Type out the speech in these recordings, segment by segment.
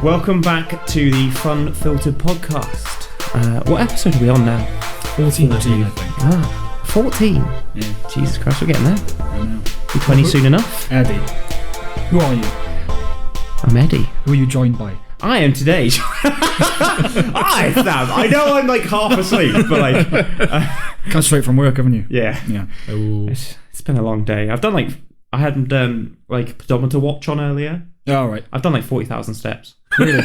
Welcome back to the Funfiltered podcast. What episode are we on now? 14, I think. 14? Yeah. Jesus Christ, we're getting there. I know. Be 20 soon enough. Eddie. Who are you? I'm Eddie. Who are you joined by? I am today. Hi, Sam. I know I'm like half asleep, but like... Come straight from work, haven't you? Yeah. It's been a long day. I've done I had like pedometer watch on earlier. Oh, right. I've done like 40,000 steps. Really?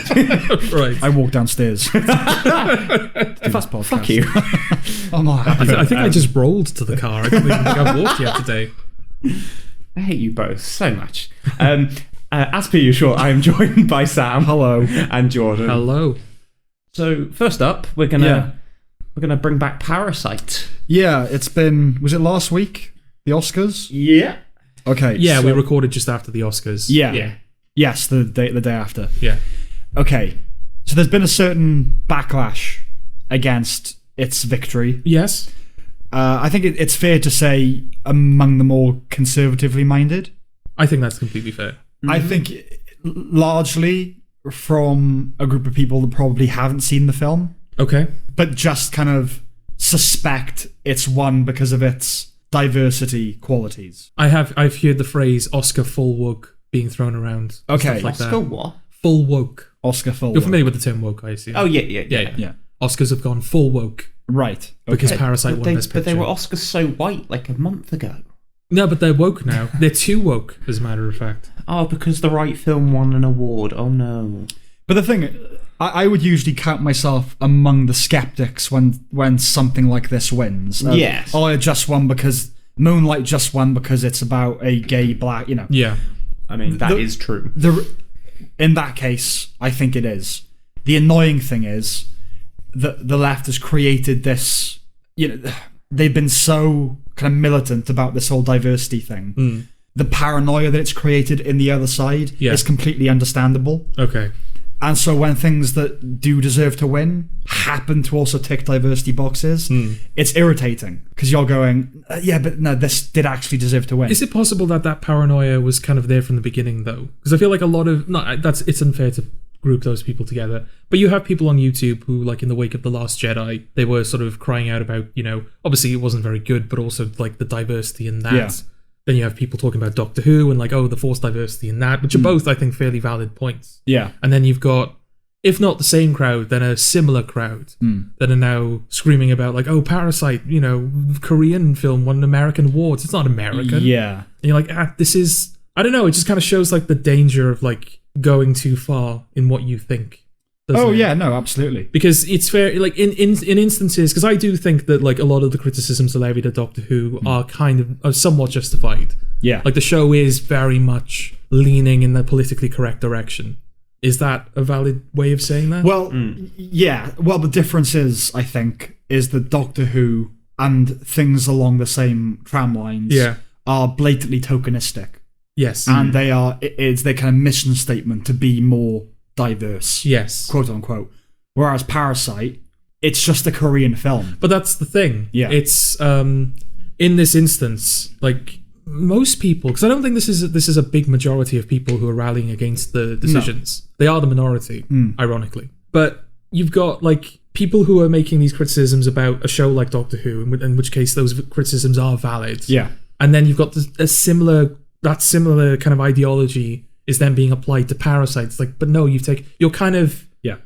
Right. I walked downstairs. Do this podcast. Fuck you. I'm not happy. I think I just rolled to the car. I don't even think I've walked yet today. I hate you both so much. As per usual, I am joined by Sam. Hello. And Jordan. Hello. So first up, we're gonna bring back Parasite. Yeah, it's been... Was it last week? The Oscars? Yeah. Okay. Yeah, so, we recorded just after the Oscars. Yeah. Yes, the day after. Yeah. Okay. So there's been a certain backlash against its victory. Yes. I think it's fair to say among the more conservatively minded. I think that's completely fair. Mm-hmm. I think largely from a group of people that probably haven't seen the film, Okay. but just kind of suspect it's won because of its diversity qualities. I've heard the phrase Oscar full woke being thrown around. Okay. Stuff like Oscar that. what? Full woke. Oscar full. You're familiar with the term woke, I assume. Oh, yeah. Yeah. Oscars have gone full woke Right. because Okay. Parasite won Best Picture. But they were Oscars so white like a month ago. No, but they're woke now. They're too woke, as a matter of fact. Oh, because the right film won an award. Oh, no. But the thing, I would usually count myself among the skeptics when something like this wins. Yes. Oh, it just won because... Moonlight just won because it's about a gay black, Yeah. I mean, that is true. In that case, I think it is. The annoying thing is that the left has created this, they've been so kind of militant about this whole diversity thing. Mm. The paranoia that it's created in the other side is completely understandable. Okay. And so when things that do deserve to win happen to also tick diversity boxes, it's irritating because you're going, but no, this did actually deserve to win. Is it possible that paranoia was kind of there from the beginning, though? Because I feel like a lot of... it's unfair to group those people together. But you have people on YouTube who, like in the wake of The Last Jedi, they were sort of crying out about, obviously it wasn't very good, but also like the diversity in that. Yeah. Then you have people talking about Doctor Who and like, the forced diversity in that, which are both, I think, fairly valid points. Yeah. And then you've got, if not the same crowd, then a similar crowd that are now screaming about like, Parasite, Korean film won American awards. It's not American. Yeah. And you're like, this is, I don't know, it just kind of shows like the danger of like going too far in what you think. Oh, yeah, no, absolutely. Because it's fair, like in instances, because I do think that like a lot of the criticisms levied at Doctor Who are somewhat justified. Yeah. Like the show is very much leaning in the politically correct direction. Is that a valid way of saying that? Well, yeah. Well, the difference is, I think, is that Doctor Who and things along the same tram lines are blatantly tokenistic. Yes. And it's their kind of mission statement to be more diverse. Yes. Quote unquote. Whereas Parasite, it's just a Korean film. But that's the thing. Yeah. It's, in this instance, like, most people, because I don't think this is a big majority of people who are rallying against the decisions. No. They are the minority, ironically. But you've got, like, people who are making these criticisms about a show like Doctor Who, in which case those criticisms are valid. Yeah. And then you've got that similar kind of ideology is then being applied to Parasites. Like, but no, you're kind of... Yeah.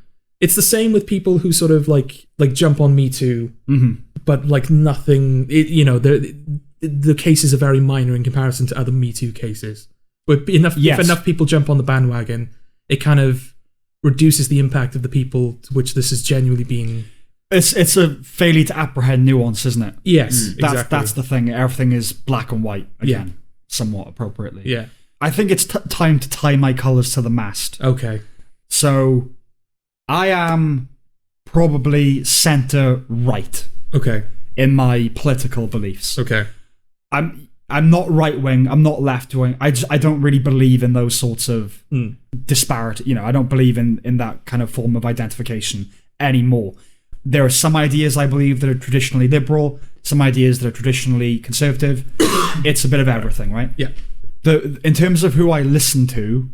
It's the same with people who sort of, like jump on Me Too, but, like, nothing... The cases are very minor in comparison to other Me Too cases. But if enough people jump on the bandwagon, it kind of reduces the impact of the people to which this is genuinely being... It's a failure to apprehend nuance, isn't it? Yes, exactly. That's the thing. Everything is black and white, again, somewhat appropriately. Yeah. I think it's time to tie my colours to the mast. Okay. So, I am probably centre-right. Okay. In my political beliefs. Okay. I'm not right-wing, I'm not left-wing. I don't really believe in those sorts of disparate, I don't believe in that kind of form of identification anymore. There are some ideas I believe that are traditionally liberal, some ideas that are traditionally conservative. It's a bit of everything, right? Yeah. In terms of who I listen to,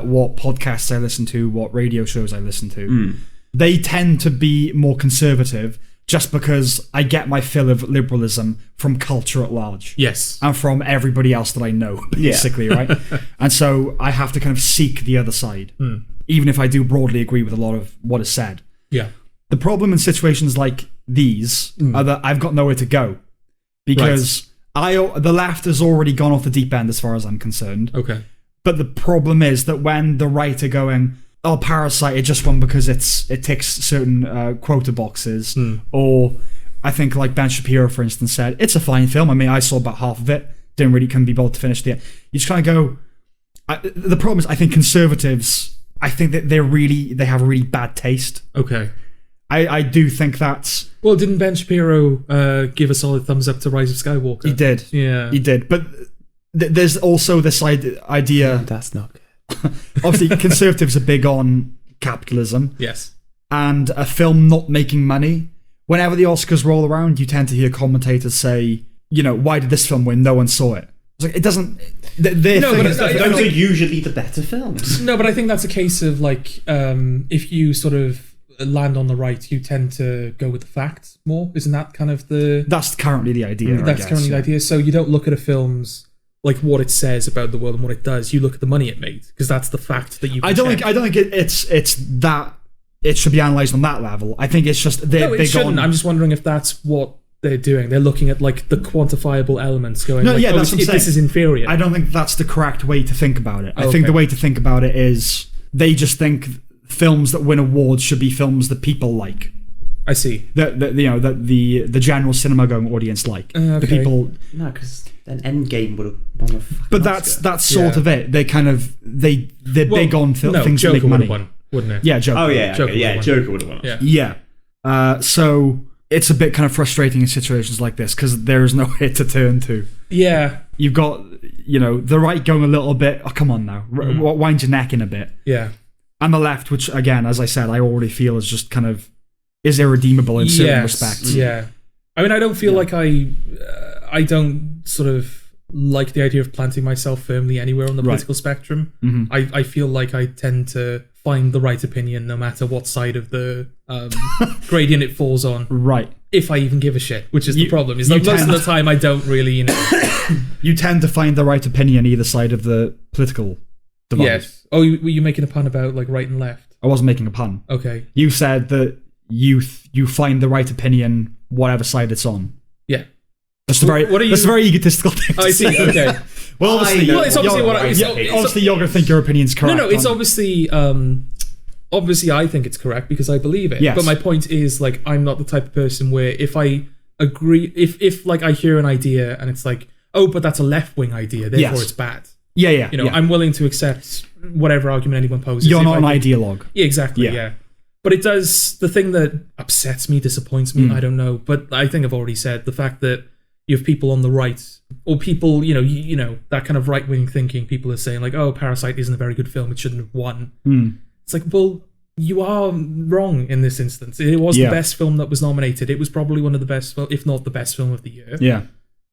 what podcasts I listen to, what radio shows I listen to, they tend to be more conservative just because I get my fill of liberalism from culture at large. Yes. And from everybody else that I know, basically, right? And so I have to kind of seek the other side, even if I do broadly agree with a lot of what is said. Yeah. The problem in situations like these are that I've got nowhere to go because the left has already gone off the deep end as far as I'm concerned. Okay. But the problem is that when the right are going, oh, Parasite, it just won because it ticks certain quota boxes, or I think like Ben Shapiro, for instance, said it's a fine film. I mean, I saw about half of it, couldn't be bothered to finish the end. You just kind of go. The problem is, I think conservatives, I think that they have a really bad taste. Okay. I do think that's... Well, didn't Ben Shapiro give a solid thumbs up to Rise of Skywalker? He did. Yeah. He did. But there's also this idea... That's not good. Obviously, conservatives are big on capitalism. Yes. And a film not making money. Whenever the Oscars roll around, you tend to hear commentators say, why did this film win? No one saw it. It's like, it doesn't... Those are usually the better films. No, but I think that's a case of, like, if you sort of land on the right, you tend to go with the facts more. Isn't that kind of the... That's currently the idea, That's currently the idea. So you don't look at a film's, like, what it says about the world and what it does. You look at the money it made, because that's the fact that you can check. I don't think it's that... It should be analysed on that level. I think it's just... it shouldn't. I'm just wondering if that's what they're doing. They're looking at, like, the quantifiable elements going, that's what I'm saying. This is inferior. I don't think that's the correct way to think about it. I Okay. think the way to think about it is they just think films that win awards should be films that people like. I see. That the general cinema going audience like. Okay. The people... No, because then Endgame would have won a fucking But Oscar. that's sort of it. They kind of... They're big on things that Joker make would money. have won, wouldn't it? Yeah, Joker. Oh, yeah. Joker Okay, yeah, would've Joker would have won. Yeah. So it's a bit kind of frustrating in situations like this because there is no way to turn to. Yeah. You've got, the right going a little bit, oh, come on now, wind your neck in a bit. Yeah. And the left, which, again, as I said, I already feel is just kind of, is irredeemable in certain respects. Yeah. I mean, I don't feel like I don't sort of like the idea of planting myself firmly anywhere on the political spectrum. Mm-hmm. I feel like I tend to find the right opinion no matter what side of the gradient it falls on. Right. If I even give a shit, which is the problem. Is that most of the time I don't really, You tend to find the right opinion either side of the political divide. Yes. Oh, were you making a pun about, like, right and left? I wasn't making a pun. Okay. You said that you find the right opinion whatever side it's on. Yeah. That's a very egotistical thing to say. See, okay. Well, obviously, it's obviously what obviously you're going to think your opinion's correct. No, it's obviously... obviously, I think it's correct because I believe it. Yes. But my point is, like, I'm not the type of person where if I agree... If like, I hear an idea and it's like, oh, but that's a left-wing idea, therefore it's bad. Yeah. I'm willing to accept whatever argument anyone poses. You're not an ideologue. Yeah, exactly, yeah. But it does... The thing that upsets me, disappoints me, I don't know. But I think I've already said the fact that you have people on the right, or people, you know, that kind of right-wing thinking, people are saying, like, oh, Parasite isn't a very good film, it shouldn't have won. It's like, well, you are wrong in this instance. It was the best film that was nominated. It was probably one of the best, if not the best film of the year. Yeah.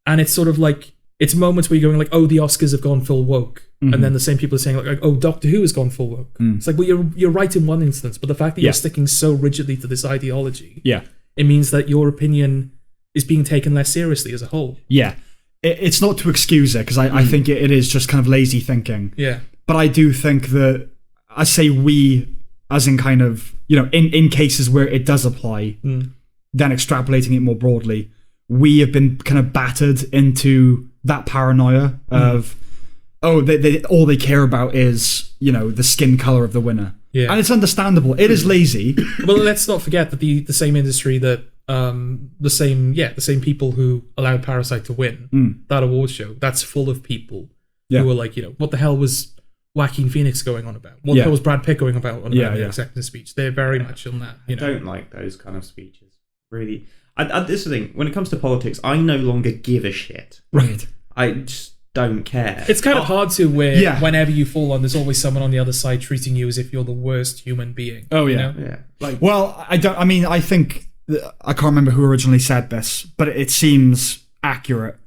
And it's sort of like, it's moments where you're going like, oh, the Oscars have gone full woke. And then the same people are saying, like, oh, Doctor Who has gone full woke. It's like, well, you're right in one instance, but the fact that you're sticking so rigidly to this ideology, it means that your opinion is being taken less seriously as a whole. Yeah. It's not to excuse it, because I think it is just kind of lazy thinking. Yeah. But I do think that, I say we, as in kind of, you know, in cases where it does apply, then extrapolating it more broadly, we have been kind of battered into that paranoia of, they all they care about is, you know, the skin color of the winner. Yeah. And it's understandable. It is lazy. Well, let's not forget that the same industry that the same people who allowed Parasite to win that award show, that's full of people who were like, you know, what the hell was Joaquin Phoenix going on about? What the hell was Brad Pitt going on about in the acceptance speech? They're very much on that. You know? I don't like those kind of speeches. Really. This is the thing. When it comes to politics, I no longer give a shit. Right. I just don't care. It's kind of hard to where whenever you fall on, there's always someone on the other side treating you as if you're the worst human being. Oh, yeah. You know? Yeah. Like, well, I think, I can't remember who originally said this, but it seems accurate.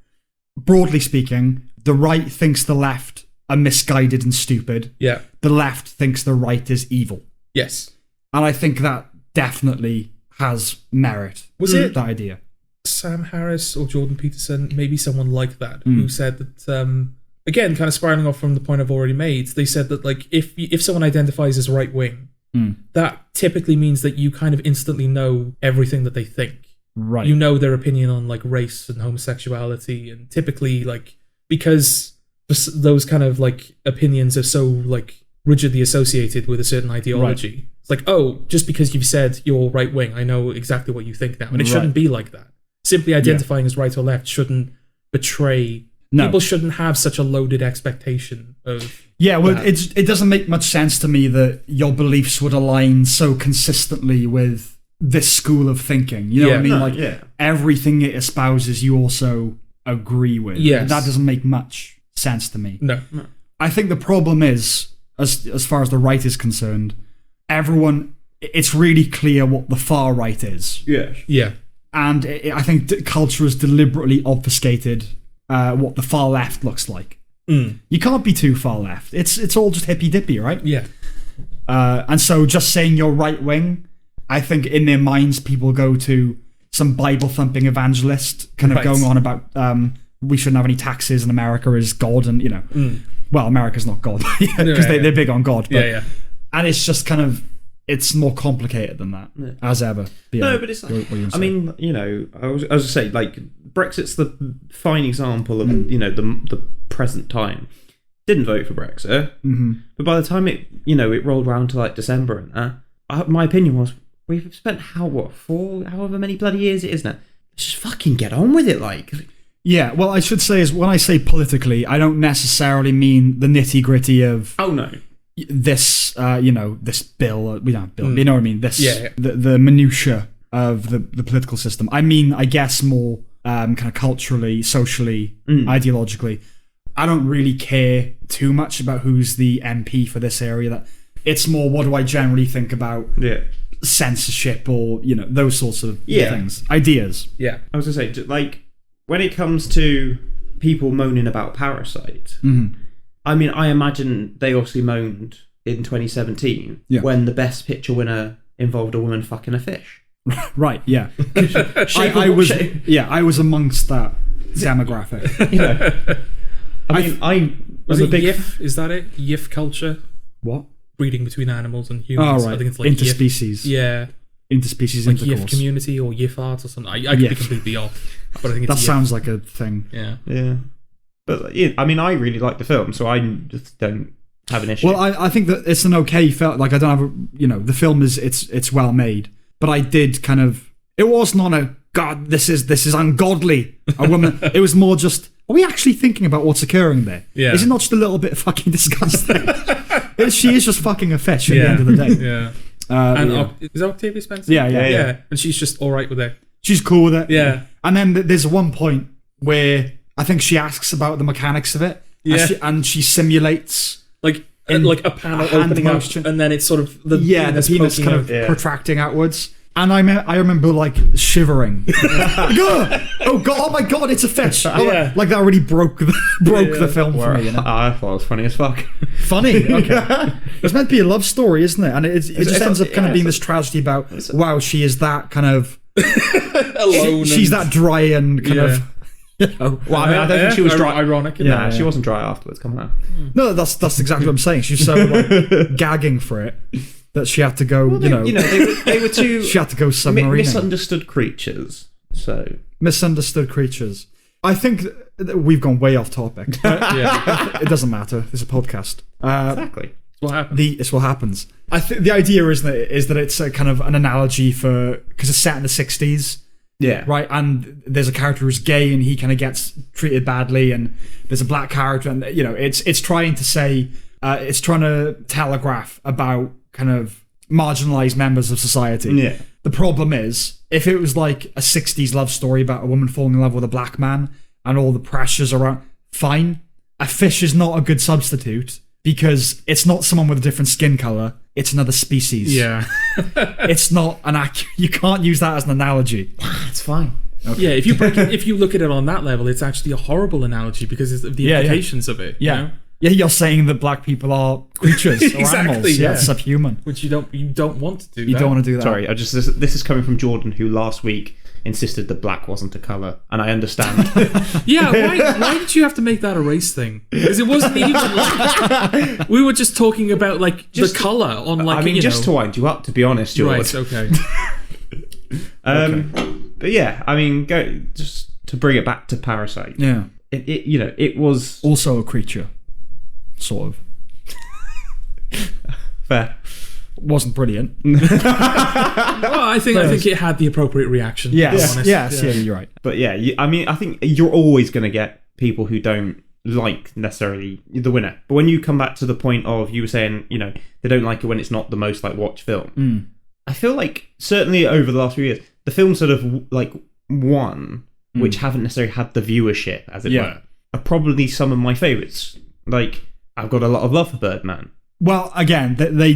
Broadly speaking, the right thinks the left are misguided and stupid. Yeah. The left thinks the right is evil. Yes. And I think that definitely has merit. Was it that idea? Sam Harris or Jordan Peterson, maybe someone like that, who said that, again, kind of spiraling off from the point I've already made, they said that, like, if someone identifies as right-wing, that typically means that you kind of instantly know everything that they think. Right. You know their opinion on, like, race and homosexuality, and typically, like, because those kind of, like, opinions are so, like, rigidly associated with a certain ideology. Right. It's like, oh, just because you've said you're right-wing, I know exactly what you think now. And it shouldn't be like that. Simply identifying as right or left shouldn't betray... No. People shouldn't have such a loaded expectation of... Yeah, well, it doesn't make much sense to me that your beliefs would align so consistently with this school of thinking. You know what I mean? Everything it espouses, you also agree with. Yes. That doesn't make much sense to me. No. I think the problem is, as far as the right is concerned, it's really clear what the far right is. Yeah. And I think culture has deliberately obfuscated what the far left looks like. You can't be too far left. It's all just hippy dippy, right? Yeah. And so just saying you're right wing, I think in their minds people go to some Bible thumping evangelist kind of going on about we shouldn't have any taxes and America is God, and well, America's not God because they're big on God. But, and it's just kind of, it's more complicated than that, as ever. No, but it's like, I mean, I was going to say, like, Brexit's the fine example of, the present time. Didn't vote for Brexit, but by the time it rolled around to, like, December and that, my opinion was, we've spent however many bloody years it is now. Let's just fucking get on with it, like... Yeah, well, I should say is when I say politically, I don't necessarily mean the nitty gritty of... Oh, no. This, this bill, you know what I mean? This, the minutiae of the political system. I mean, I guess more kind of culturally, socially, ideologically. I don't really care too much about who's the MP for this area. It's more, what do I generally think about censorship or, those sorts of things. Ideas. Yeah. I was going to say, like, when it comes to people moaning about Parasite... I mean, I imagine they obviously moaned in 2017 when the Best Picture winner involved a woman fucking a fish. Right, yeah. I was amongst that demographic. Was it YIF? Is that it? YIF culture? What? Breeding between animals and humans. Oh, right. I think it's like interspecies. YIF. Yeah. Interspecies like intercourse. YIF community or YIF art or something. I could be completely off. But I think it's that sounds like a thing. Yeah. Yeah. But I mean, I really like the film, so I just don't have an issue. Well, I think that it's an okay film. Like, I don't have the film it's well made, but I did kind of. It was not a God. This is ungodly. A woman. It was more just. Are we actually thinking about what's occurring there? Yeah. Is it not just a little bit fucking disgusting? She is just fucking a fish at the end of the day. Yeah. Is that Octavia Spencer? Yeah. And she's just all right with it. She's cool with it. Yeah. And then there's one point where I think she asks about the mechanics of it. Yeah. And she simulates like a panel opening up, and then it's sort of the penis kind of protracting outwards. And I remember like shivering. Oh god! Oh my god! It's a fish. Like that really broke the film for me. I thought it was funny as fuck. Funny. Okay. It's meant to be a love story, isn't it? And it just ends up kind of being this tragedy about wow, she is that kind of alone. She's that dry and kind of. Well, I mean, I don't think she was dry. Ironic. Nah, she wasn't dry afterwards. Come on. No, that's exactly what I'm saying. She's so like, gagging for it that she had to go. Well, they were two. She had to go submarining. Misunderstood creatures. So misunderstood creatures. I think that we've gone way off topic. But it doesn't matter. It's a podcast. Exactly. It's what happens. It's what happens. I think the idea is that it's a kind of an analogy for because it's set in the 60s. Yeah. Right, and there's a character who's gay and he kind of gets treated badly, and there's a black character, and it's trying to say, it's trying to telegraph about kind of marginalized members of society. Yeah. The problem is, if it was like a 60s love story about a woman falling in love with a black man and all the pressures around, fine. A fish is not a good substitute because it's not someone with a different skin color. It's another species. Yeah. It's not you can't use that as an analogy. It's fine. Okay. Yeah, if you look at it on that level, it's actually a horrible analogy because of the implications of it. Yeah. You know? Yeah, you're saying that black people are creatures or Exactly, animals. yeah. Subhuman. Which you don't want to do. You don't want to do that. Sorry, this is coming from Jordan, who last week insisted that black wasn't a colour, and I understand. Yeah, why did you have to make that a race thing? Because it wasn't even like... We were just talking about, like, the colour on, like, just to wind you up, to be honest, Jordan. Right, okay. But yeah, I mean, just to bring it back to Parasite. Yeah. It was... Also a creature. Sort of. Fair. Wasn't brilliant. Well, I think it had the appropriate reaction. Yes, you're right. But yeah, I think you're always going to get people who don't like necessarily the winner. But when you come back to the point of, you were saying, they don't like it when it's not the most like watched film. I feel like certainly over the last few years, the films that have like won, which haven't necessarily had the viewership, as it were, are probably some of my favourites. Like, I've got a lot of love for Birdman. Well, again, they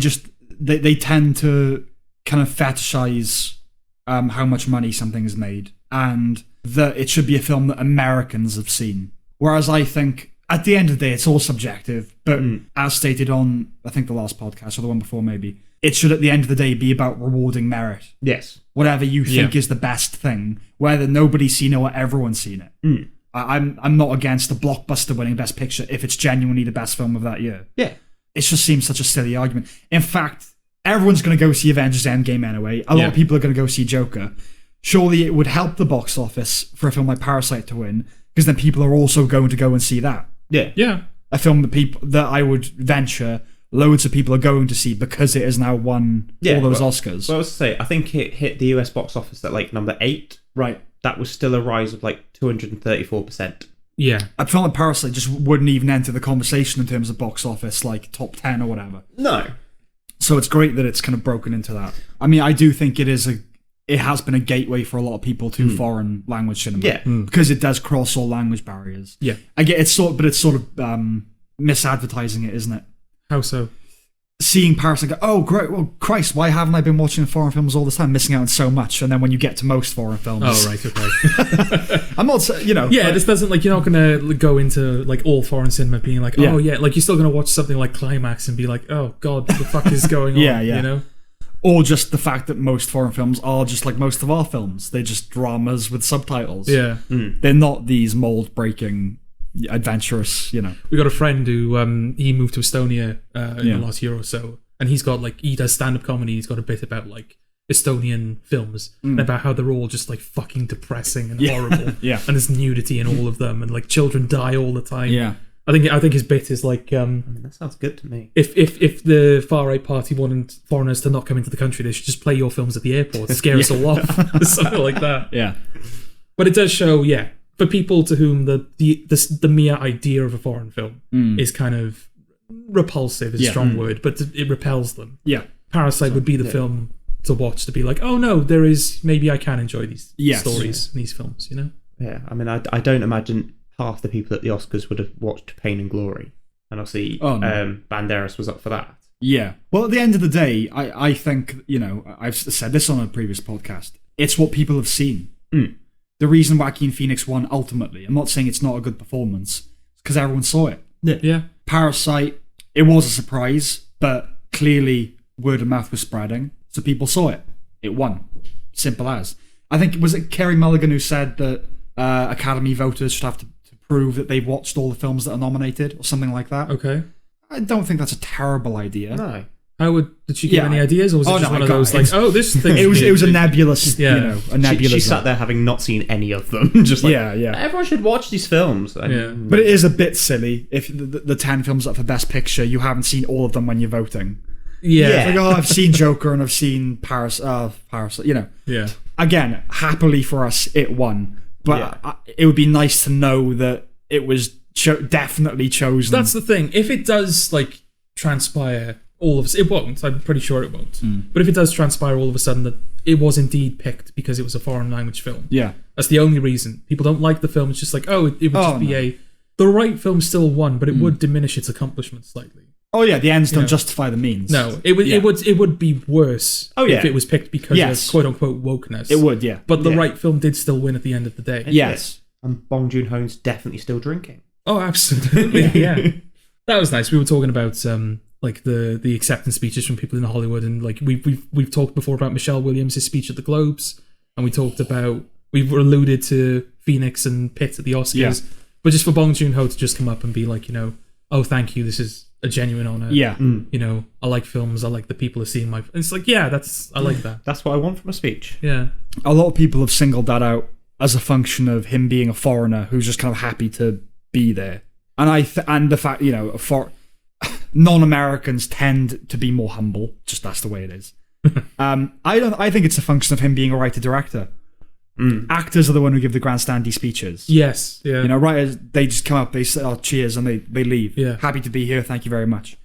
tend to kind of fetishize how much money something is made, and that it should be a film that Americans have seen. Whereas I think, at the end of the day, it's all subjective, but as stated on, I think, the last podcast, or the one before maybe, it should, at the end of the day, be about rewarding merit. Yes. Whatever you think is the best thing, whether nobody's seen it or everyone's seen it. I'm not against the blockbuster winning Best Picture if it's genuinely the best film of that year. Yeah. It just seems such a silly argument. In fact, everyone's going to go see Avengers Endgame anyway. A lot of people are going to go see Joker. Surely it would help the box office for a film like Parasite to win, because then people are also going to go and see that. Yeah. Yeah. A film that I would venture loads of people are going to see because it has now won all those Oscars. Well, I was to say, I think it hit the US box office at like number 8. Right. That was still a rise of like 234%. Yeah. A film like Parasite just wouldn't even enter the conversation in terms of box office, like top 10 or whatever. No. So it's great that it's kind of broken into that. I mean, I do think it has been a gateway for a lot of people to foreign language cinema. Yeah. Because it does cross all language barriers. Yeah. I get it's sort of misadvertising it, isn't it? How so? Seeing Parasite go, oh great, well Christ, why haven't I been watching foreign films all this time, missing out on so much? And then when you get to most foreign films, oh right, okay. I'm not, Yeah, this doesn't, like, you're not gonna go into like all foreign cinema being like, oh yeah, like you're still gonna watch something like Climax and be like, oh god, what the fuck is going on? Yeah. Or just the fact that most foreign films are just like most of our films. They're just dramas with subtitles. Yeah. They're not these mold-breaking, adventurous, We got a friend who he moved to Estonia in the last year or so, and he does stand-up comedy. He's got a bit about like Estonian films and about how they're all just like fucking depressing and horrible. Yeah. And there's nudity in all of them, and like children die all the time. Yeah. I think his bit is like, that sounds good to me. If the far right party wanted foreigners to not come into the country, they should just play your films at the airport, scare us all off, something like that. Yeah, but it does show, for people to whom the mere idea of a foreign film is kind of repulsive, is a strong word, but it repels them. Yeah, Parasite would be the film to watch, to be like, oh no, maybe I can enjoy these stories and these films, Yeah, I mean, I don't imagine half the people at the Oscars would have watched Pain and Glory, and obviously Banderas was up for that. Yeah. Well, at the end of the day, I think, I've said this on a previous podcast, it's what people have seen. The reason Joaquin Phoenix won ultimately, I'm not saying it's not a good performance, it's because everyone saw it. Yeah. Parasite, it was a surprise, but clearly word of mouth was spreading, so people saw it. It won. Simple as. I think, was it Kerry Mulligan who said that Academy voters should have to prove that they've watched all the films that are nominated, or something like that? Okay. I don't think that's a terrible idea. No. Did she give any ideas, or was it just one of those like, this thing? It was a nebulous, a nebulous. She sat there having not seen any of them, just like, everyone should watch these films. But it is a bit silly if the 10 films up for Best Picture, you haven't seen all of them when you're voting. Yeah. It's like, I've seen Joker and I've seen Parasite, Yeah. Again, happily for us, it won. But it would be nice to know that it was definitely chosen. That's the thing. If it does like transpire all of it won't. I'm pretty sure it won't. But if it does transpire all of a sudden that it was indeed picked because it was a foreign language film. Yeah. That's the only reason. People don't like the film. It's just like, it would just be the right film still won, but it would diminish its accomplishment slightly. Oh yeah, the ends don't justify the means. No, it would be worse if it was picked because of quote unquote wokeness. It would, yeah. But the right film did still win at the end of the day. Yes. And Bong Joon-ho's definitely still drinking. Oh, absolutely, yeah. That was nice. We were talking about like the acceptance speeches from people in Hollywood, and like we've talked before about Michelle Williams' speech at the Globes, and we've alluded to Phoenix and Pitt at the Oscars, but just for Bong Joon-ho to just come up and be like, oh, thank you, this is a genuine honor. Yeah. I like films, I like the people who see my... It's like, I like that. That's what I want from a speech. Yeah. A lot of people have singled that out as a function of him being a foreigner who's just kind of happy to be there. And the fact, non-Americans tend to be more humble. Just that's the way it is. I think it's a function of him being a writer-director. Actors are the one who give the grandstandy speeches. Yes, yeah. Writers, they just come up, they say, oh, cheers, and they leave. Yeah. Happy to be here, thank you very much.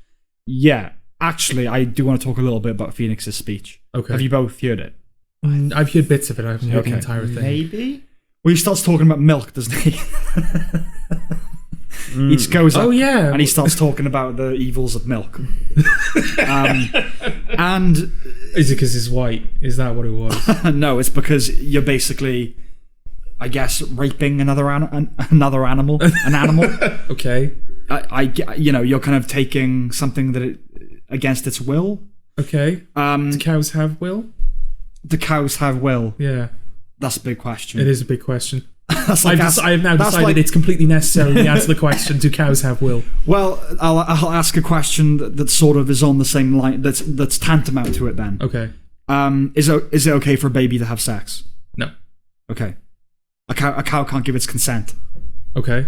Yeah, actually, I do want to talk a little bit about Phoenix's speech. Okay. Have you both heard it? I've heard bits of it, I haven't heard the entire thing. Maybe? Well, he starts talking about milk, doesn't he? He just goes up and he starts talking about the evils of milk. And is it because he's white? Is that what it was? No, it's because you're basically, I guess, raping another animal, an animal. Okay. You're kind of taking something that against its will. Okay. Do cows have will? Do cows have will? Yeah. That's a big question. It is a big question. I have now decided it's completely necessary to answer the question, do cows have will? Well, I'll ask a question that sort of is on the same line, that's tantamount to it then. Okay. Is it okay for a baby to have sex? No. Okay. A cow can't give its consent. Okay.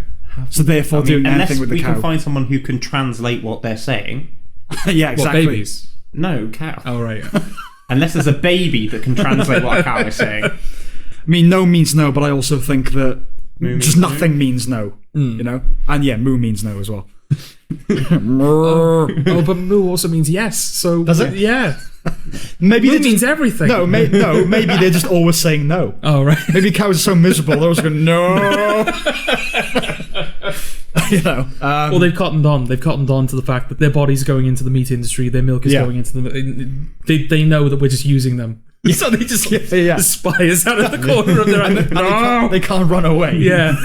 So therefore doing anything with the cow. Unless we can find someone who can translate what they're saying. Yeah, exactly. What, babies? No, cow. Oh, right. Unless there's a baby that can translate what a cow is saying. I mean, no means no, but I also think that just nothing means no, And yeah, moo means no as well. Oh, but moo also means yes. So does it? Yeah. Maybe moo means everything. No, maybe they're just always saying no. Oh, right. Maybe cows are so miserable, they're always going, no. Well, they've cottoned on. They've cottoned on to the fact that their body's going into the meat industry, their milk is going into the... They know that we're just using them. So they just spy us out of the corner of their eye. They can't run away. Yeah.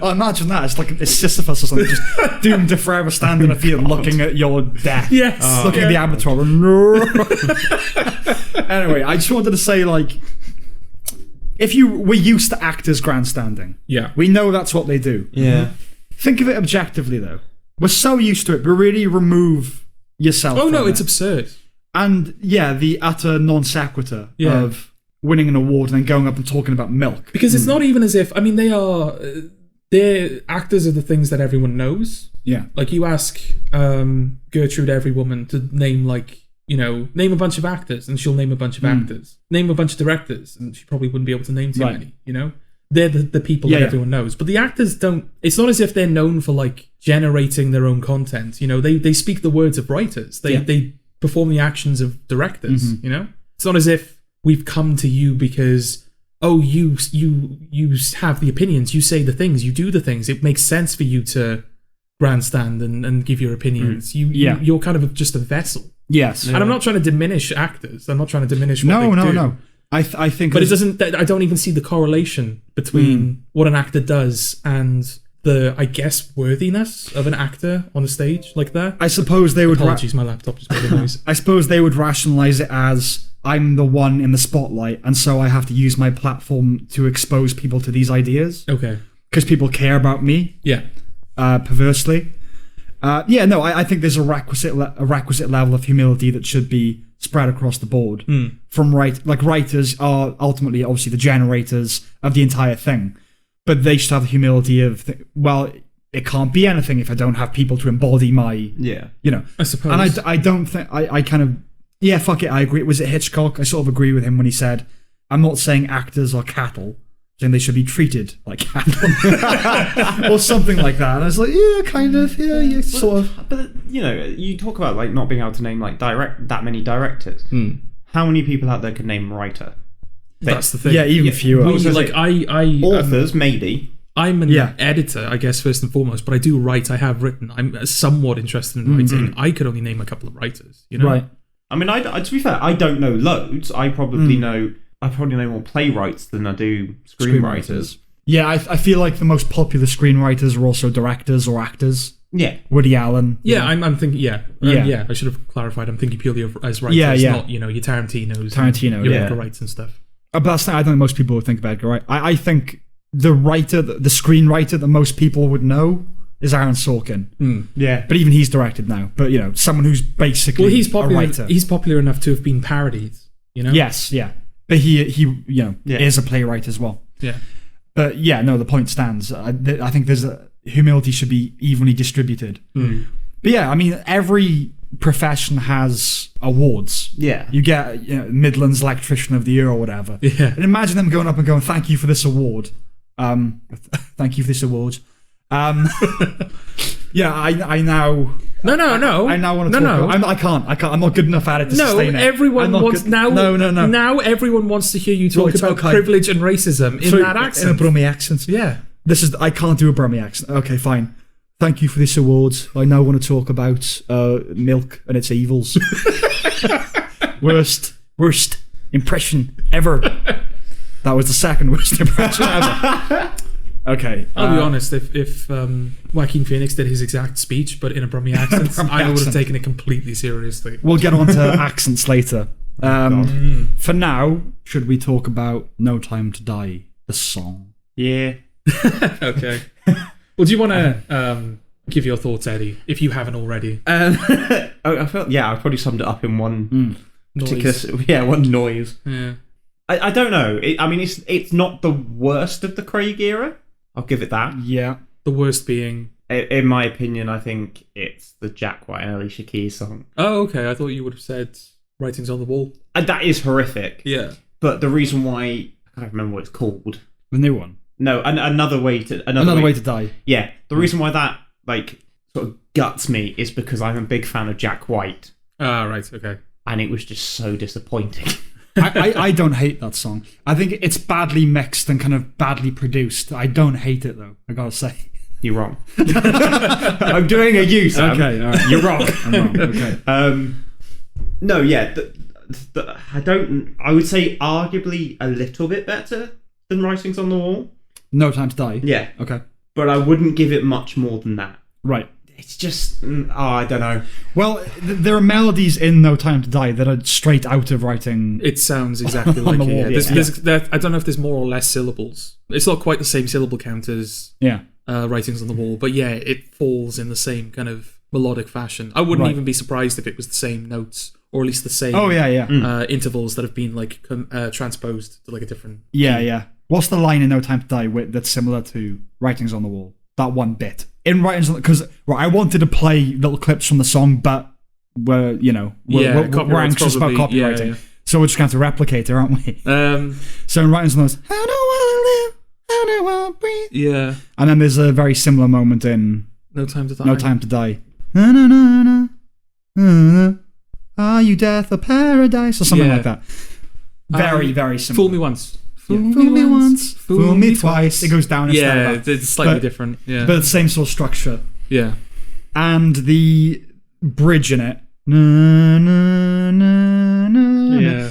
Oh, imagine that. It's like it's Sisyphus or something, just doomed to forever stand in a field looking at your death. Yes. Looking at the abattoir. Anyway, I just wanted to say, like, we're used to actors grandstanding. Yeah. We know that's what they do. Yeah. Think of it objectively, though. We're so used to it, but really remove yourself. Oh, no, it's absurd. And yeah, the utter non sequitur of winning an award and then going up and talking about milk. Because it's not even as if, I mean, they're actors are the things that everyone knows. Yeah. Like you ask Gertrude Everywoman to name name a bunch of actors and she'll name a bunch of actors. Name a bunch of directors and she probably wouldn't be able to name too many, They're the people that everyone knows. But the actors don't... It's not as if they're known for, like, generating their own content. They speak the words of writers. They perform the actions of directors, It's not as if we've come to you because, you have the opinions, you say the things, you do the things. It makes sense for you to grandstand and give your opinions. You're kind of just a vessel. Yes. And I'm not trying to diminish actors. I'm not trying to diminish what they do. No. I think... But it doesn't... I don't even see the correlation between what an actor does and the, I guess, worthiness of an actor on a stage like that. I suppose they would... Apologies, my laptop just made a noise. I suppose they would rationalize it as, I'm the one in the spotlight, and so I have to use my platform to expose people to these ideas. Okay. Because people care about me. Yeah. Perversely. I think there's a requisite level of humility that should be spread across the board. From writers are ultimately obviously the generators of the entire thing, but they should have the humility of it can't be anything if I don't have people to embody my I suppose. And I don't think I kind of fuck it, I agree. Was it Hitchcock? I sort of agree with him when he said, I'm not saying actors are cattle, saying they should be treated like cattle or something like that. And I was like, sort of. But you talk about like not being able to name like that many directors. How many people out there can name a writer? That's the thing. Yeah, even fewer. Authors, maybe. I'm an editor, I guess, first and foremost, but I do write. I have written. I'm somewhat interested in writing. I could only name a couple of writers, Right. I mean, to be fair, I don't know loads. I probably know more playwrights than I do screenwriters. Yeah, I feel like the most popular screenwriters are also directors or actors. Yeah. Woody Allen. Yeah, I'm thinking. Yeah. I should have clarified. I'm thinking purely as writers, not your Tarantinos, your Edgar Wrights and stuff. But that's the thing, I don't think most people would think about Edgar Wright. I think the screenwriter that most people would know is Aaron Sorkin. Yeah. But even he's directed now. But, someone who's basically a writer. He's popular enough to have been parodied, Yes, yeah. But he is a playwright as well. Yeah. But the point stands. I think humility should be evenly distributed. But yeah, I mean, every profession has awards. Yeah. You get Midlands Electrician of the Year or whatever. Yeah. And imagine them going up and going, thank you for this award. Thank you for this award. Yeah, I now... No. I now want to talk about... I can't. I'm not good enough at it to sustain it. Everyone wants... Now everyone wants to hear you talk about privilege and racism in that accent. In a Brummie accent. Yeah. I can't do a Brummie accent. Okay, fine. Thank you for this award. I now want to talk about milk and its evils. Worst impression ever. That was the second worst impression ever. Okay. I'll be honest, if Joaquin Phoenix did his exact speech, but in a Brummie accent, I would have taken it completely seriously. We'll get on to accents later. For now, should we talk about No Time to Die, the song? Yeah. Okay. Well, do you want to give your thoughts, Eddie, if you haven't already? I felt, I probably summed it up in one particular... Yeah, one noise. Yeah. I don't know. It's not the worst of the Craig era. I'll give it that. Yeah. The worst being... In my opinion, I think it's the Jack White and Alicia Keys song. Oh, okay. I thought you would have said Writings on the Wall. And that is horrific. Yeah. But the reason why... I can't remember what it's called. The new one? No, Another Way to Die. Yeah. The reason why that sort of guts me is because I'm a big fan of Jack White. Ah, right. Okay. And it was just so disappointing. I don't hate that song. I think it's badly mixed and kind of badly produced. I don't hate it, though, I gotta say. You're wrong. I'm doing a you, Sam. Okay, all right. You're wrong. I'm wrong, okay. No, yeah. I would say arguably a little bit better than Writings on the Wall. No Time to Die? Yeah. Okay. But I wouldn't give it much more than that. Right. It's just... I don't know. Well, there are melodies in No Time to Die that are straight out of writing. It sounds exactly like it. Yeah. I don't know if there's more or less syllables. It's not quite the same syllable count as Writings on the Wall, but yeah, it falls in the same kind of melodic fashion. I wouldn't even be surprised if it was the same notes, or at least the same intervals that have been transposed to a different... Yeah. What's the line in No Time to Die that's similar to Writings on the Wall? That one bit. In Writings on the... Because I wanted to play little clips from the song, but we're anxious about copywriting. Yeah. So we're just going to replicate it, aren't we? So in Writings on the Wall, how do I live? How do I breathe? Yeah. And then there's a very similar moment in No Time to Die. No Time to Die. Na, na, na, na. Are you death or paradise? Or something like that. Very, very similar. Fool me once. Fool me once, fool me twice. It goes down instead of that. It's slightly different. Yeah, but the same sort of structure. Yeah, and the bridge in it. Na, na, na, na, yeah.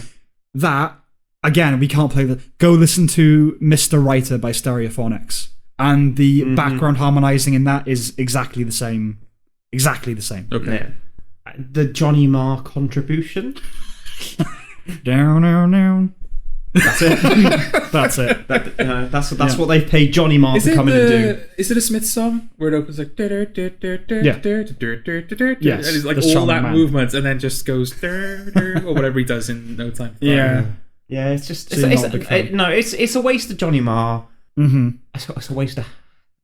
That again, we can't play that. Go listen to Mr. Writer by Stereophonics, and the background harmonizing in that is exactly the same. Exactly the same. Okay. Yeah. The Johnny Marr contribution. Down. That's it. That's it. That's what they've paid Johnny Marr to come in and do. Is it a Smith song where it opens like Yes, and it's like all that movement and then just goes or whatever he does in No Time. Yeah. It's just it's a waste of Johnny Marr. Mm-hmm. It's a waste of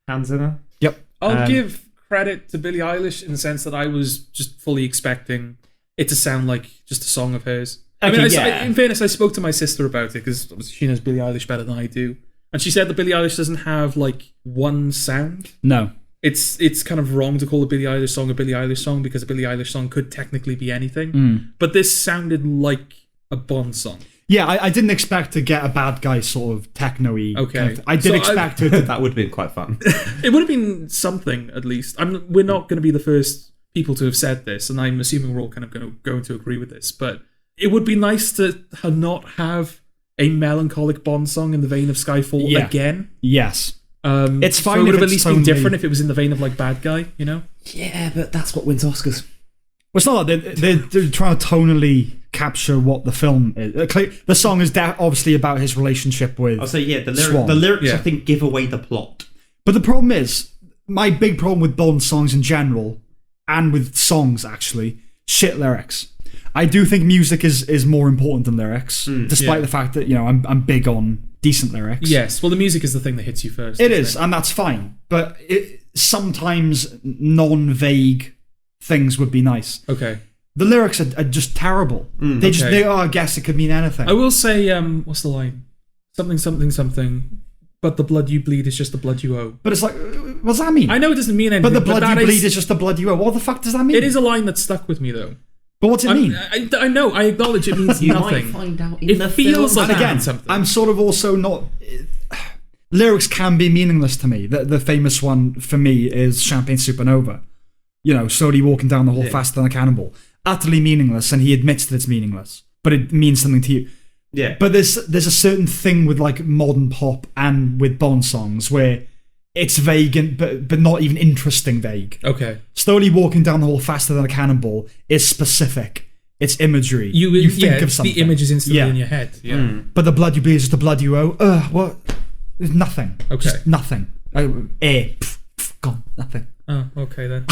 Hans Zimmer. Yep. I'll give credit to Billie Eilish in the sense that I was just fully expecting it to sound like just a song of hers. Okay, in fairness, I spoke to my sister about it because she knows Billie Eilish better than I do, and she said that Billie Eilish doesn't have one sound. No, it's kind of wrong to call a Billie Eilish song because a Billie Eilish song could technically be anything. But this sounded like a Bond song. Yeah, I didn't expect to get a bad guy sort of techno-y. Okay, kind of I did expect it. That would have been quite fun. It would have been something at least. We're not going to be the first people to have said this, and I'm assuming we're all kind of going to agree with this, but. It would be nice to not have a melancholic Bond song in the vein of Skyfall again. Yes. It's fine. So it would if have at it's least been tonally- different if it was in the vein of like Bad Guy, you know? Yeah, but that's what wins Oscars. Well, it's not like they're trying to tonally capture what the film is. The song is obviously about his relationship with. I'll say, yeah, the Swann. lyrics Yeah. I think give away the plot. But the problem is, my big problem with Bond songs in general, and with songs actually, shit lyrics. I do think music is more important than lyrics, despite the fact that I'm big on decent lyrics. Yes. Well, the music is the thing that hits you first. It is, and that's fine. But sometimes non-vague things would be nice. Okay. The lyrics are just terrible. They are. I guess it could mean anything. I will say, what's the line? Something, something, something. But the blood you bleed is just the blood you owe. But it's like, what does that mean? I know it doesn't mean anything. But the blood that you bleed is just the blood you owe. What the fuck does that mean? It is a line that stuck with me, though. But what's it mean? I know. I acknowledge it means You nothing. might find out in It the feels film. like And again, something. I'm sort of also not. Lyrics can be meaningless to me. The famous one for me is Champagne Supernova. Slowly walking down the hall faster than a cannonball. Utterly meaningless, and he admits that it's meaningless, but it means something to you. Yeah. But there's a certain thing with like modern pop and with Bond songs where it's vague but not even interesting vague. Okay. Slowly walking down the hall faster than a cannonball is specific. It's imagery. You think of something. The image is instantly in your head. Yeah. But the blood you bleed is just the blood you owe. What? There's nothing. Okay. Just nothing. Gone. Nothing. Oh, okay then.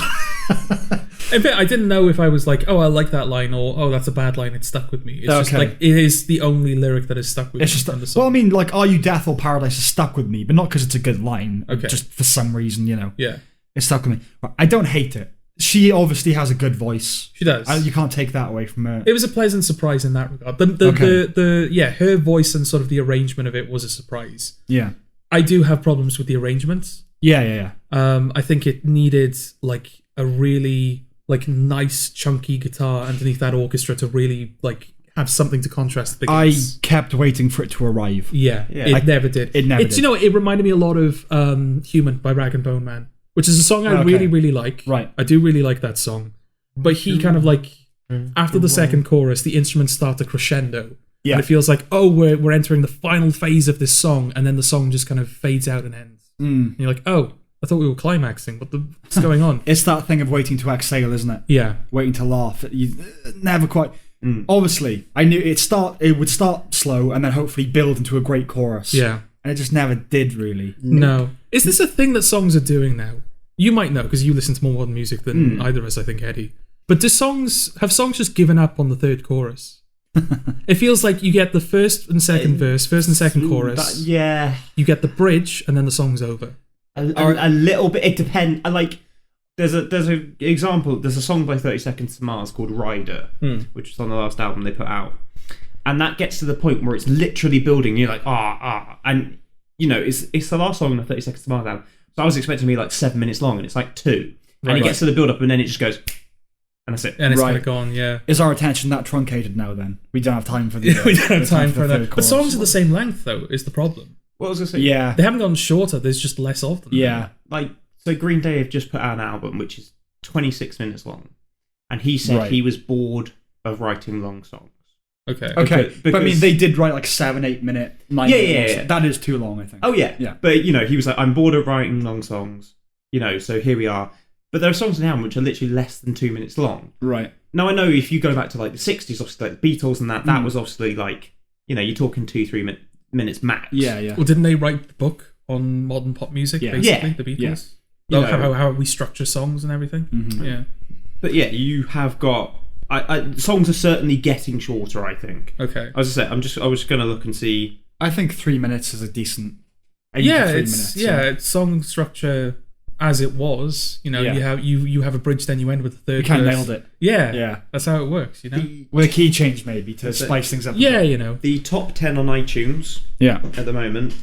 In fact, I didn't know if I was like, oh, I like that line, or oh, that's a bad line. It stuck with me. It's just like it is the only lyric that has stuck with me. It's from the just. song. Well, I mean, like, "Are You Death or Paradise" is stuck with me, but not because it's a good line. Okay. Just for some reason, Yeah, it's stuck with me. I don't hate it. She obviously has a good voice. she does. You can't take that away from her. It was a pleasant surprise in that regard. Her voice and sort of the arrangement of it was a surprise. Yeah. I do have problems with the arrangements. Yeah. I think it needed like a really like nice chunky guitar underneath that orchestra to really like have something to contrast the I guitars. kept waiting for it to arrive. Yeah. It never did. It never did. You know, it reminded me a lot of Human by Rag and Bone Man, which is a song I really, really like. Right. I do really like that song. But he kind of like, after the second chorus, the instruments start to crescendo. Yeah. And it feels like, oh, we're entering the final phase of this song, and then the song just kind of fades out and ends. And you're like, oh, I thought we were climaxing. What's going on? It's that thing of waiting to exhale, isn't it? Yeah. Waiting to laugh. You never quite. Obviously, I knew it would start slow and then hopefully build into a great chorus. Yeah. And it just never did, really. No. Is this a thing that songs are doing now? You might know, because you listen to more modern music than either of us, I think, Eddie. But have songs just given up on the third chorus? It feels like you get the first and second verse, first and second chorus. Yeah. You get the bridge, and then the song's over. A little bit. It depends. Like, there's a example. There's a song by 30 Seconds to Mars called Rider, which was on the last album they put out, and that gets to the point where it's literally building. You're like and it's the last song on the 30 Seconds to Mars album. So I was expecting to be like 7 minutes long, and it's like 2. And it gets to the build up, and then it just goes, and that's it. And it's kind of gone. Yeah. Is our attention that truncated now? Then we don't have time for the. We don't have time for that. third But chorus. songs are the same length, though. Is the problem? What was I saying? Yeah. They haven't gotten shorter. There's just less of them. Yeah. Like, so Green Day have just put out an album which is 26 minutes long, and he said Right. he was bored of writing long songs. Okay. Okay. But I mean, because- they did write like 7, 8 minute, 9 Yeah, minute. yeah, songs. yeah. That is too long, I think. Oh yeah, Yeah. But he was like, I'm bored of writing long songs. So here we are. But there are songs in the album which are literally less than 2 minutes long. Right. Now I know if you go back to like the 60s, obviously like the Beatles and that was obviously like you're talking 2-3 minutes max. Yeah. Well, didn't they write the book on modern pop music? Yeah. Basically, Yeah. the Beatles. Yeah. How we structure songs and everything. Mm-hmm. Yeah. But yeah, you have got. Songs are certainly getting shorter, I think. Okay. As I said, I was going to look and see. I think 3 minutes is a decent. Yeah, 3 it's minutes. it's song structure as it was. Yeah. You have a bridge, then you end with the third. You kind of verse. nailed it. Yeah. Yeah. That's how it works. With a key change maybe to spice things up. Yeah. The top 10 on iTunes Yeah. at the moment.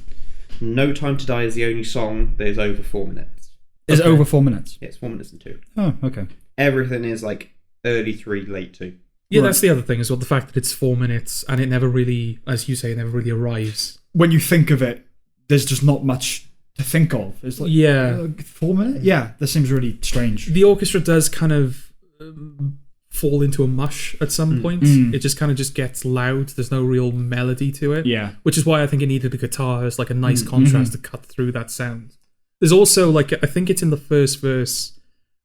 No Time to Die is the only song that is over 4 minutes. Is it over 4 minutes? Yeah, it's 4 minutes and 2. Oh, okay. Everything is like early 3, late 2. Yeah, Right. that's the other thing as well. The fact that it's 4 minutes and it never really, as you say, never really arrives. When you think of it, there's just not much to think of. It's like 4 minutes. Yeah, that seems really strange. The orchestra does kind of fall into a mush at some point. It just kind of just gets loud. There's no real melody to it. Yeah. Which is why I think it needed a guitar as like a nice contrast to cut through that sound. There's also like I think it's in the first verse,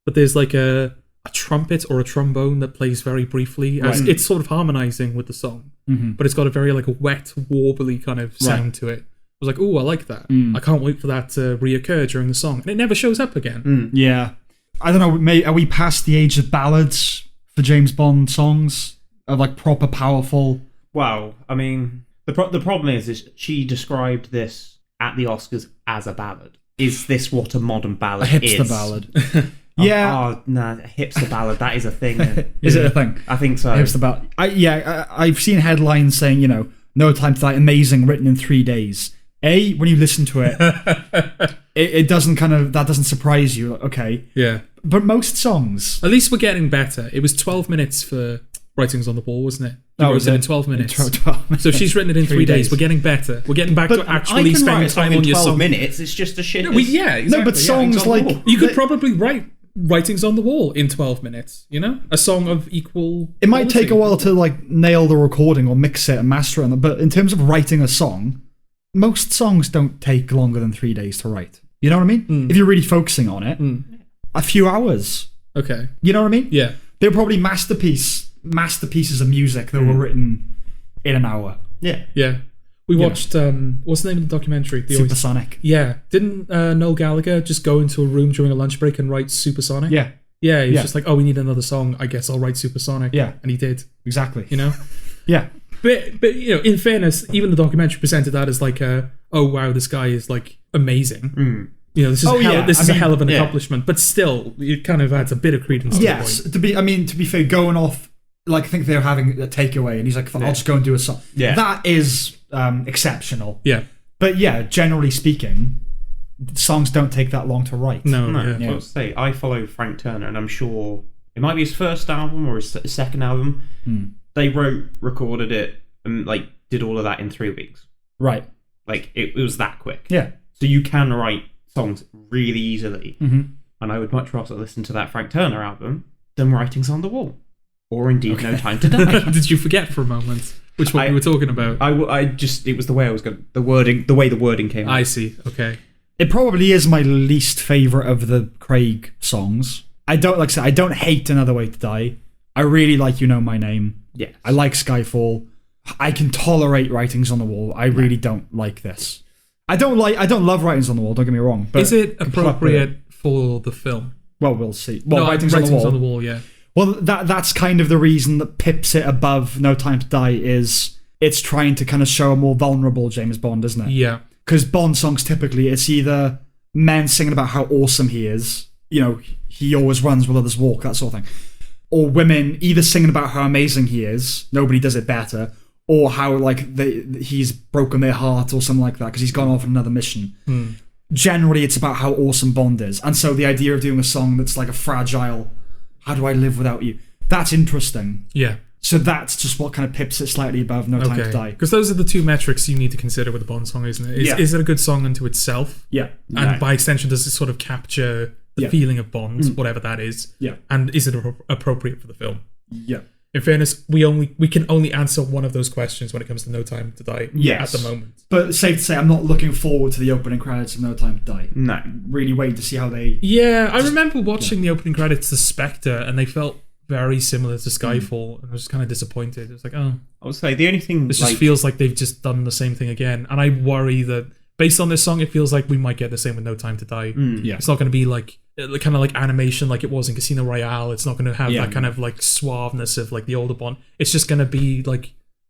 but there's like a trumpet or a trombone that plays very briefly. As it's sort of harmonizing with the song, but it's got a very like a wet, warbly kind of sound to it. I was like, oh, I like that. I can't wait for that to reoccur during the song, and it never shows up again. Yeah, I don't know. Are we past the age of ballads for James Bond songs? Of like proper powerful. Well, I mean, the problem is she described this at the Oscars as a ballad. Is this what a modern ballad is? A hipster ballad. Yeah. Oh, no, a hipster ballad, that is a thing. Is it a thing? I think so. Hipster ballad. I've seen headlines saying, No Time to Die, amazing, written in 3 days. When you listen to it, it doesn't that doesn't surprise you. Okay. Yeah. But most songs... At least we're getting better. It was 12 minutes for Writings on the Wall, wasn't it? She wrote it in 12 minutes. 12 minutes. So if she's written it in 3 days. We're getting better. We're getting back to actually spending time on your song. 12 minutes, it's just a shit. Yeah, exactly. No, but songs like... You could probably write Writings on the Wall in 12 minutes, A song of equal It might take a while to nail the recording or mix it and master it, but in terms of writing a song, most songs don't take longer than 3 days to write. You know what I mean? If you're really focusing on it, a few hours. Okay. You know what I mean? Yeah. They're probably masterpieces of music that were written in an hour. Yeah. Yeah. We watched, what's the name of the documentary? Supersonic. Yeah. Didn't Noel Gallagher just go into a room during a lunch break and write Supersonic? Yeah. Yeah, he was just like, oh, we need another song. I guess I'll write Supersonic. Yeah. And he did. Exactly. Yeah. But in fairness, even the documentary presented that as like oh wow, this guy is like amazing. This is a hell of an accomplishment. But still, it kind of adds a bit of credence. Yes, to the point. To be fair, going off, I think they're having a takeaway, and he's like, I'll just go and do a song. Yeah, that is exceptional. Yeah, but generally speaking, songs don't take that long to write. No. Yeah. I'll say I follow Frank Turner, and I'm sure it might be his first album or his second album. They recorded it, and did all of that in 3 weeks. Right. It was that quick. Yeah. So you can write songs really easily. And I would much rather listen to that Frank Turner album than Writings on the Wall. Or indeed No Time to Die. Did you forget for a moment which one you were talking about? It was the way I was going, the way the wording came out. I see, okay. It probably is my least favourite of the Craig songs. I don't hate Another Way to Die. I really like You Know My Name. Yes. I like Skyfall. I can tolerate Writings on the Wall. I really don't like this. I don't love Writings on the Wall, don't get me wrong. But is it appropriate for the film? Well, we'll see. Writings on the Wall, yeah. Well, that's kind of the reason that pips it above No Time to Die is it's trying to kind of show a more vulnerable James Bond, isn't it? Yeah. Because Bond songs typically, it's either men singing about how awesome he is, he always runs while others walk, that sort of thing. Or women either singing about how amazing he is, nobody does it better, or how he's broken their heart or something like that because he's gone off on another mission. Generally, it's about how awesome Bond is. And so the idea of doing a song that's like a fragile, how do I live without you? That's interesting. Yeah. So that's just what kind of pips it slightly above No Time to Die. Because those are the two metrics you need to consider with a Bond song, isn't it? Is it a good song unto itself? Yeah. And by extension, does it sort of capture the feeling of Bond, whatever that is? Yeah. And is it appropriate for the film? Yeah. In fairness, we can only answer one of those questions when it comes to No Time to Die at the moment. But safe to say, I'm not looking forward to the opening credits of No Time to Die. No. Really waiting to see how they... Yeah, I remember watching the opening credits to Spectre, and they felt very similar to Skyfall, and I was kind of disappointed. It was like, oh... I would say the only thing... This just feels like they've just done the same thing again, and I worry that based on this song, it feels like we might get the same with No Time to Die. Yeah. It's not going to be kind of like animation like it was in Casino Royale. It's not going to have that kind of suaveness of the older Bond. It's just going to be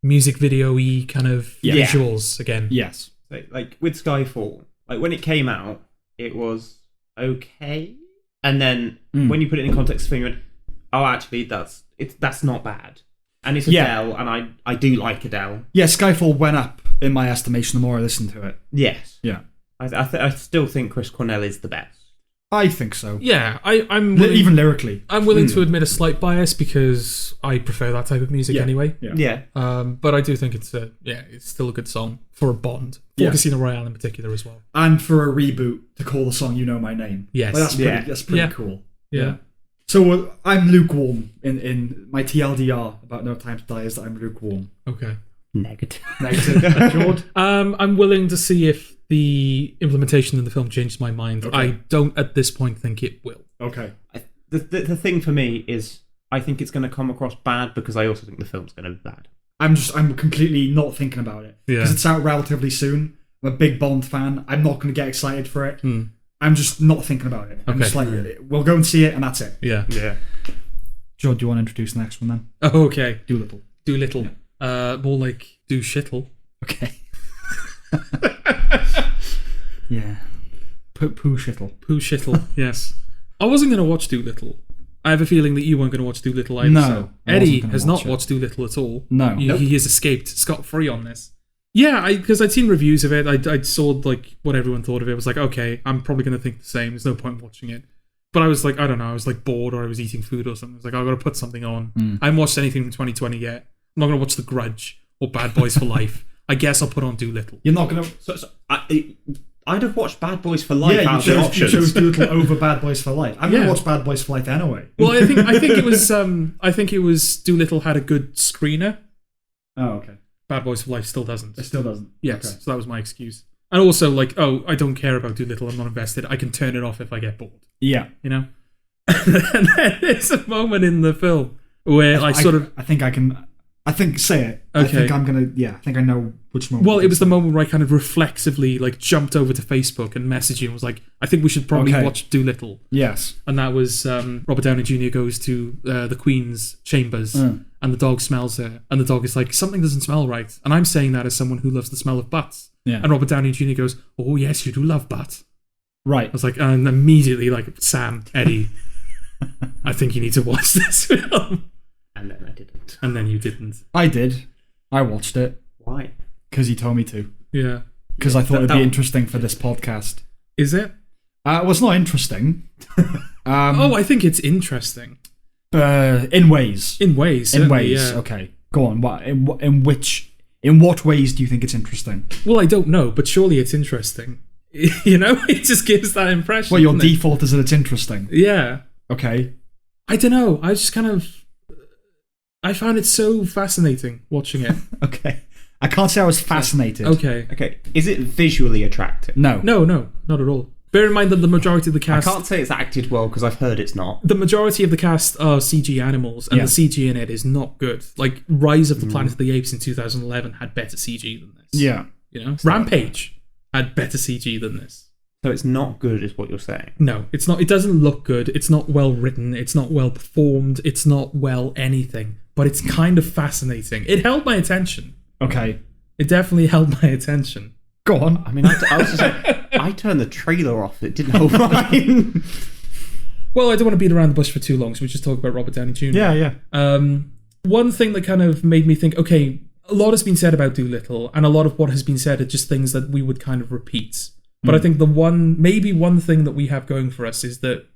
music video-y kind of visuals again. Yes. With Skyfall, when it came out, it was okay. And then when you put it in context, you went, oh, actually, that's not bad. And it's Adele, and I do like Adele. Yeah, Skyfall went up in my estimation the more I listened to it. Yes. Yeah. I still think Chris Cornell is the best. I think so. Yeah, I'm willing, even lyrically. I'm willing to admit a slight bias because I prefer that type of music anyway. Yeah. But I do think it's still a good song for a Bond, for Casino Royale in particular as well, and for a reboot to call the song "You Know My Name." Yes, that's pretty cool. Yeah. So I'm lukewarm in my TLDR about No Time to Die is that I'm lukewarm. Okay. Negative. George? I'm willing to see if the implementation in the film changes my mind. Okay. I don't at this point think it will. Okay. The thing for me is I think it's going to come across bad because I also think the film's going to be bad. I'm completely not thinking about it. Yeah. Because it's out relatively soon. I'm a big Bond fan. I'm not going to get excited for it. I'm just not thinking about it. I'm just like, we'll go and see it and that's it. Yeah. Joe, do you want to introduce the next one then? Oh, okay. Doolittle. Yeah. More like Doshittle. Okay. Yeah. Poo-shittle, yes. I wasn't going to watch Doolittle. I have a feeling that you weren't going to watch Doolittle either. No. So. Eddie has not watched Doolittle at all. No. He has escaped scot-free on this. Yeah, because I'd seen reviews of it. I saw like what everyone thought of it. I was like, okay, I'm probably going to think the same. There's no point watching it. But I was like, I don't know. I was like bored or I was eating food or something. I was like, I've got to put something on. I haven't watched anything from 2020 yet. I'm not going to watch The Grudge or Bad Boys for Life. I guess I'll put on Doolittle. You're not going to... I'd have watched Bad Boys for Life. Yeah, you chose Doolittle over Bad Boys for Life. I'm going to watch Bad Boys for Life anyway. Well, I think it was Doolittle had a good screener. Oh, okay. Bad Boys for Life still doesn't. It still doesn't. Yes, okay. So that was my excuse. And also, like, I don't care about Doolittle. I'm not invested. I can turn it off if I get bored. Yeah, you know. And then there's a moment in the film where I think say it. Okay. I think I know which moment. Well, it was the moment where I kind of reflexively like jumped over to Facebook and messaged you and was like, I think we should probably watch Doolittle. Yes. And that was Robert Downey Jr. goes to the Queen's chambers and the dog smells her. And the dog is like, something doesn't smell right. And I'm saying that as someone who loves the smell of butts. Yeah. And Robert Downey Jr. goes, oh yes, you do love butt. Right. I was like, and immediately like, Sam, Eddie, I think you need to watch this film. And then I didn't. And then you didn't. I did. I watched it. Why? Because he told me to. Yeah. Because I thought it'd be interesting for this podcast. Is it? Well, it's not interesting. I think it's interesting. In ways. In ways. Yeah. Okay. Go on. In what ways do you think it's interesting? Well, I don't know, but surely it's interesting. You know, it just gives that impression. Well, your default is that it's interesting. Yeah. Okay. I don't know. I just kind of... I found it so fascinating watching it. Okay. I can't say I was fascinated. Okay. Is it visually attractive? No, not at all. Bear in mind that the majority of the cast... I can't say it's acted well because I've heard it's not. The majority of the cast are CG animals, and the CG in it is not good. Like, Rise of the Planet of the Apes in 2011 had better CG than this. Yeah. You know? Rampage had better CG than this. So it's not good, is what you're saying? No, it's not. It doesn't look good. It's not well written. It's not well performed. It's not well anything. But it's kind of fascinating. It held my attention. Okay. It definitely held my attention. Go on. I mean, I was just like, I turned the trailer off. It didn't hold mine. Well, I don't want to beat around the bush for too long, so we just talk about Robert Downey Jr. Yeah. One thing that kind of made me think, okay, a lot has been said about Doolittle, and a lot of what has been said are just things that we would kind of repeat. But I think maybe one thing that we have going for us is that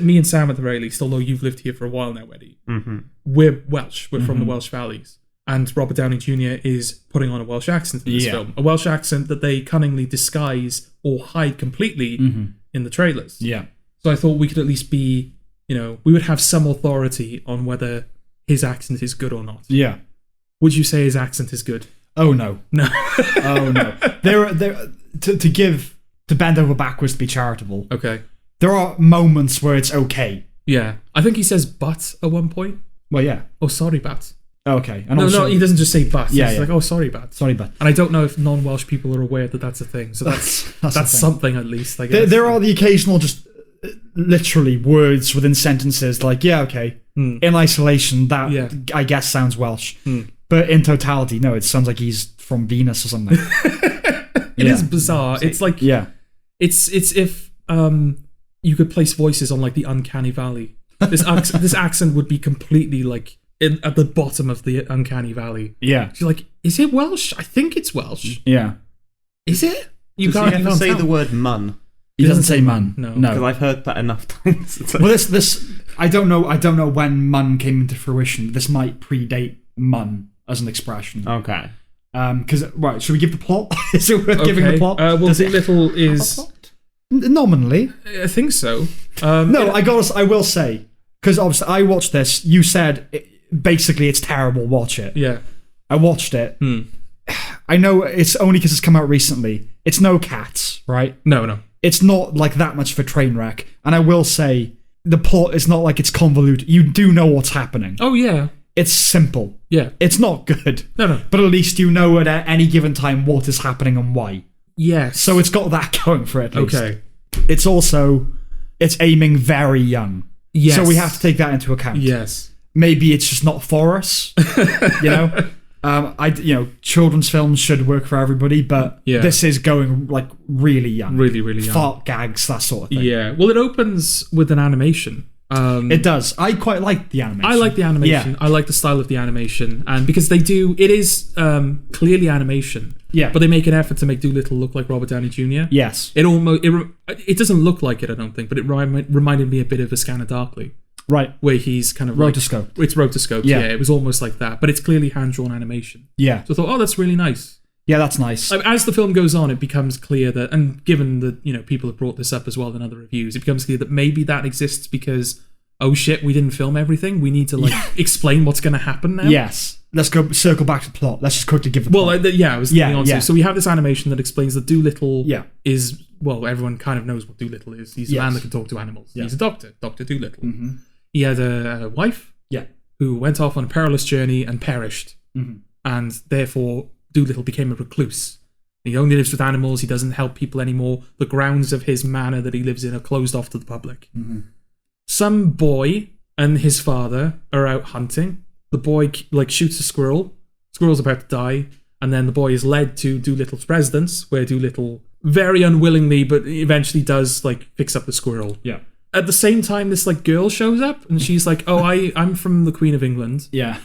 me and Sam at the very least, although you've lived here for a while now, Eddie, we're Welsh. We're from the Welsh Valleys. And Robert Downey Jr. is putting on a Welsh accent in this film. A Welsh accent that they cunningly disguise or hide completely in the trailers. Yeah. So I thought we could at least be, we would have some authority on whether his accent is good or not. Yeah. Would you say his accent is good? Oh, no. No. Oh, no. To bend over backwards to be charitable. Okay. There are moments where it's okay. Yeah. I think he says but at one point. Well, yeah. Oh, sorry, but. Okay. And no, he doesn't just say but. Yeah, He's like, oh, sorry, but. Sorry, but. And I don't know if non-Welsh people are aware that that's a thing. So that's something at least, I guess. There are the occasional just literally words within sentences like, yeah, okay. In isolation, that I guess sounds Welsh. But in totality, no, it sounds like he's from Venus or something. It is bizarre. It's like... Yeah. It's if you could place voices on like the Uncanny Valley. This accent would be completely like at the bottom of the Uncanny Valley. Yeah. You're like, is it Welsh? I think it's Welsh. Yeah. Is it? Does he ever say the word mun? He doesn't say mun. No. Because I've heard that enough times. Well, this I don't know when mun came into fruition. This might predate mun as an expression. Okay. Because should we give the plot? Is it worth giving the plot? Well, Doolittle is nominally. I think so. No, I will say, because obviously I watched this. You said basically it's terrible. Watch it. Yeah. I watched it. I know it's only because it's come out recently. It's no Cats, right? No. It's not like that much of a train wreck. And I will say, the plot is not like it's convoluted. You do know what's happening. Oh, yeah. It's simple. Yeah. It's not good. No. But at least you know at any given time what is happening and why. Yes. So it's got that going for it, at least. Okay. It's aiming very young. Yes. So we have to take that into account. Yes. Maybe it's just not for us. You know? Children's films should work for everybody, but this is going like really young. Really, really young. Fart gags, that sort of thing. Yeah. Well, it opens with an animation. It does. I quite like the animation. I like the animation. Yeah. I like the style of the animation, and because it is clearly animation. Yeah. But they make an effort to make Doolittle look like Robert Downey Jr. Yes. It doesn't look like it, I don't think, but it reminded me a bit of A Scanner Darkly. Right. Where he's kind of rotoscoped. It's rotoscoped, yeah. It was almost like that, but it's clearly hand-drawn animation. Yeah. So I thought, that's really nice. Yeah, that's nice. As the film goes on, it becomes clear that, and given that people have brought this up as well in other reviews, it becomes clear that maybe that exists because, oh shit, we didn't film everything. We need to explain what's going to happen now. Yes. Let's go circle back to the plot. Let's just quickly give the plot. I was thinking on to. So we have this animation that explains that Doolittle is, well, everyone kind of knows what Doolittle is. He's a man that can talk to animals. Yeah. He's a doctor, Dr. Doolittle. Mm-hmm. He had a wife who went off on a perilous journey and perished. Mm-hmm. And therefore, Doolittle became a recluse. He only lives with animals. He doesn't help people anymore. The grounds of his manor that he lives in are closed off to the public. Mm-hmm. Some boy and his father are out hunting. The boy shoots a squirrel. Squirrel's about to die. And then the boy is led to Doolittle's residence, where Doolittle very unwillingly, but eventually does fix up the squirrel. Yeah. At the same time, this girl shows up, and she's like, "Oh, I'm from the Queen of England. Yeah.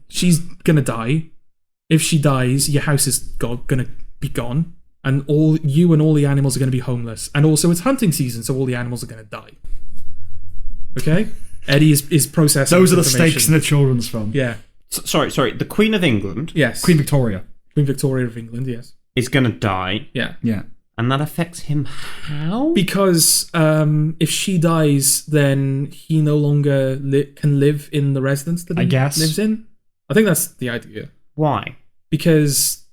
She's gonna die. If she dies, your house is gonna be gone, and all the animals are gonna be homeless. And also, it's hunting season, so all the animals are gonna die." Okay. Eddie is processing. Those are the stakes in a children's film. Yeah. Sorry. The Queen of England. Yes. Queen Victoria. Queen Victoria of England. Yes. Is gonna die. Yeah. Yeah. And that affects him how? Because if she dies, then he no longer can live in the residence that he lives in. I think that's the idea. Why? Because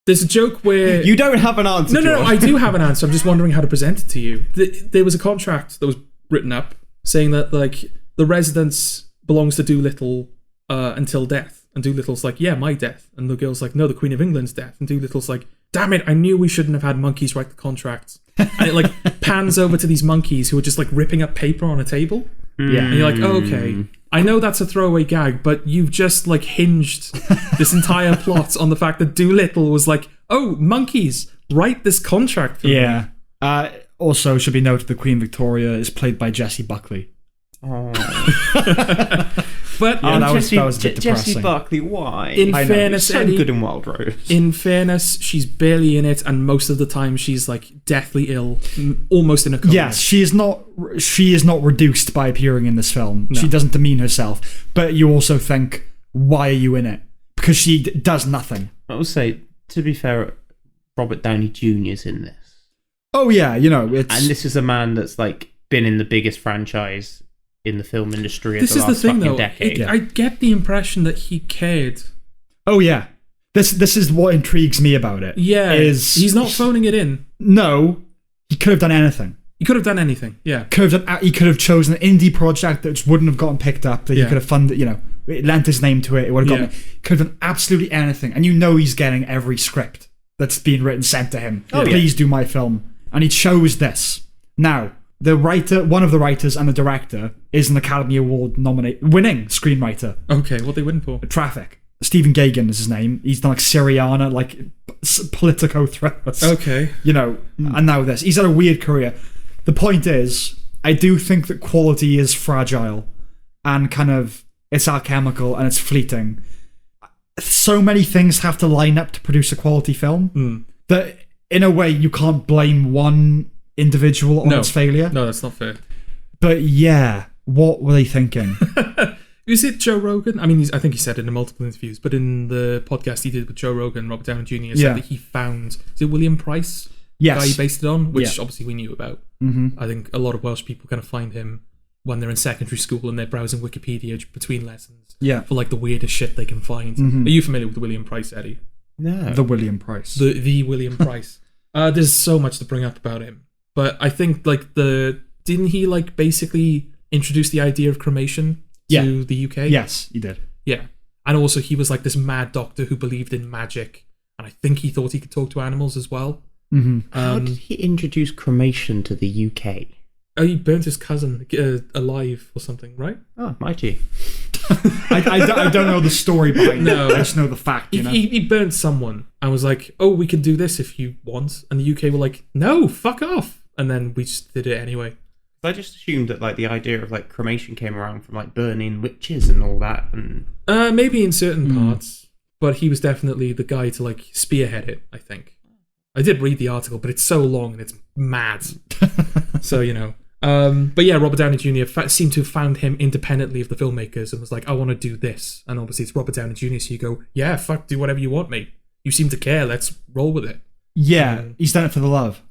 there's a joke where... You don't have an answer. No, I do have an answer. I'm just wondering how to present it to you. There was a contract that was written up saying that the residence belongs to Doolittle until death. And Doolittle's like, yeah, my death. And the girl's like, no, the Queen of England's death. And Doolittle's like, damn it, I knew we shouldn't have had monkeys write the contracts. And it pans over to these monkeys who are just ripping up paper on a table. Yeah. And you're like, oh, okay, I know that's a throwaway gag, but you've just hinged this entire plot on the fact that Doolittle was like, oh, monkeys, write this contract for me. Also, should be noted the Queen Victoria is played by Jessie Buckley. Oh. But that was a bit depressing. Jessie Buckley, why? In fairness, so Eddie, good in Wild Rose. In fairness, she's barely in it, and most of the time she's deathly ill, almost in a coma. Yes, she is not reduced by appearing in this film. No. She doesn't demean herself. But you also think, why are you in it? Because she does nothing. I will say, to be fair, Robert Downey Jr.'s in this. Oh yeah, it's... And this is a man that's been in the biggest franchise in the film industry of this the is last the thing, fucking though. decade. I get the impression that he cared. Oh yeah, this is what intrigues me about it. Yeah, he's not phoning it in. No, he could have done anything. He could have done anything. Yeah, he could have chosen an indie project that just wouldn't have gotten picked up. That he could have funded. It lent his name to it. It would have gotten. Could have done absolutely anything. And he's getting every script that's been written sent to him. Oh, please do my film. And he chose this. Now, the writer, one of the writers and the director, is an Academy Award winning screenwriter. Okay, what they win for? Traffic. Stephen Gaghan is his name. He's done Syriana, Politico thrillers. Okay. And now this. He's had a weird career. The point is, I do think that quality is fragile and it's alchemical and it's fleeting. So many things have to line up to produce a quality film that, in a way, you can't blame one individual on its failure. No, that's not fair. But yeah, what were they thinking? Is it Joe Rogan? I mean, I think he said it in multiple interviews, but in the podcast he did with Joe Rogan, Robert Downey Jr. said that he found... Is it William Price? Yes. The guy he based it on? Which obviously we knew about. Mm-hmm. I think a lot of Welsh people kind of find him when they're in secondary school and they're browsing Wikipedia between lessons Yeah. for like the weirdest shit they can find. Are you familiar with William Price, Eddie? No. The William Price. The William Price. There's so much to bring up about him, but I think like didn't he like basically introduce the idea of cremation to the UK? Yes, he did. Yeah, and also he was like this mad doctor who believed in magic, and I think he thought he could talk to animals as well. How did he introduce cremation to the UK? Oh, he burnt his cousin alive or something, right? Oh, mighty. I don't know the story behind No. it. I just know the fact, you know? He burnt someone and was like, oh, we can do this if you want. And the UK were like, no, fuck off. And then we just did it anyway. I just assumed that like the idea of like cremation came around from like burning witches and all that. And Maybe in certain parts, but he was definitely the guy to like spearhead it, I think. I did read the article, but it's so long and it's mad. So, you know. But yeah, Robert Downey Jr. Seemed to have found him independently of the filmmakers and was like, I want to do this. And obviously it's Robert Downey Jr., so you go, yeah, fuck, do whatever you want, mate. You seem to care, let's roll with it. Yeah, he's done it for the love,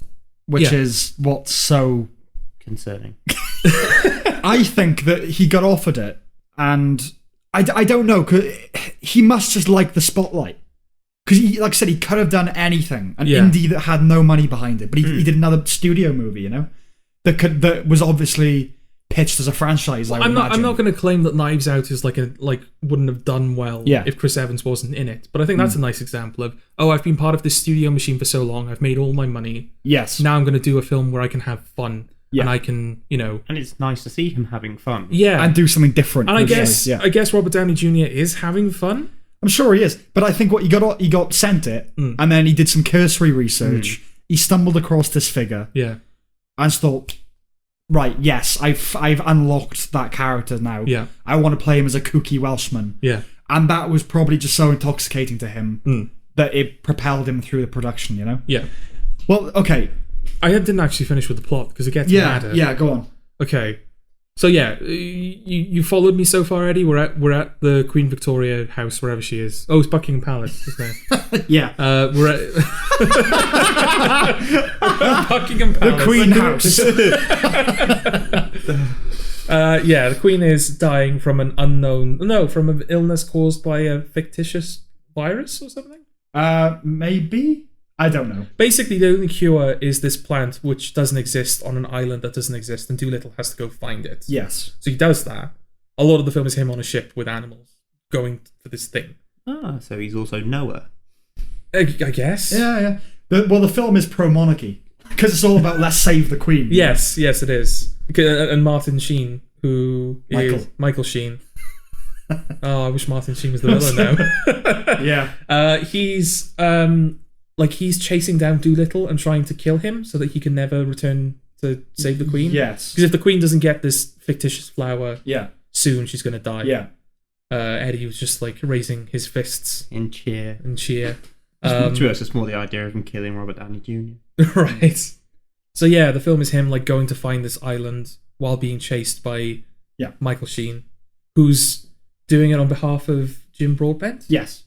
which Yeah. is what's so... concerning. I think that he got offered it, and I don't know, 'cause he must just like the spotlight. Because, like I said, he could have done anything, an indie that had no money behind it, but he did another studio movie, you know? That was obviously pitched as a franchise. Well, I'm not going to claim that Knives Out is wouldn't have done well if Chris Evans wasn't in it. But I think that's a nice example of, I've been part of this studio machine for so long, I've made all my money. Yes. Now I'm going to do a film where I can have fun. Yeah. And I can, you know... And it's nice to see him having fun. Yeah. And do something different. And I guess Robert Downey Jr. is having fun. I'm sure he is. But I think what he got sent it, and then he did some cursory research. He stumbled across this figure. Yeah. And thought, right, yes, I've unlocked that character now. Yeah. I want to play him as a kooky Welshman. Yeah. And that was probably just so intoxicating to him that it propelled him through the production, you know? Yeah. Well, okay. I didn't actually finish with the plot because it gets madder. Yeah, go on. Okay. So yeah, you followed me so far, Eddie. We're at the Queen Victoria house, wherever she is. Oh, it's Buckingham Palace, isn't it? Yeah. We're at Buckingham Palace. The Queen house. Yeah, the Queen is dying from an illness caused by a fictitious virus or something. Maybe? I don't know. Basically, the only cure is this plant, which doesn't exist on an island that doesn't exist, and Doolittle has to go find it. Yes. So he does that. A lot of the film is him on a ship with animals going for this thing. Ah, so he's also Noah. I guess. Yeah. The film is pro-monarchy. Because it's all about let's save the Queen. Yes, it is. And Martin Sheen, who is... Michael Sheen. Oh, I wish Martin Sheen was the villain now. Yeah. He's chasing down Doolittle and trying to kill him so that he can never return to save the Queen. Yes. Because if the Queen doesn't get this fictitious flower soon, she's going to die. Yeah. Eddie was just like raising his fists in cheer. To us, it's more the idea of him killing Robert Downey Jr. Right. So yeah, the film is him like going to find this island while being chased by Michael Sheen, who's doing it on behalf of Jim Broadbent. Yes.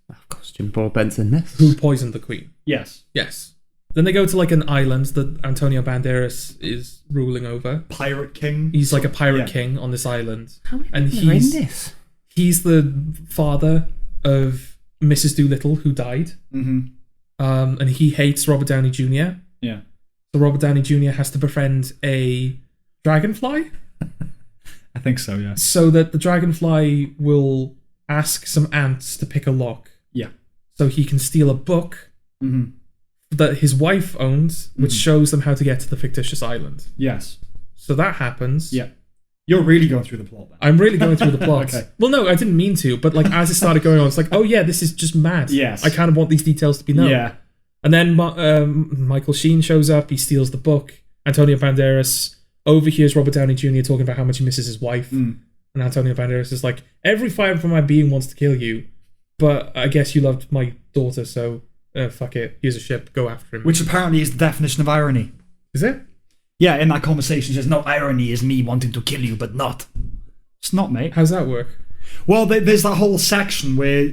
Of course, Jim Broadbent's in this. Who poisoned the Queen. Yes. Then they go to like an island that Antonio Banderas is ruling over. Pirate king. He's like a pirate king on this island. How many and people are in this? He's the father of Mrs. Doolittle, who died. Mm-hmm. And he hates Robert Downey Jr. Yeah. So Robert Downey Jr. has to befriend a dragonfly. I think so, yeah. So that the dragonfly will ask some ants to pick a lock. Yeah. So he can steal a book that his wife owns, which shows them how to get to the fictitious island. Yes. So that happens. Yeah. You're really going through the plot then. I'm really going through the plot. Okay. Well, no, I didn't mean to, but like as it started going on, it's like, oh yeah, this is just mad. Yes. I kind of want these details to be known. Yeah. And then Michael Sheen shows up, he steals the book. Antonio Banderas overhears Robert Downey Jr. talking about how much he misses his wife. And Antonio Banderas is like, every fibre from my being wants to kill you, but I guess you loved my daughter, so fuck it. Here's a ship, go after him. Which apparently is the definition of irony. Is it? Yeah, in that conversation, he says, no, irony is me wanting to kill you, but not. It's not, mate. How's that work? Well, there's that whole section where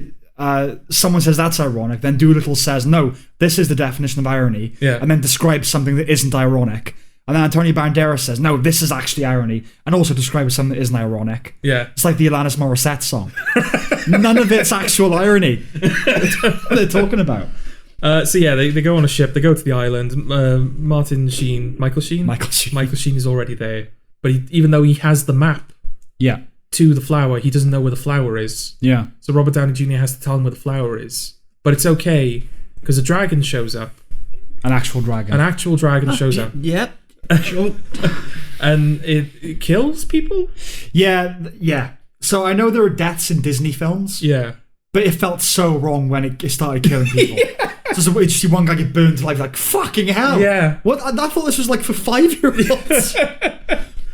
someone says that's ironic, then Doolittle says, no, this is the definition of irony, Yeah. and then describes something that isn't ironic. And then Antonio Banderas says, no, this is actually irony, and also describes something that isn't ironic. Yeah. It's like the Alanis Morissette song. None of it's actual irony. What they're talking about. So yeah, they go on a ship, they go to the island. Michael Sheen is already there. But even though he has the map to the flower, he doesn't know where the flower is. Yeah. So Robert Downey Jr. has to tell him where the flower is. But it's okay, because a dragon shows up. An actual dragon shows up. Yep. Sure. And it kills people? Yeah. So I know there are deaths in Disney films. Yeah. But it felt so wrong when it started killing people. So you see one guy get burned to life, like, fucking hell. Yeah. What? I thought this was like for 5-year-olds.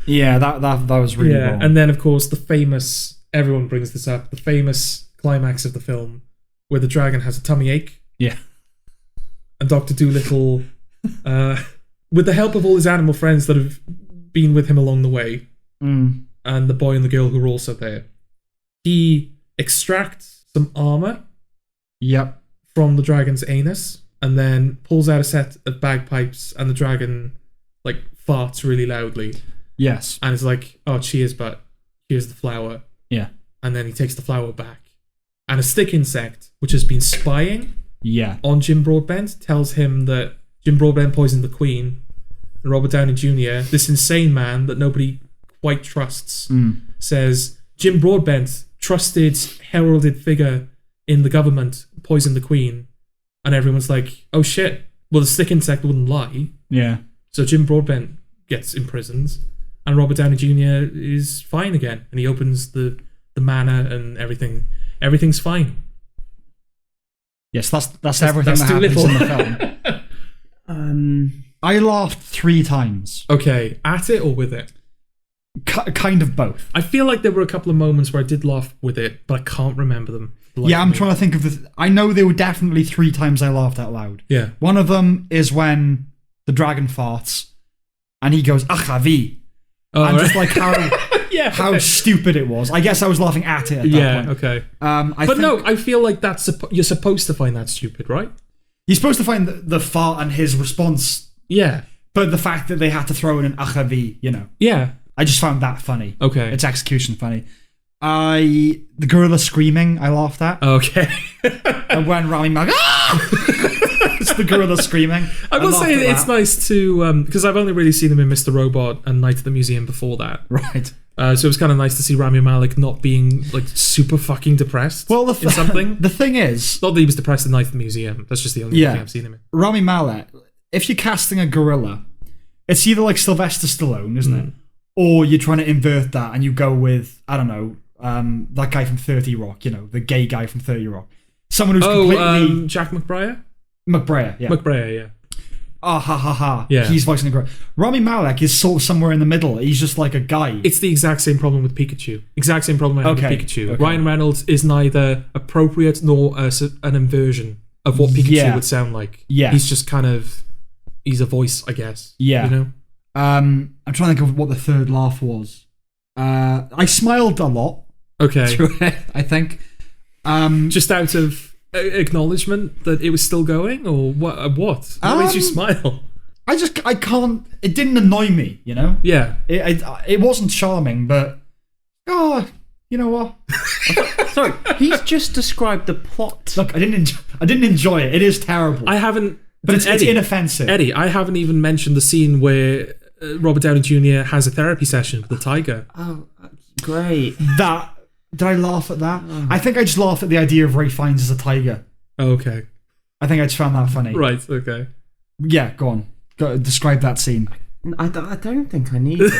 Yeah, that was really wrong. And then, of course, the famous, everyone brings this up, the famous climax of the film where the dragon has a tummy ache. Yeah. And Dr. Dolittle, with the help of all his animal friends that have been with him along the way, and the boy and the girl who are also there, he extracts some armor from the dragon's anus and then pulls out a set of bagpipes, and the dragon like farts really loudly. Yes. And it's like, oh, cheers, but here's the flower. Yeah. And then he takes the flower back. And a stick insect, which has been spying on Jim Broadbent, tells him that Jim Broadbent poisoned the Queen. And Robert Downey Jr., this insane man that nobody quite trusts, says, Jim Broadbent, trusted, heralded figure in the government, poisoned the Queen. And everyone's like, oh shit, well, the stick insect wouldn't lie. Yeah. So Jim Broadbent gets imprisoned, and Robert Downey Jr. is fine again. And he opens the manor and everything's fine. Yes, that's everything that happens in the film. I laughed 3 times. Okay, at it or with it? Kind of both. I feel like there were a couple of moments where I did laugh with it, but I can't remember them. I'm trying to think of I know there were definitely 3 times I laughed out loud. Yeah. One of them is when the dragon farts, and he goes, "Achavi," and just like how stupid it was. I guess I was laughing at it at that point. Okay. I feel like you're supposed to find that stupid, right? You're supposed to find the fart and his response. Yeah. But the fact that they had to throw in an "Achavi," Yeah. I just found that funny. Okay. Its execution funny. The gorilla screaming, I laughed at. Okay. And when Rami Malek, it's the gorilla screaming. I will say it's nice to, because I've only really seen him in Mr. Robot and Night at the Museum before that. Right. So it was kind of nice to see Rami Malek not being like super fucking depressed in something. The thing is, not that he was depressed in Night at the Museum. That's just the only thing I've seen him in. Rami Malek, if you're casting a gorilla, it's either like Sylvester Stallone, isn't it? Or you're trying to invert that and you go with, I don't know, that guy from 30 Rock, the gay guy from 30 Rock. Someone who's completely... Jack McBrayer? McBrayer, yeah. McBrayer, yeah. Ha ha ha. Yeah. He's voicing a gorilla. Rami Malek is sort of somewhere in the middle. He's just like a guy. It's the exact same problem with Pikachu. Exact same problem I have with Pikachu. Okay. Ryan Reynolds is neither appropriate nor an inversion of what Pikachu would sound like. Yeah. He's just kind of... He's a voice, I guess. Yeah. I'm trying to think of what the third laugh was. I smiled a lot. Okay. Through it, I think. Just out of acknowledgement that it was still going, or what? What made you smile? I can't. It didn't annoy me, Yeah. It wasn't charming, but you know what? Sorry, he's just described the plot. Look, I didn't enjoy it. It is terrible. I haven't. But it's inoffensive. Eddie, I haven't even mentioned the scene where Robert Downey Jr. has a therapy session with the tiger. Oh, great. Did I laugh at that? I think I just laughed at the idea of Ray Fiennes as a tiger. Oh, okay. I think I just found that funny. Right, okay. Yeah, go on. Describe that scene. I don't think I need it.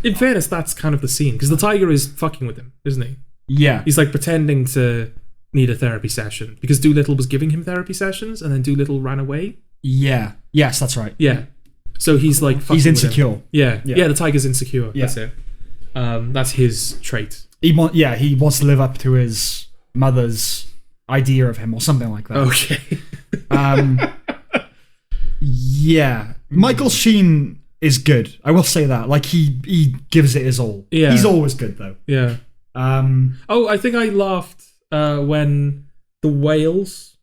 In fairness, that's kind of the scene, because the tiger is fucking with him, isn't he? Yeah. He's like pretending to need a therapy session, because Doolittle was giving him therapy sessions, and then Doolittle ran away. Yeah. Yes, that's right. Yeah. So he's like fucking he's insecure. With him. Yeah, the tiger's insecure. Yeah. That's it. That's his trait. He wants to live up to his mother's idea of him or something like that. Okay. Yeah. Michael Sheen is good. I will say that. Like he gives it his all. Yeah. He's always good though. Yeah. I think I laughed when the whales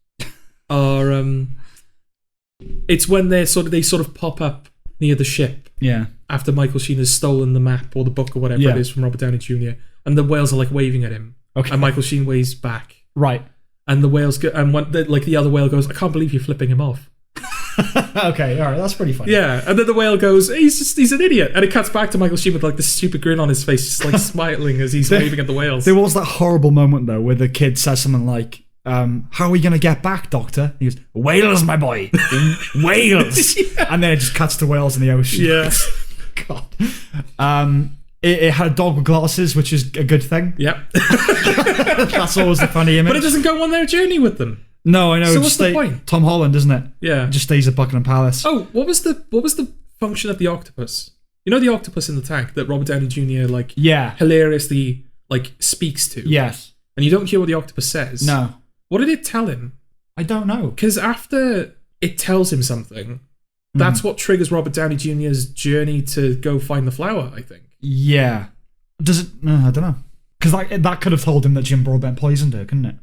are it's when they sort of pop up near the ship. Yeah. After Michael Sheen has stolen the map or the book or whatever it is from Robert Downey Jr. And the whales are like waving at him. Okay. And Michael Sheen waves back. Right. And the whales go, and the other whale goes, I can't believe you're flipping him off. Okay, all right, that's pretty funny. Yeah, and then the whale goes, he's an idiot. And it cuts back to Michael Sheen with like this stupid grin on his face, just like smiling as he's waving at the whales. There was that horrible moment though where the kid says something like, how are we going to get back, Doctor? He goes, whales, my boy. Whales. Yeah. And then it just cuts to whales in the ocean. Yeah. God. It had a dog with glasses, which is a good thing. Yep. That's always the funny image. But it doesn't go on their journey with them. No, I know. So what's the point? Tom Holland, isn't it? Yeah. It just stays at Buckingham Palace. Oh, what was the function of the octopus? You know the octopus in the tank that Robert Downey Jr. hilariously speaks to? Yes. And you don't hear what the octopus says. No. What did it tell him? I don't know. Because after it tells him something, that's what triggers Robert Downey Jr.'s journey to go find the flower, I think. Yeah. Does it? No, I don't know. Because that could have told him that Jim Broadbent poisoned her, couldn't it?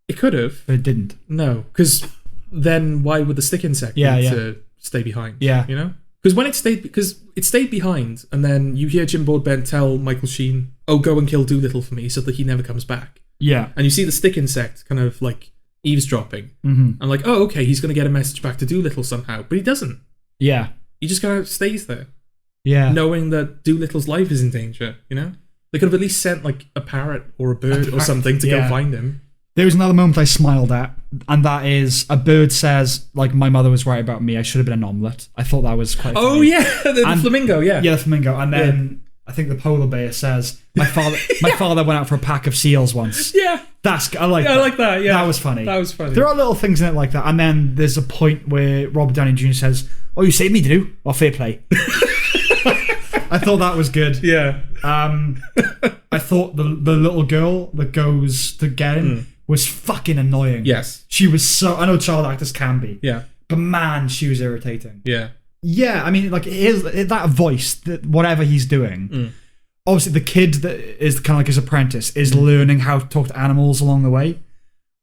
It could have. But it didn't. No, because then why would the stick insect need to stay behind? Yeah. You know? Because it stayed behind, and then you hear Jim Broadbent tell Michael Sheen, oh, go and kill Doolittle for me so that he never comes back. Yeah. And you see the stick insect kind of eavesdropping. Mm-hmm. And oh, okay, he's going to get a message back to Doolittle somehow. But he doesn't. Yeah. He just kind of stays there. Yeah. Knowing that Doolittle's life is in danger, you know? They could have at least sent a parrot or a bird or something to go find him. There was another moment I smiled at, and that is a bird says, my mother was right about me, I should have been an omelette. I thought that was quite funny. Oh, yeah, the flamingo, yeah. Yeah, the flamingo. And then I think the polar bear says, my father went out for a pack of seals once. Yeah. I like that, yeah. That was funny. There are little things in it like that. And then there's a point where Robert Downey Jr. says, oh, you saved me, did you? Well, fair play. I thought that was good. Yeah. I thought the little girl that goes to get him was fucking annoying. Yes. She was I know child actors can be. Yeah. But man, she was irritating. Yeah. Yeah, I mean, that voice, that whatever he's doing. Obviously, the kid that is kind of his apprentice is learning how to talk to animals along the way.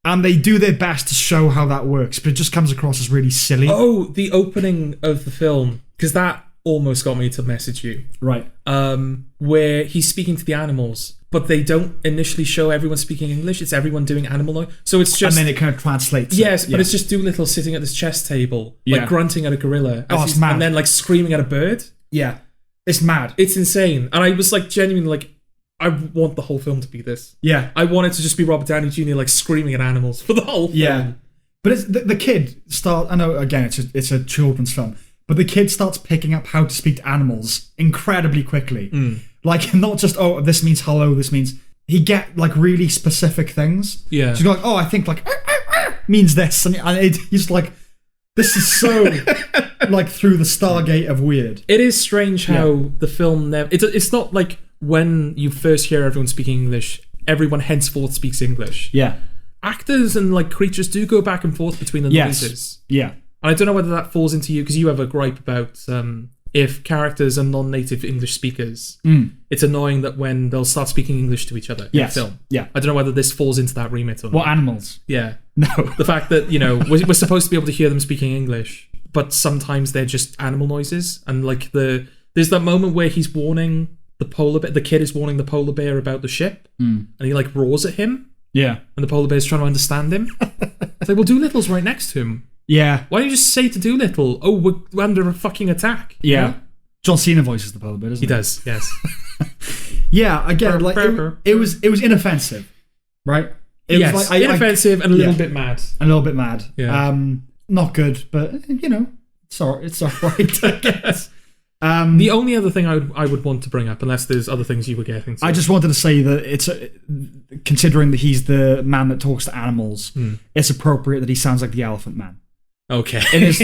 And they do their best to show how that works, but it just comes across as really silly. Oh, the opening of the film, because that almost got me to message you. Right. Where he's speaking to the animals, but they don't initially show everyone speaking English. It's everyone doing animal noise. So it's just... And then it kind of translates. Yes, but it's just Doolittle sitting at this chess table, grunting at a gorilla. It's mad. And then screaming at a bird. Yeah. It's mad. It's insane. And I was genuinely I want the whole film to be this. Yeah. I want it to just be Robert Downey Jr. screaming at animals for the whole film. Yeah. But it's the kid I know, again, it's a children's film, but the kid starts picking up how to speak to animals incredibly quickly. Not just, oh, this means hello, this means... He get, really specific things. Yeah. So you go, I think, means this. And he's this is so, through the Stargate of weird. It is strange how the film never... It's not when you first hear everyone speaking English, everyone henceforth speaks English. Yeah. Actors and creatures do go back and forth between the noises. Yeah. And I don't know whether that falls into you, because you have a gripe about if characters are non-native English speakers, it's annoying that when they'll start speaking English to each other in film. Yeah. I don't know whether this falls into that remit or not. What, animals? Yeah. No. The fact that, we're supposed to be able to hear them speaking English, but sometimes they're just animal noises. And there's that moment where he's warning the polar bear, the kid is warning the polar bear about the ship, and he roars at him. Yeah. And the polar bear's trying to understand him. It's well, Doolittle's right next to him. Yeah. Why don't you just say to Doolittle, oh, we're under a fucking attack? Yeah. You know? John Cena voices the polar bear, doesn't he? He does, yes. Yeah, again, it was inoffensive, right? It was inoffensive and a little bit mad. A little bit mad. Yeah. Not good, but, it's all right, I guess. The only other thing I would want to bring up, unless there's other things you were getting to. I just wanted to say that it's considering that he's the man that talks to animals, it's appropriate that he sounds like the Elephant Man. Okay. It is.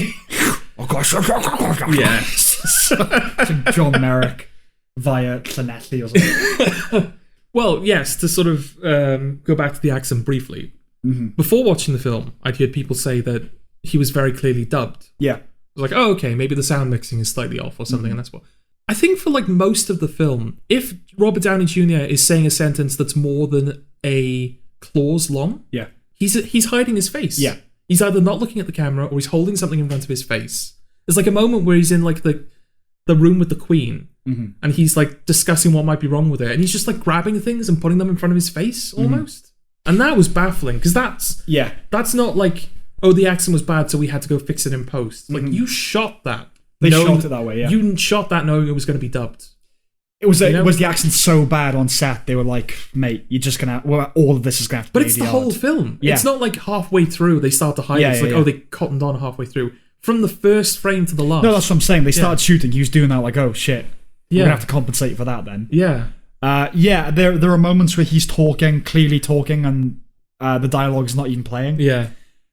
Oh gosh. Yeah. It's like John Merrick via Tlanethi or something. Well, yes. To sort of go back to the accent briefly. Before watching the film, I'd heard people say that he was very clearly dubbed. Yeah. Like, oh, okay, maybe the sound mixing is slightly off or something, and that's what... I think for most of the film, if Robert Downey Jr. is saying a sentence that's more than a clause long, he's hiding his face. Yeah. He's either not looking at the camera or he's holding something in front of his face. There's a moment where he's in the room with the Queen, and he's like discussing what might be wrong with it, and he's just like grabbing things and putting them in front of his face almost. And that was baffling because that's not like, oh, the accent was bad, so we had to go fix it in post. Like you shot that. They shot it that way. Yeah, you shot that knowing it was going to be dubbed. It was the accent so bad on set, they were like, mate, you're just going to... Well, all of this is going to have to But be it's the ADR'd. whole film. Yeah. It's not like halfway through they start to hide. It's oh, they cottoned on halfway through. From the first frame to the last. No, that's what I'm saying. They started shooting. He was doing that like, oh, shit. We're going to have to compensate for that then. Yeah. There are moments where he's clearly talking, and the dialogue's not even playing. Yeah.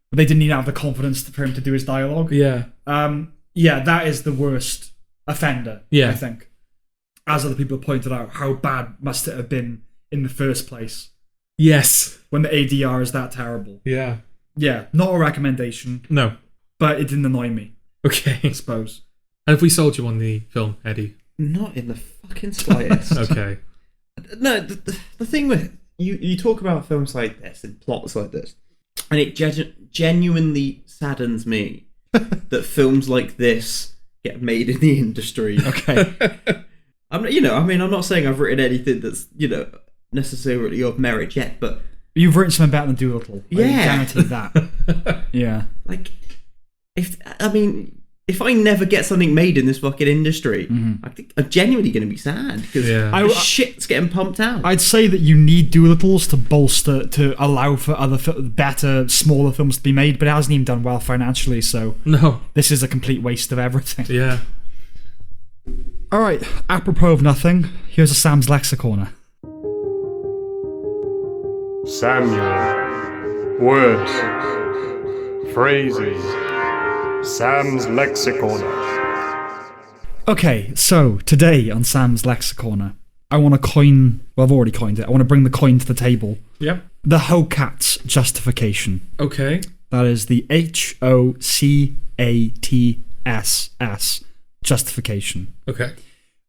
But they didn't even have the confidence for him to do his dialogue. Yeah. That is the worst offender, I think. As other people pointed out, how bad must it have been in the first place? Yes. When the ADR is that terrible. Yeah. Yeah, not a recommendation. No. But it didn't annoy me. Okay. I suppose. And have we sold you on the film, Eddie? Not in the fucking slightest. Okay. No, the thing with... You talk about films like this and plots like this, and it genuinely saddens me that films like this get made in the industry. Okay. I'm not saying I've written anything that's, necessarily of merit yet, but you've written something better than Doolittle. I guarantee that. Yeah. Like, if I never get something made in this fucking industry, I think I'm genuinely going to be sad because shit's getting pumped out. I'd say that you need Doolittles to allow for other better, smaller films to be made, but it hasn't even done well financially. So no, this is a complete waste of everything. Yeah. All right, apropos of nothing, here's a Sam's Lexicorner. Samuel. Words. Phrases. Sam's Lexicorner. Okay, so today on Sam's Lexicorner, I want to coin... Well, I've already coined it. I want to bring the coin to the table. Yep. The Hokats justification. Okay. That is the HOCATSS justification. Okay.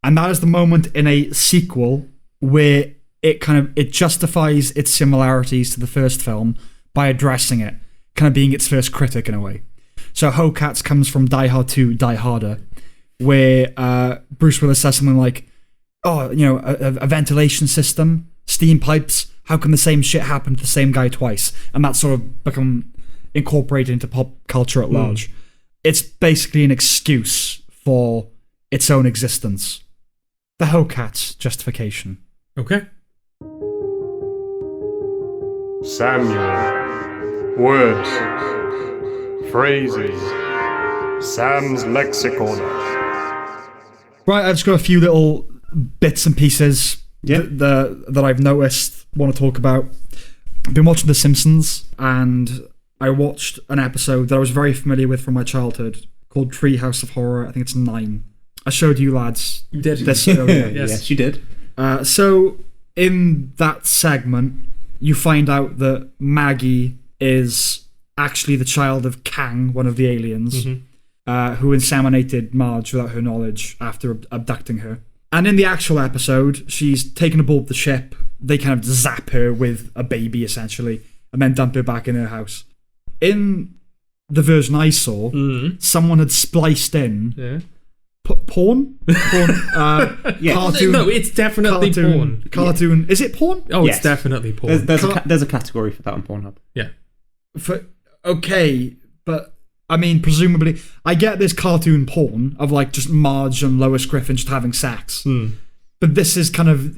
And that is the moment in a sequel where it justifies its similarities to the first film by addressing it, kind of being its first critic in a way. So Hokats comes from Die Hard 2, Die Harder, where Bruce Willis says something like, a ventilation system, steam pipes, how can the same shit happen to the same guy twice? And that's sort of become incorporated into pop culture at large. It's basically an excuse for its own existence. The Hokats justification. Okay. Samuel. Words. Phrases. Sam's Lexicorner. Right, I've just got a few little bits and pieces that I've noticed, want to talk about. I've been watching The Simpsons, and I watched an episode that I was very familiar with from my childhood called Treehouse of Horror. I think it's 9. I showed you lads. You did. Yes. Yes, you did. So in that segment, you find out that Maggie is actually the child of Kang, one of the aliens, who inseminated Marge without her knowledge after abducting her. And in the actual episode, she's taken aboard the ship. They kind of zap her with a baby, essentially, and then dump her back in her house. In the version I saw, someone had spliced in porn? Cartoon. No, it's definitely porn. Cartoon. Is it porn? Oh, yes. It's definitely porn. There's a category for that on Pornhub. Yeah. Okay, but I mean, presumably, I get this cartoon porn of like just Marge and Lois Griffin just having sex. But this is kind of...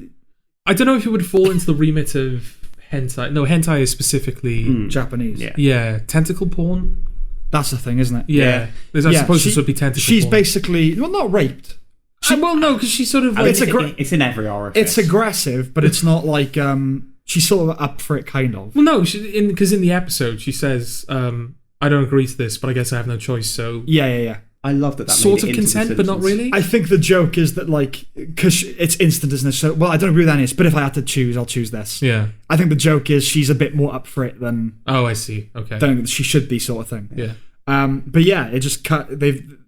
I don't know if it would fall into the remit of hentai. No, hentai is specifically... Japanese. Yeah, tentacle porn. That's the thing, isn't it? Yeah. I suppose this would be tentacle she's porn. basically... Well, not raped. Because she's sort of like... It's in every orifice. It's aggressive, but it's not like... she's sort of up for it, kind of. Well, no, because in the episode, she says, I don't agree to this, but I guess I have no choice, so... Yeah. I love that sort of consent, but not really. I think the joke is that, like, because it's instant, isn't it? So, well, I don't agree with that, but if I had to choose, I'll choose this. Yeah. I think the joke is she's a bit more up for it than... Oh, I see. Okay. Than she should be, sort of thing. Yeah. But yeah, it just cut...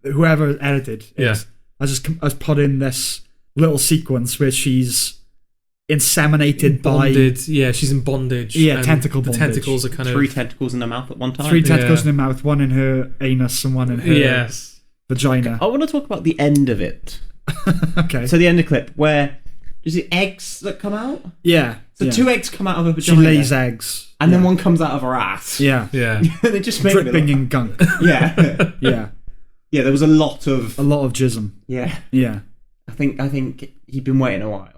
Whoever edited it has put in this little sequence where she's inseminated bonded. Yeah, she's in bondage. Yeah, tentacle bondage. The tentacles are kind of... 3 tentacles in her mouth at one time. 3 tentacles in her mouth, one in her anus and one in her vagina. I want to talk about the end of it. Okay. So the end of the clip where is it eggs that come out? Yeah. So 2 eggs come out of her She vagina. lays eggs. And then one comes out of her ass. Yeah. Yeah. They just make Dripping in gunk. Yeah. Yeah. Yeah, there was a lot of jism. Yeah. Yeah. I think he'd been waiting a while.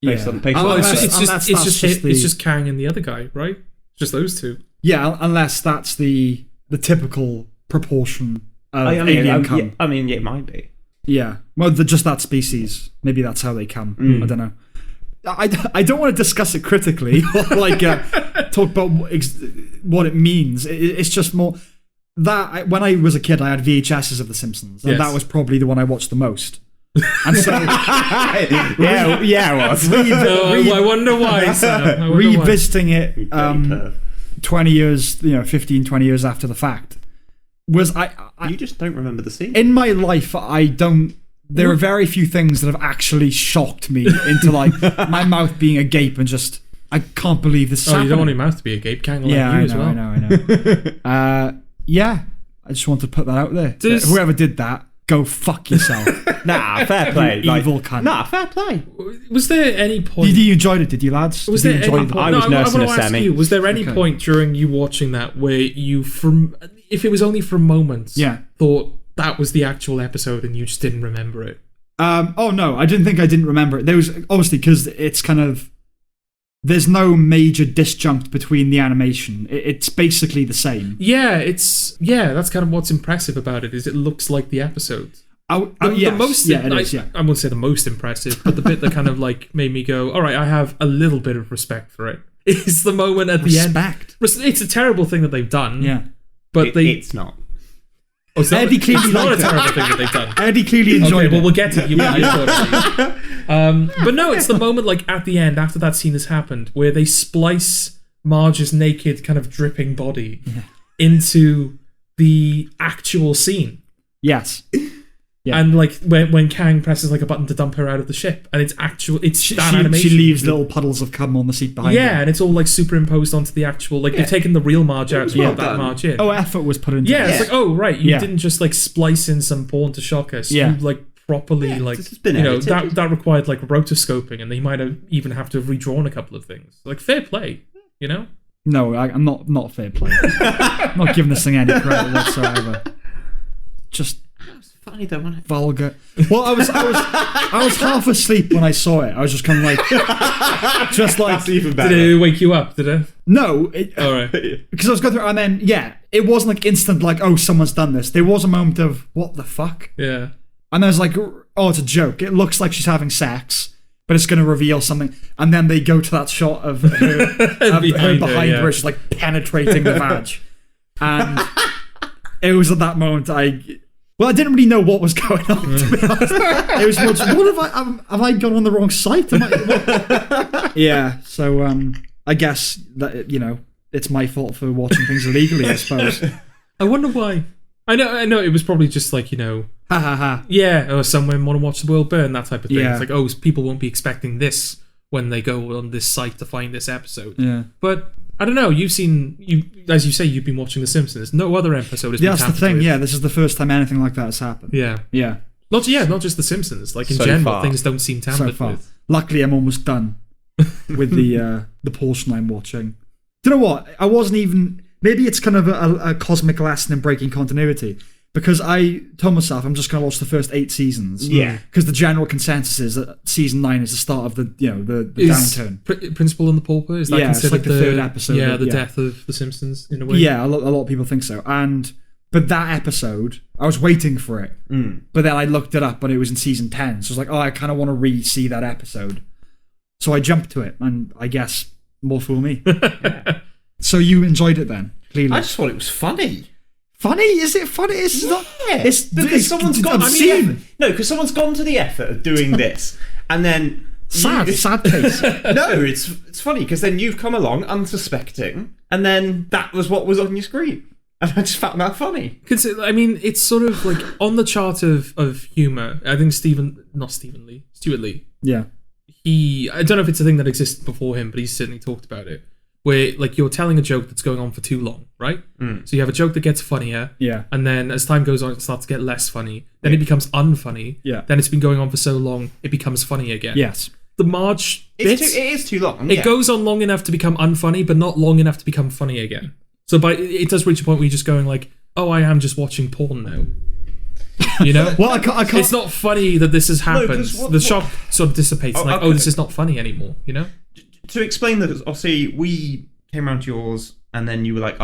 Based on Oh, it's just Kang and the other guy, right? Just those two. Yeah, unless that's the typical proportion of alien cum. I mean, it might be. Yeah. Well, just that species. Maybe that's how they come. I don't know. I don't want to discuss it critically or like talk about what it means. It's just more that when I was a kid, I had VHSs of The Simpsons, and that was probably the one I watched the most. And so, yeah, it was. I wonder why. Sam. Revisiting it 20 years, 15, 20 years after the fact, was you just don't remember the scene? In my life, I don't. There are very few things that have actually shocked me into like my mouth being agape and just I can't believe this. You don't want your mouth to be agape, Kang will like you as well. I know. Yeah, I just want to put that out there. Whoever did that, go fuck yourself. Nah, fair play. Evil cunt. Nah, fair play. Was there any point? You enjoyed it, did you, lads? Was there any point? I was nursing a semi. Was there any point during you watching that where you, if it was only for moments, thought that was the actual episode and you just didn't remember it? Oh no, I didn't think I didn't remember it. There was obviously because it's kind of there's no major disjunct between the animation. It's basically the same. Yeah, that's kind of what's impressive about it is it looks like the episode. I won't say the most impressive, but the bit that kind of like made me go, all right, I have a little bit of respect for it. Is the moment at the end. It's a terrible thing that they've done. Yeah, but it's not. Oh, it's Eddie clearly it's not a terrible thing that they've done. Eddie clearly enjoyed it. Well, we'll get to it. But no, it's the moment like at the end, after that scene has happened, where they splice Marge's naked, kind of dripping body into the actual scene. Yes. Yeah. And like when Kang presses like a button to dump her out of the ship, and it's that animation. She leaves little puddles of cum on the seat behind her. And it's all like superimposed onto the actual. Like they've taken the real Marge out to put that Marge in. Oh, effort was put into it. It's like, oh right, you didn't just like splice in some porn to shock us. You like properly like that required like rotoscoping, and they might have even have to have redrawn a couple of things. Like fair play, No, I'm not fair play. I'm not giving this thing any credit whatsoever. Just. Funny though, wasn't it? Vulgar. Well, I was half asleep when I saw it. I was just kind of like, That's even better. Did it wake you up? Did it? No. All right. Because I was going through, and then it wasn't like instant like, oh, someone's done this. There was a moment of what the fuck. Yeah. And I was like, oh, it's a joke. It looks like she's having sex, but it's going to reveal something. And then they go to that shot of her behind her, where she's like penetrating the vag, and it was at that moment I didn't really know what was going on, to be honest. It was more just, have I gone on the wrong site? So I guess that, it's my fault for watching things illegally, I suppose. I wonder why. I know it was probably just like, ha ha ha. Yeah, or some women want to watch the world burn, that type of thing. Yeah. It's like, people won't be expecting this when they go on this site to find this episode. Yeah. But I don't know. As you say, you've been watching The Simpsons. No other episode has been that's the thing. With. Yeah, this is the first time anything like that has happened. Yeah. Not just The Simpsons. Like in general, things don't seem tampered with. Luckily, I'm almost done with the portion I'm watching. Do you know what? I wasn't even. Maybe it's kind of a cosmic lesson in breaking continuity. Because I told myself I'm just going to watch the first 8 seasons. Yeah. Because the general consensus is that season 9 is the start of the downturn. Principal and the Pauper? Is that considered it's like the third episode? Yeah, the death of The Simpsons in a way. Yeah, a lot of people think so. But that episode, I was waiting for it. But then I looked it up and it was in season 10. So I was like, I kind of want to re-see that episode. So I jumped to it, and I guess more fool me. So you enjoyed it then? Clearly. I just thought it was funny. Funny? Is it funny? It's not. It's because someone's gone. Because someone's gone to the effort of doing this, and then sad case. No, it's funny because then you've come along unsuspecting, and then that was what was on your screen, and I just found that funny. Because it's sort of like on the chart of humor. I think Stuart Lee. Yeah. I don't know if it's a thing that existed before him, but he's certainly talked about it. where like you're telling a joke that's going on for too long, right? So you have a joke that gets funnier, and then as time goes on, it starts to get less funny. Then it becomes unfunny. Then it's been going on for so long, it becomes funny again. Yes. The Marge bit, it is too long. it goes on long enough to become unfunny, but not long enough to become funny again. So it does reach a point where you're just going like, oh, I am just watching porn now. You know? Well, I can't. It's not funny that this has happened. The shock sort of dissipates. Okay. This is not funny anymore. You know? To explain that, obviously, we came around to yours, and then you were like,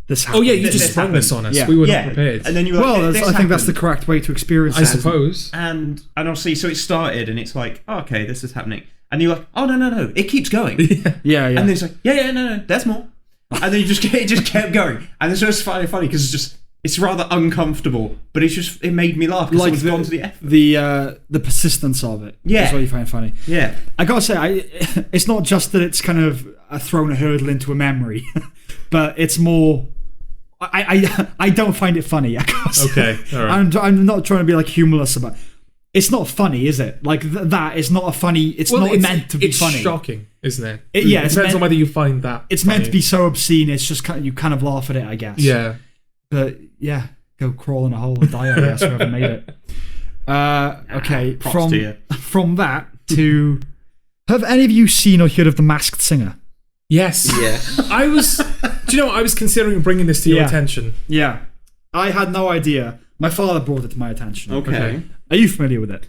this Oh happened. yeah, you just This sprung this on us. Yeah. We were not prepared. And then you were like, Well, this I think that's the happened. correct way to experience I it. suppose. And obviously, so it started, and it's like, okay, this is happening. And you're like, oh, no, it keeps going. Yeah. And then it's like, no, there's more. And then it just kept going. And it's just funny because it's rather uncomfortable, but it made me laugh because Like someone's gone to the effort. the persistence of it. Yeah. Is what you find funny. Yeah. I gotta say, it's not just that it's kind of thrown a hurdle into a memory, but it's more. I don't find it funny. I gotta say. Okay, all right. I'm not trying to be like humorless about. It's not funny, is it? Like that is not a funny. It's not meant to be funny. It's shocking, isn't it? It depends on whether you find that. It's funny. meant to be so obscene. It's just you kind of laugh at it, I guess. Yeah. But yeah, go crawl in a hole and die, I guess, whoever made it. Okay, props to you. from that to... Have any of you seen or heard of The Masked Singer? Yes. Yeah. I was considering bringing this to your attention. Yeah. I had no idea. My father brought it to my attention. Okay. Are you familiar with it?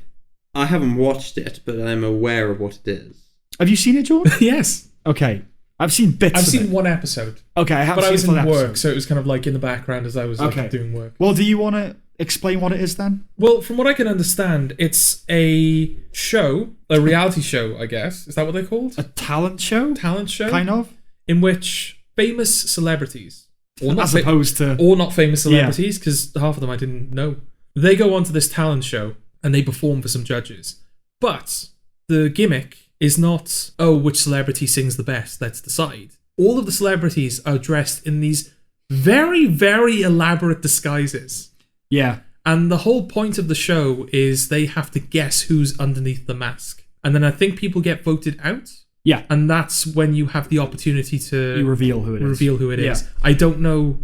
I haven't watched it, but I'm aware of what it is. Have you seen it, George? Yes. Okay. I've seen bits I've of seen it. one episode. Okay, I haven't But I was seen in the full work, episode. so it was kind of like in the background as I was like, doing work. Well, do you want to explain what it is then? Well, from what I can understand, it's a show, a reality show, I guess. Is that what they're called? A talent show? Talent show? Kind of? In which famous celebrities, or not, As opposed to... or not famous celebrities, because half of them I didn't know, they go onto this talent show and they perform for some judges. But the gimmick is not, which celebrity sings the best, let's decide. All of the celebrities are dressed in these very, very elaborate disguises. Yeah. And the whole point of the show is they have to guess who's underneath the mask. And then I think people get voted out. Yeah. And that's when you have the opportunity to You reveal who it is. reveal who it is. I don't know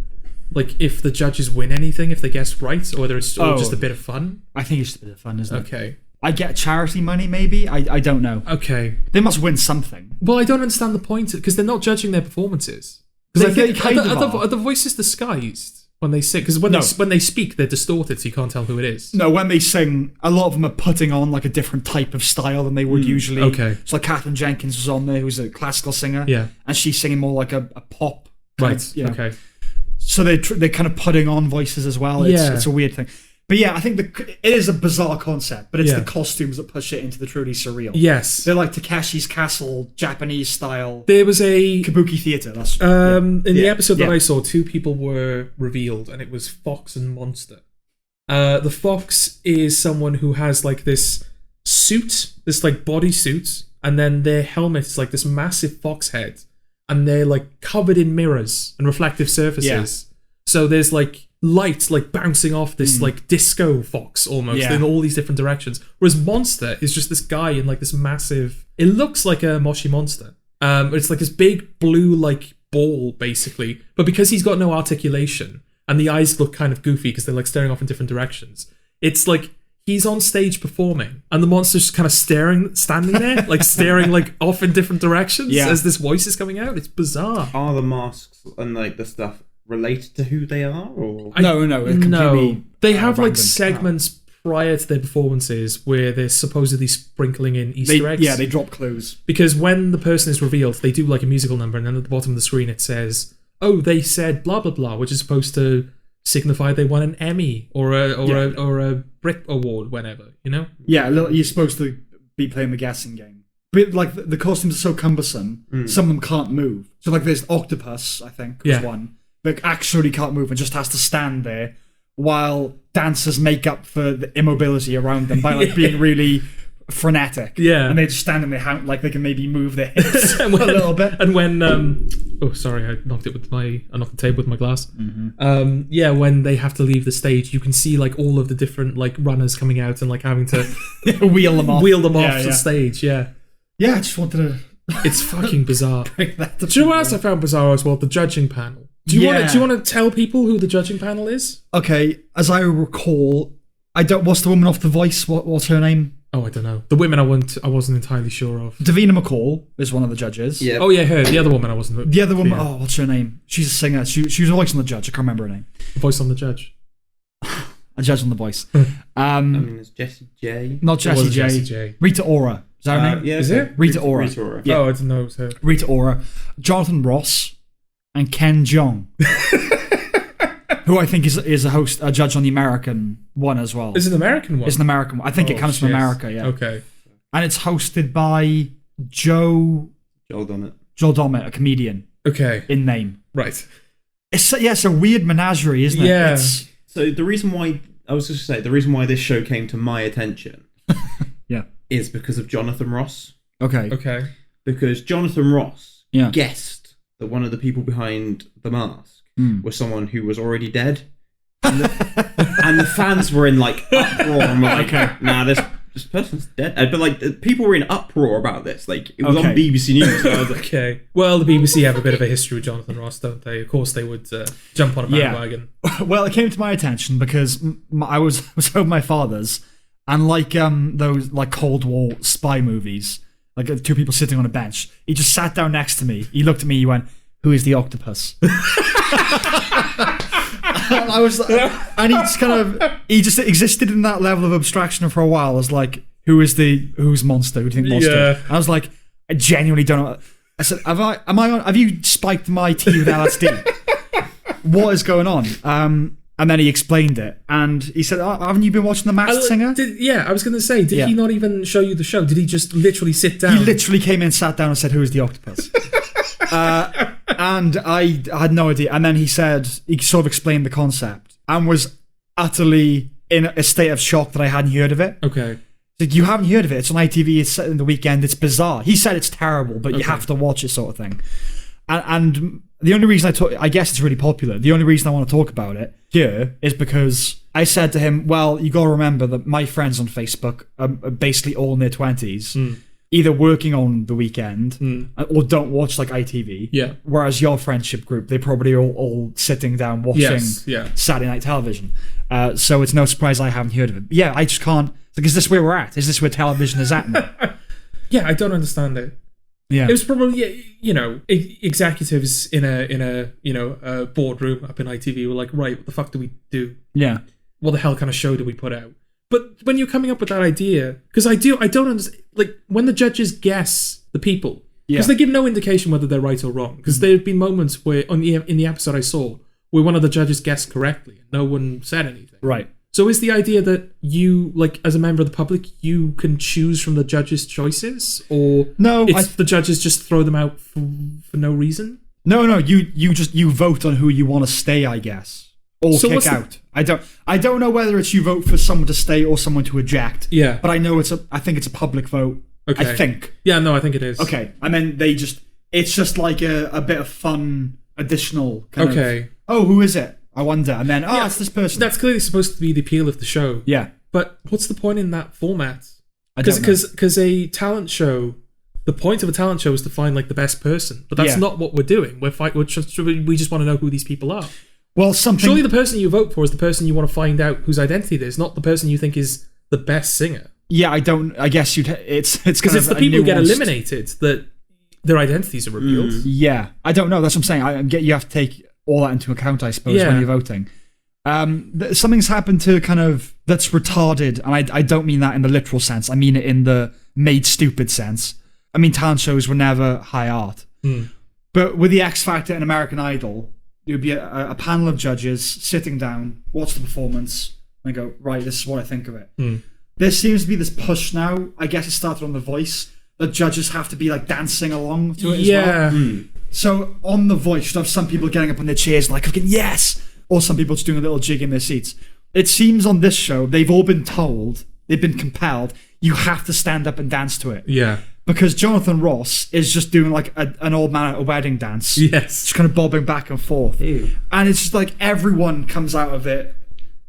like if the judges win anything, if they guess right, or whether it's all just a bit of fun. I think it's just a bit of fun, isn't it? Okay. I get charity money, maybe? I don't know. Okay. They must win something. Well, I don't understand the point, because they're not judging their performances. Because I think are the voices disguised when they sing? Because when they speak, they're distorted, so you can't tell who it is. No, when they sing, a lot of them are putting on like a different type of style than they would usually. Okay. So like Catherine Jenkins was on there, who's a classical singer. Yeah. And she's singing more like a pop. Right. Okay. So they're kind of putting on voices as well. It's a weird thing. But yeah, I think it is a bizarre concept, but it's the costumes that push it into the truly surreal. Yes. They're like Takeshi's Castle, Japanese style. There was a Kabuki theatre. That's in the episode that I saw, two people were revealed, and it was Fox and Monster. The Fox is someone who has like this suit, this like bodysuit, and then their helmet is like this massive fox head, and they're like covered in mirrors and reflective surfaces. Yeah. So there's like light like bouncing off this like disco fox almost in all these different directions. Whereas Monster is just this guy in like this massive, it looks like a Moshi Monster. It's like this big blue like ball basically, but because he's got no articulation and the eyes look kind of goofy because they're like staring off in different directions, it's like he's on stage performing and the monster's just kind of standing there, like staring like off in different directions as this voice is coming out. It's bizarre. Are the masks and like the stuff related to who they are, or no, they have like segments prior to their performances where they're supposedly sprinkling in Easter eggs. Yeah, they drop clues because when the person is revealed, they do like a musical number, and then at the bottom of the screen it says, "Oh, they said blah blah blah," which is supposed to signify they won an Emmy or a Brit Award, whenever, you know. Yeah, you're supposed to be playing the guessing game. But like the costumes are so cumbersome, some of them can't move. So like there's Octopus, I think, was one. That actually can't move and just has to stand there while dancers make up for the immobility around them by like being really frenetic. Yeah. And they just stand in their hand like they can maybe move their hips a little bit. And when I knocked the table with my glass. When they have to leave the stage, you can see like all of the different like runners coming out and like having to wheel them off the stage. Yeah. Yeah, I just wanted to It's fucking bizarre. Do Bring that to you know what else people. I found bizarre as well? The judging panel. Do you want to tell people who the judging panel is? Okay, as I recall, what's the woman off The Voice? What's her name? Oh, I don't know. The women I wasn't entirely sure of. Davina McCall is one of the judges. Yeah. Oh yeah, her. The other woman I wasn't. The other woman, Yeah. what's her name? She's a singer. She was a voice on The Judge. I can't remember her name. Voice on the judge. A judge on The Voice. I mean, there's Jessie J. Not Jessie wasn't J. Jessie J. Rita Ora. Is that her name? Yeah, Is okay. it? Rita Ora. Rita Ora. Yeah. Oh, I didn't know it was her. Rita Ora. Jonathan Ross and Ken Jeong. Who I think is a judge on the American one as well. Is it an American one? It's an American one. I think it comes from shit. America, yeah. Okay. And it's hosted by Joel Dommett, a comedian Okay. in name. Right. It's a weird menagerie, isn't it? Yeah. So the reason why the reason why this show came to my attention, Yeah. is because of Jonathan Ross. Okay. Okay. Because Jonathan Ross Yeah. guessed that one of the people behind The Mask was someone who was already dead, and the fans were in like uproar. I'm like, nah, this person's dead. But like people were in uproar about this. Like it was on BBC News. So I was like, Okay. Well, the BBC have a bit of a history with Jonathan Ross, don't they? Of course, they would jump on a bandwagon. Well, it came to my attention because I was home at my father's, and like those like Cold War spy movies, like two people sitting on a bench. He just sat down next to me. He looked at me. He went, "Who is the octopus?" And I was, and he just existed in that level of abstraction for a while. I was like, who's monster? Who do you think monster? Yeah. And I was like, I genuinely don't know. I said, have you spiked my tea with LSD? What is going on? And then he explained it, and he said, haven't you been watching The Masked Singer? I was going to say, did he not even show you the show? Did he just literally sit down? He literally came in, sat down, and said, "Who is the octopus?" And I had no idea. And then he sort of explained the concept, and was utterly in a state of shock that I hadn't heard of it. Okay. Like, you haven't heard of it? It's on ITV. It's set in the weekend. It's bizarre. He said it's terrible, but you have to watch it, sort of thing. And the only reason I guess it's really popular. The only reason I want to talk about it here is because I said to him, well, you got to remember that my friends on Facebook are basically all in their 20s, either working on the weekend or don't watch like ITV. Yeah. Whereas your friendship group, they probably all sitting down watching Saturday night television. So it's no surprise I haven't heard of it. But yeah, I just can't. Like, is this where we're at? Is this where television is at now? Yeah, I don't understand it. Yeah. It was probably, executives in a boardroom up in ITV were like, right, what the fuck do we do? Yeah. What the hell kind of show do we put out? But when you're coming up with that idea, because I don't understand, like when the judges guess the people, because they give no indication whether they're right or wrong. Because there have been moments where in the episode I saw where one of the judges guessed correctly and no one said anything. Right. So is the idea that you, like, as a member of the public, you can choose from the judges' choices, or no? The judges just throw them out for no reason? No. You vote on who you want to stay, I guess, or So kick out. I don't know whether it's you vote for someone to stay or someone to eject. Yeah. But I know I think it's a public vote. Okay. I think. Yeah, no, I think it is. Okay, and then it's just like a bit of fun, additional kind of. Oh, who is it? I wonder. And then, it's this person. That's clearly supposed to be the appeal of the show. Yeah. But what's the point in that format? Because a talent show, the point of a talent show is to find like the best person. But that's not what we're doing. We just want to know who these people are. Well, surely the person you vote for is the person you want to find out whose identity it is, not the person you think is the best singer. Yeah, I guess it's because it's the people who get eliminated that their identities are revealed. Yeah, I don't know. That's what I'm saying. You have to take all that into account, I suppose, when you're voting. Something's happened to that's retarded, and I don't mean that in the literal sense. I mean it in the made stupid sense. I mean, talent shows were never high art. But with the X Factor and American Idol, there would be a panel of judges sitting down, watch the performance, and go, right, this is what I think of it. There seems to be this push now, I guess it started on The Voice, that judges have to be like dancing along to it as well. So on The Voice, you have some people getting up on their chairs like, yes! Or some people just doing a little jig in their seats. It seems on this show, they've all been told, they've been compelled, you have to stand up and dance to it. Yeah. Because Jonathan Ross is just doing like an old man at a wedding dance. Yes. Just kind of bobbing back and forth. Ew. And it's just like everyone comes out of it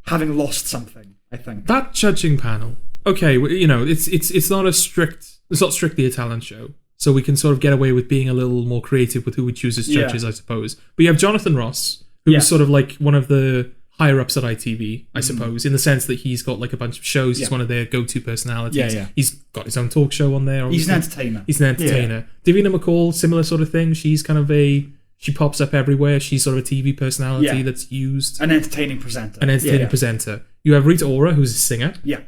having lost something, I think. That judging panel, okay, it's not strictly a talent show. So we can sort of get away with being a little more creative with who we choose as judges, I suppose. But you have Jonathan Ross, who's sort of like one of the higher ups at ITV, I suppose, in the sense that he's got like a bunch of shows. He's one of their go-to personalities. He's got his own talk show on there. He's an entertainer. He's an entertainer. Davina McCall, similar sort of thing. She's kind of she pops up everywhere. She's sort of a TV personality that's used. An entertaining presenter. Presenter. You have Rita Ora, who's a singer. Yeah.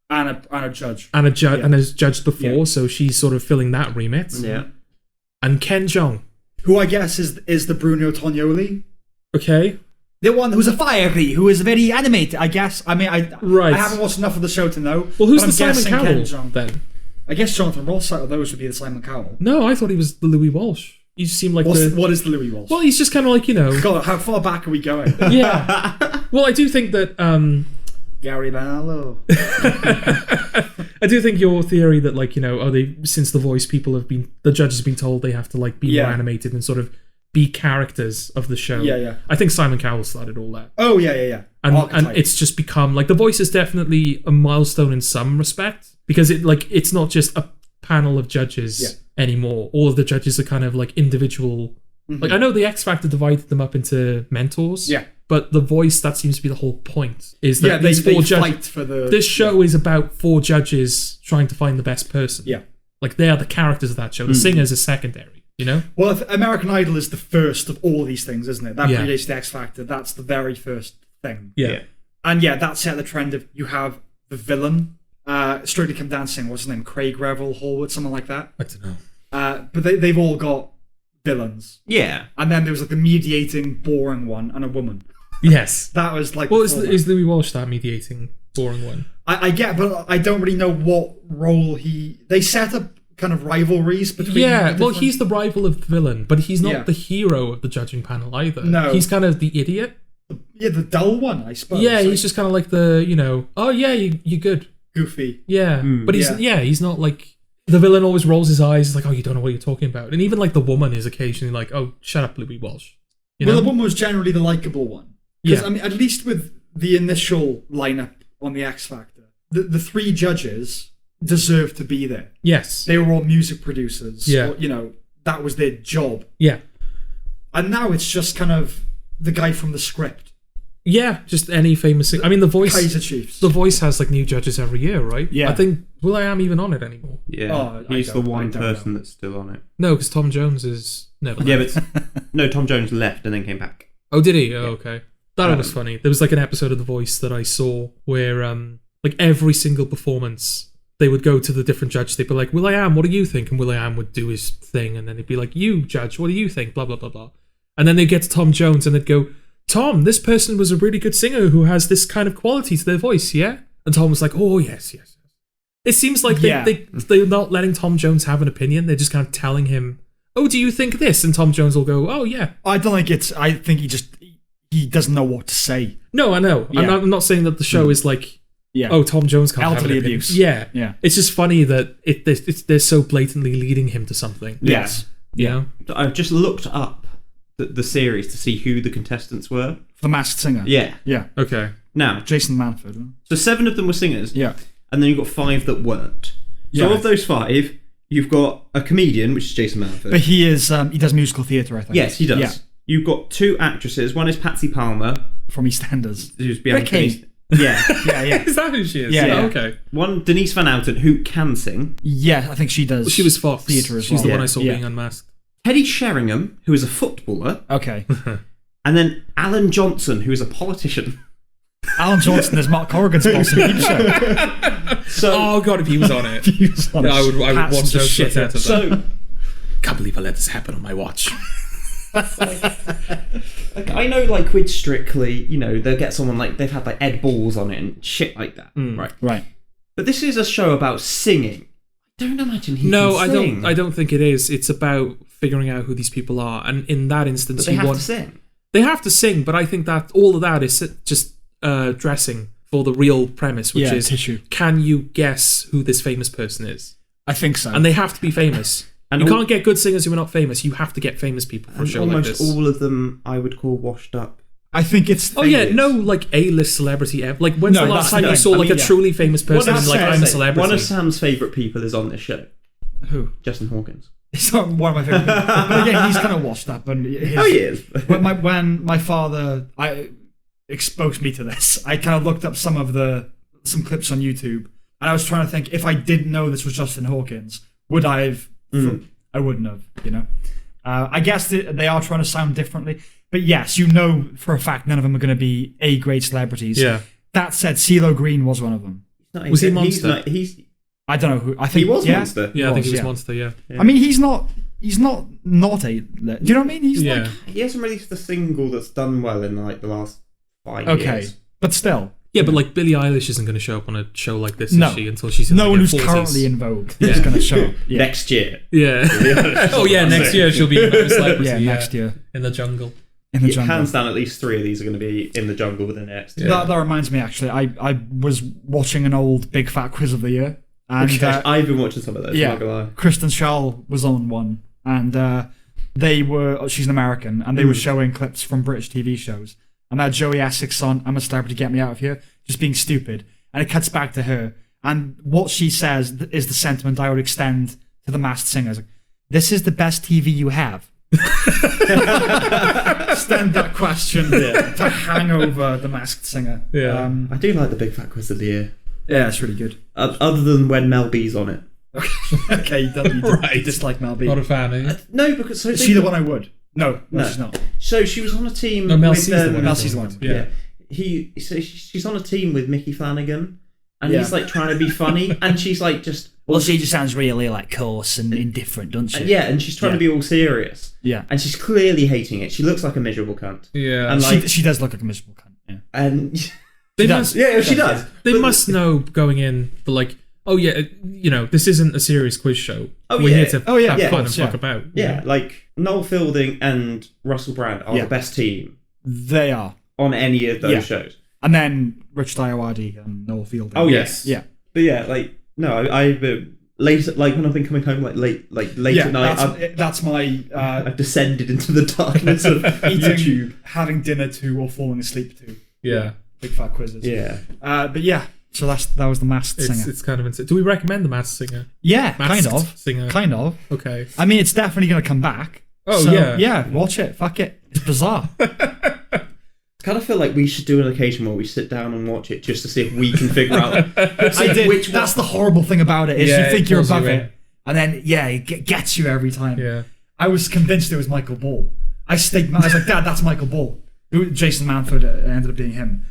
And a judge. And has judged before, so she's sort of filling that remit. Yeah. And Ken Jeong. Who I guess is the Bruno Tognoli. Okay. The one who's a fiery, who is very animated, I guess. I mean, I haven't watched enough of the show to know. Well, who's the Simon Cowell, then? I guess Jonathan Ross out of those would be the Simon Cowell. No, I thought he was the Louis Walsh. He just seemed like what is the Louis Walsh? Well, he's just kind of like, God, how far back are we going? Yeah. Well, I do think that... Gary Banalo. I do think your theory that, like, since The Voice, the judges have been told they have to, like, be more animated and sort of be characters of the show. Yeah. I think Simon Cowell started all that. Oh, yeah. And it's just become, like, The Voice is definitely a milestone in some respect, because it's not just a panel of judges anymore. All of the judges are kind of, like, individual. Mm-hmm. Like, I know the X Factor divided them up into mentors. Yeah. But The Voice, that seems to be the whole point. Is that these four judges for the... This show is about four judges trying to find the best person. Yeah. Like, they are the characters of that show. The singers are secondary, Well, American Idol is the first of all these things, isn't it? That predates the X Factor. That's the very first thing. Yeah. And that set the trend of you have the villain, Strictly Come Dancing, what's his name? Craig Revel Horwood, something like that. I don't know. But they've all got villains. Yeah. And then there was like the mediating, boring one and a woman. Yes. That was like... Well, is Louis Walsh that mediating, boring one? I get, but I don't really know what role They set up kind of rivalries between... Yeah, well, he's the rival of the villain, but he's not the hero of the judging panel either. No. He's kind of the idiot. Yeah, the dull one, I suppose. Yeah, he's just kind of like the, oh yeah, you're good. Goofy. Yeah, but he's not like... The villain always rolls his eyes, he's like, oh, you don't know what you're talking about. And even like the woman is occasionally like, oh, shut up, Louis Walsh. Well, the woman was generally the likeable one. Because, I mean, at least with the initial lineup on the X Factor, the three judges deserved to be there. Yes. They were all music producers. Yeah. Or, that was their job. Yeah. And now it's just kind of the guy from the script. Yeah, just any famous... I mean, The Voice... Kaiser Chiefs. The Voice has, like, new judges every year, right? Yeah. I think will.i.am even on it anymore? Yeah. He's the one person that's still on it. No, because Tom Jones is never... Yeah, but... No, Tom Jones left and then came back. Oh, did he? Oh, okay. That was funny. There was like an episode of The Voice that I saw where like every single performance they would go to the different judges. They'd be like, will.i.am, what do you think? And will.i.am would do his thing and then he'd be like, you judge, what do you think? Blah, blah, blah, blah. And then they'd get to Tom Jones and they'd go, Tom, this person was a really good singer who has this kind of quality to their voice, yeah? And Tom was like, oh, yes. It seems like they're not letting Tom Jones have an opinion. They're just kind of telling him, oh, do you think this? And Tom Jones will go, oh, yeah. I don't think I think he doesn't know what to say. No, I know. Yeah. I'm not saying that the show is like, oh, Tom Jones can't have an opinion. Abuse. Yeah. It's just funny that they're so blatantly leading him to something. Yes. Yeah. I've just looked up the series to see who the contestants were. The Masked Singer. Yeah. Yeah. Okay. Now, Jason Manford. So 7 of them were singers. Yeah. And then you've got 5 that weren't. So of those 5, you've got a comedian, which is Jason Manford. But he does musical theatre, I think. Yes, he does. Yeah. You've got 2 actresses. One is Patsy Palmer. From EastEnders. Who's behind Ricky. Yeah. Yeah. Is that who she is? Yeah. Okay. One, Denise Van Outen, who can sing. Yeah, I think she does. Well, she was Fox. Theatre as She's well. the one I saw being unmasked. Teddy Sheringham, who is a footballer. Okay. And then Alan Johnson, who is a politician. Alan Johnson is Mark Corrigan's boss in the show. So, oh god, if he was on it, I would watch the shit out of that. So, can't believe I let this happen on my watch. I know, like with Strictly, they'll get someone like they've had like Ed Balls on it and shit like that, right? But this is a show about singing. I don't imagine he can sing. I don't think it is. It's about figuring out who these people are, and in that instance, but they have to sing. They have to sing, but I think that all of that is just dressing for the real premise, which is tissue. Can you guess who this famous person is? I think so. And they have to be famous. And you can't get good singers who are not famous. You have to get famous people for a show like this. Almost all of them I would call washed up. I think it's... Oh yeah, no like A-list celebrity ever. Like when's the last time you saw like a truly famous person like I'm a celebrity? One of Sam's favourite people is on this show. Who? Justin Hawkins. It's not one of my favorite things. But again, he's kind of washed up. And he is. when my father exposed me to this, I kind of looked up some clips on YouTube, and I was trying to think, if I didn't know this was Justin Hawkins, would I have? I wouldn't have, I guess they are trying to sound differently. But yes, for a fact none of them are going to be A-grade celebrities. Yeah. That said, CeeLo Green was one of them. Was he Monster? I don't know who. I think he was Monster. Yeah, I think he was Monster. Yeah. I mean, he's not a. Do you know what I mean? He's like. He hasn't released a single that's done well in like the last 5 years. Okay, but still. Yeah, but like Billie Eilish isn't going to show up on a show like this, is she? Until she's in no like one who's 40s. currently in vogue is going to show up next year. Yeah. Oh yeah, next year she'll be a celebrity. Yeah, next year in the jungle. In the jungle. Hands down, at least 3 of these are going to be in the jungle within the next year. That reminds me, actually, I was watching an old Big Fat Quiz of the Year. And I've been watching some of those. Yeah, I'm not gonna lie. Kristen Schaal was on one, and she's an American, and they were showing clips from British TV shows. And that Joey Essex on "I'm a Celebrity, Get Me Out of Here," just being stupid, and it cuts back to her, and what she says is the sentiment I would extend to The Masked Singer. Like, this is the best TV you have. Extend that question to hang over The Masked Singer. Yeah, I do like the Big Fat Quiz of the Year. Yeah, it's really good. Other than when Mel B's on it. Okay, you dislike Mel B. Not a fan, are you? No, because... Is she the one I would? No, she's not. So she was on a team... No, Mel with, C's the one. Mel C's the one. Yeah. So she's on a team with Mickey Flanagan, and he's like trying to be funny, and she's like just... Well, she just sounds really like coarse and indifferent, doesn't she? Yeah, and she's trying to be all serious. Yeah. And she's clearly hating it. She looks like a miserable cunt. Yeah. And like, she does look like a miserable cunt. Yeah. And... She does. They must know going in, but like, oh yeah, this isn't a serious quiz show. We're here to have fun and fuck about. Yeah, like Noel Fielding and Russell Brand are the best team. They are. On any of those shows. And then Rich Diawadi and Noel Fielding. Oh, yes. Yeah. But yeah, like, no, I've late, like when I've been coming home, like late at night, that's my... I've descended into the darkness of YouTube. Having dinner to or falling asleep to. Yeah. Big Fat Quizzes. Yeah. But yeah, so that was The Masked Singer. It's kind of insane. Do we recommend The Masked Singer? Yeah, Masked Singer. Kind of. Okay. I mean, it's definitely going to come back. Oh, so, yeah. Yeah, watch it. Fuck it. It's bizarre. I kind of feel like we should do an occasion where we sit down and watch it just to see if we can figure out That's the horrible thing about it, is you think you're above it, and then, it gets you every time. Yeah. I was convinced it was Michael Ball. I was like, Dad, that's Michael Ball. Jason Manford ended up being him.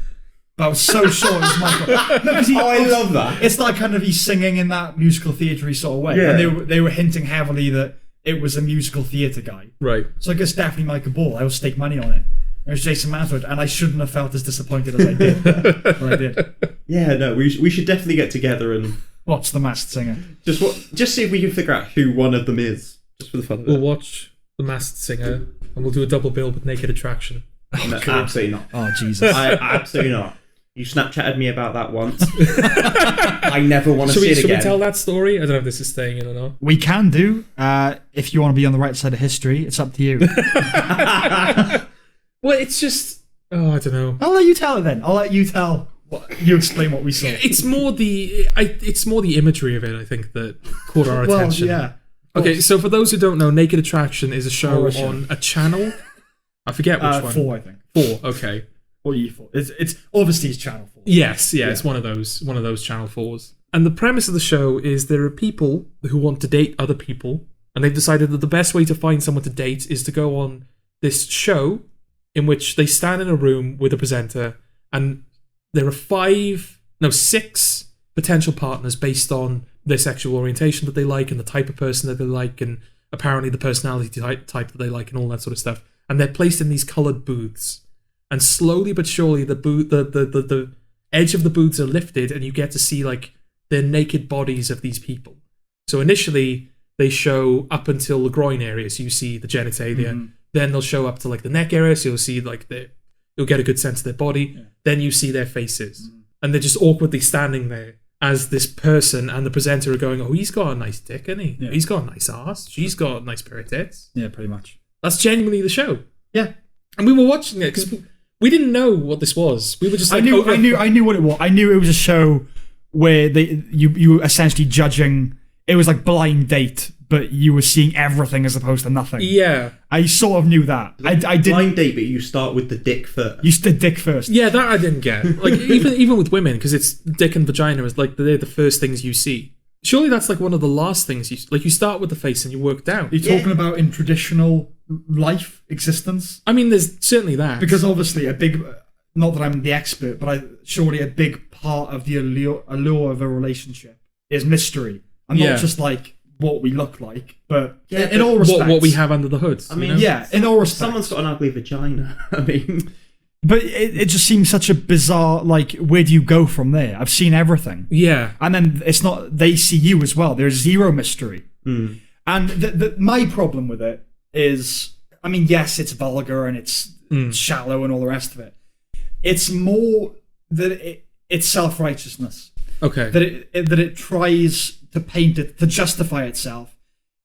But I was so sure it was Michael. No, I love that. It's like kind of he's singing in that musical theatre-y sort of way. Yeah. And they were hinting heavily that it was a musical theatre guy. Right. So I guess definitely Michael Ball. I will stake money on it. It was Jason Manford, and I shouldn't have felt as disappointed as I did. But I did. Yeah, no, we should definitely get together and watch The Masked Singer. Just see if we can figure out who one of them is, just for the fun of it. We'll watch The Masked Singer, and we'll do a double bill with Naked Attraction. No, absolutely not. Oh, Jesus. Absolutely not. You Snapchatted me about that once. I never want to see it again. Should we tell that story? I don't know if this is staying in or not. We can do. If you want to be on the right side of history, it's up to you. Well, it's just... Oh, I don't know. I'll let you tell it then. I'll let you tell. You explain what we saw. It's more the imagery of it, I think, that caught our attention. Yeah. Okay, so for those who don't know, Naked Attraction is a show on a channel. I forget which one. 4, I think. 4, okay. Or E4. It's obviously it's Channel 4. Yes, it's one of those Channel 4s. And the premise of the show is there are people who want to date other people, and they've decided that the best way to find someone to date is to go on this show in which they stand in a room with a presenter, and there are 6 potential partners based on their sexual orientation that they like and the type of person that they like and apparently the personality type that they like and all that sort of stuff. And they're placed in these coloured booths. And slowly but surely the edge of the booths are lifted and you get to see like the naked bodies of these people. So initially they show up until the groin area, so you see the genitalia. Mm-hmm. Then they'll show up to like the neck area, so you'll see like you'll get a good sense of their body. Yeah. Then you see their faces. Mm-hmm. And they're just awkwardly standing there as this person and the presenter are going, oh, he's got a nice dick, hasn't he? Yeah. He's got a nice ass. She's got a nice pair of tits. Yeah, pretty much. That's genuinely the show. Yeah. And we were watching it because we didn't know what this was. We were just like... I knew what it was. I knew it was a show where you were essentially judging... It was like Blind Date, but you were seeing everything as opposed to nothing. Yeah. I sort of knew that. I didn't. Blind date, but you start with the dick first. You did dick first. Yeah, that I didn't get. Like, even with women, because it's dick and vagina is like they're the first things you see. Surely that's like one of the last things you start with the face and you work down. Are you talking about in traditional life existence? I mean, there's certainly that. Because obviously not that I'm the expert, but surely a big part of the allure of a relationship is mystery. And not just like what we look like, but in all respects. What we have under the hood. I mean, in all respects. Someone's got an ugly vagina. I mean... But it just seems such a bizarre, like, where do you go from there? I've seen everything. Yeah. And then it's not, they see you as well. There's zero mystery. Mm. And my problem with it is, I mean, yes, it's vulgar and it's shallow and all the rest of it. It's more that it's self-righteousness. Okay. That it tries to paint it, to justify itself.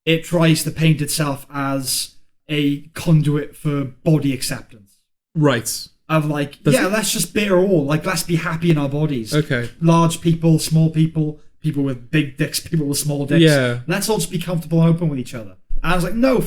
It tries to paint itself as a conduit for body acceptance. Right. Of like, let's just bear all. Like, let's be happy in our bodies. Okay. Large people, small people, people with big dicks, people with small dicks. Yeah. Let's all just be comfortable and open with each other. And I was like, no,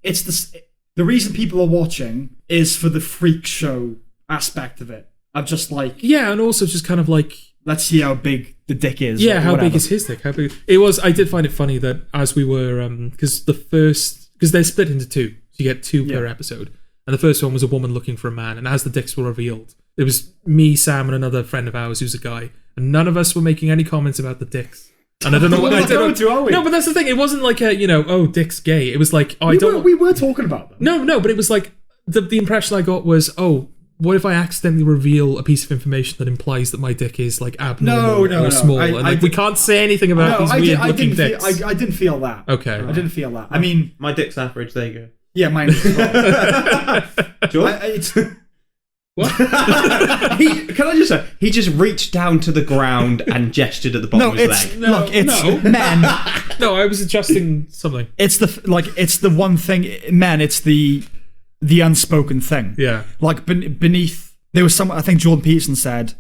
it's the reason people are watching is for the freak show aspect of it. Of just like... Yeah, and also just kind of like... Let's see how big the dick is. Yeah, how big is his dick? How big... It was... I did find it funny that as we were... Because they're split into two. So you get two per episode. And the first one was a woman looking for a man, and as the dicks were revealed, it was me, Sam, and another friend of ours who's a guy, and none of us were making any comments about the dicks. And I don't know what I don't know. No, but that's the thing. It wasn't like a dick's gay. It was like, we were talking about them. No, but it was like the impression I got was, what if I accidentally reveal a piece of information that implies that my dick is like abnormal or small? We can't say anything about these weird looking dicks. I didn't feel that. Okay. I didn't feel that. I mean, my dick's average. There you go. Yeah, mine is as well. George? What? Can I just say, he just reached down to the ground and gestured at the bottom of his leg. Men. No, I was adjusting something. It's the one thing, men. It's the unspoken thing. Yeah. Like beneath, there was I think Jordan Peterson said,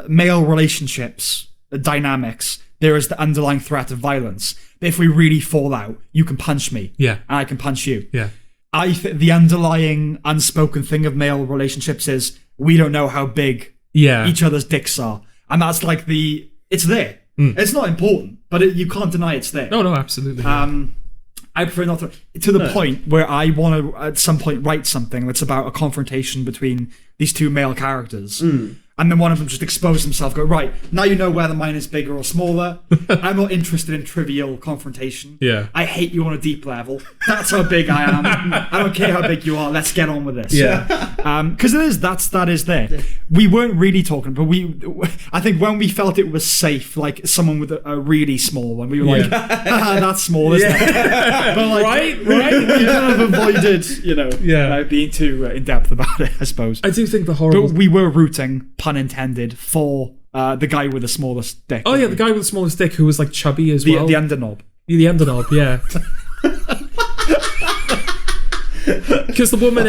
male relationships, dynamics. There is the underlying threat of violence. If we really fall out, you can punch me. Yeah. And I can punch you. Yeah. I think the underlying unspoken thing of male relationships is we don't know how big each other's dicks are. And that's like it's there. It's not important, but you can't deny it's there. No, absolutely. I prefer not to the point where I want to at some point write something that's about a confrontation between these two male characters. And then one of them just expose himself, go, right, now you know whether mine is bigger or smaller. I'm not interested in trivial confrontation. Yeah. I hate you on a deep level. That's how big I am. I don't care how big you are. Let's get on with this. Yeah. Because that is there. Yeah. We weren't really talking, but I think when we felt it was safe, like someone with a really small one, we were like, that's small, isn't it? But like, right? We kind of avoided, being too in-depth about it, I suppose. I do think the horrible... But we were rooting, pun intended, for the guy with the smallest dick. Oh yeah, the guy with the smallest dick who was like chubby as well. The underknob. The underknob, yeah. Because the woman,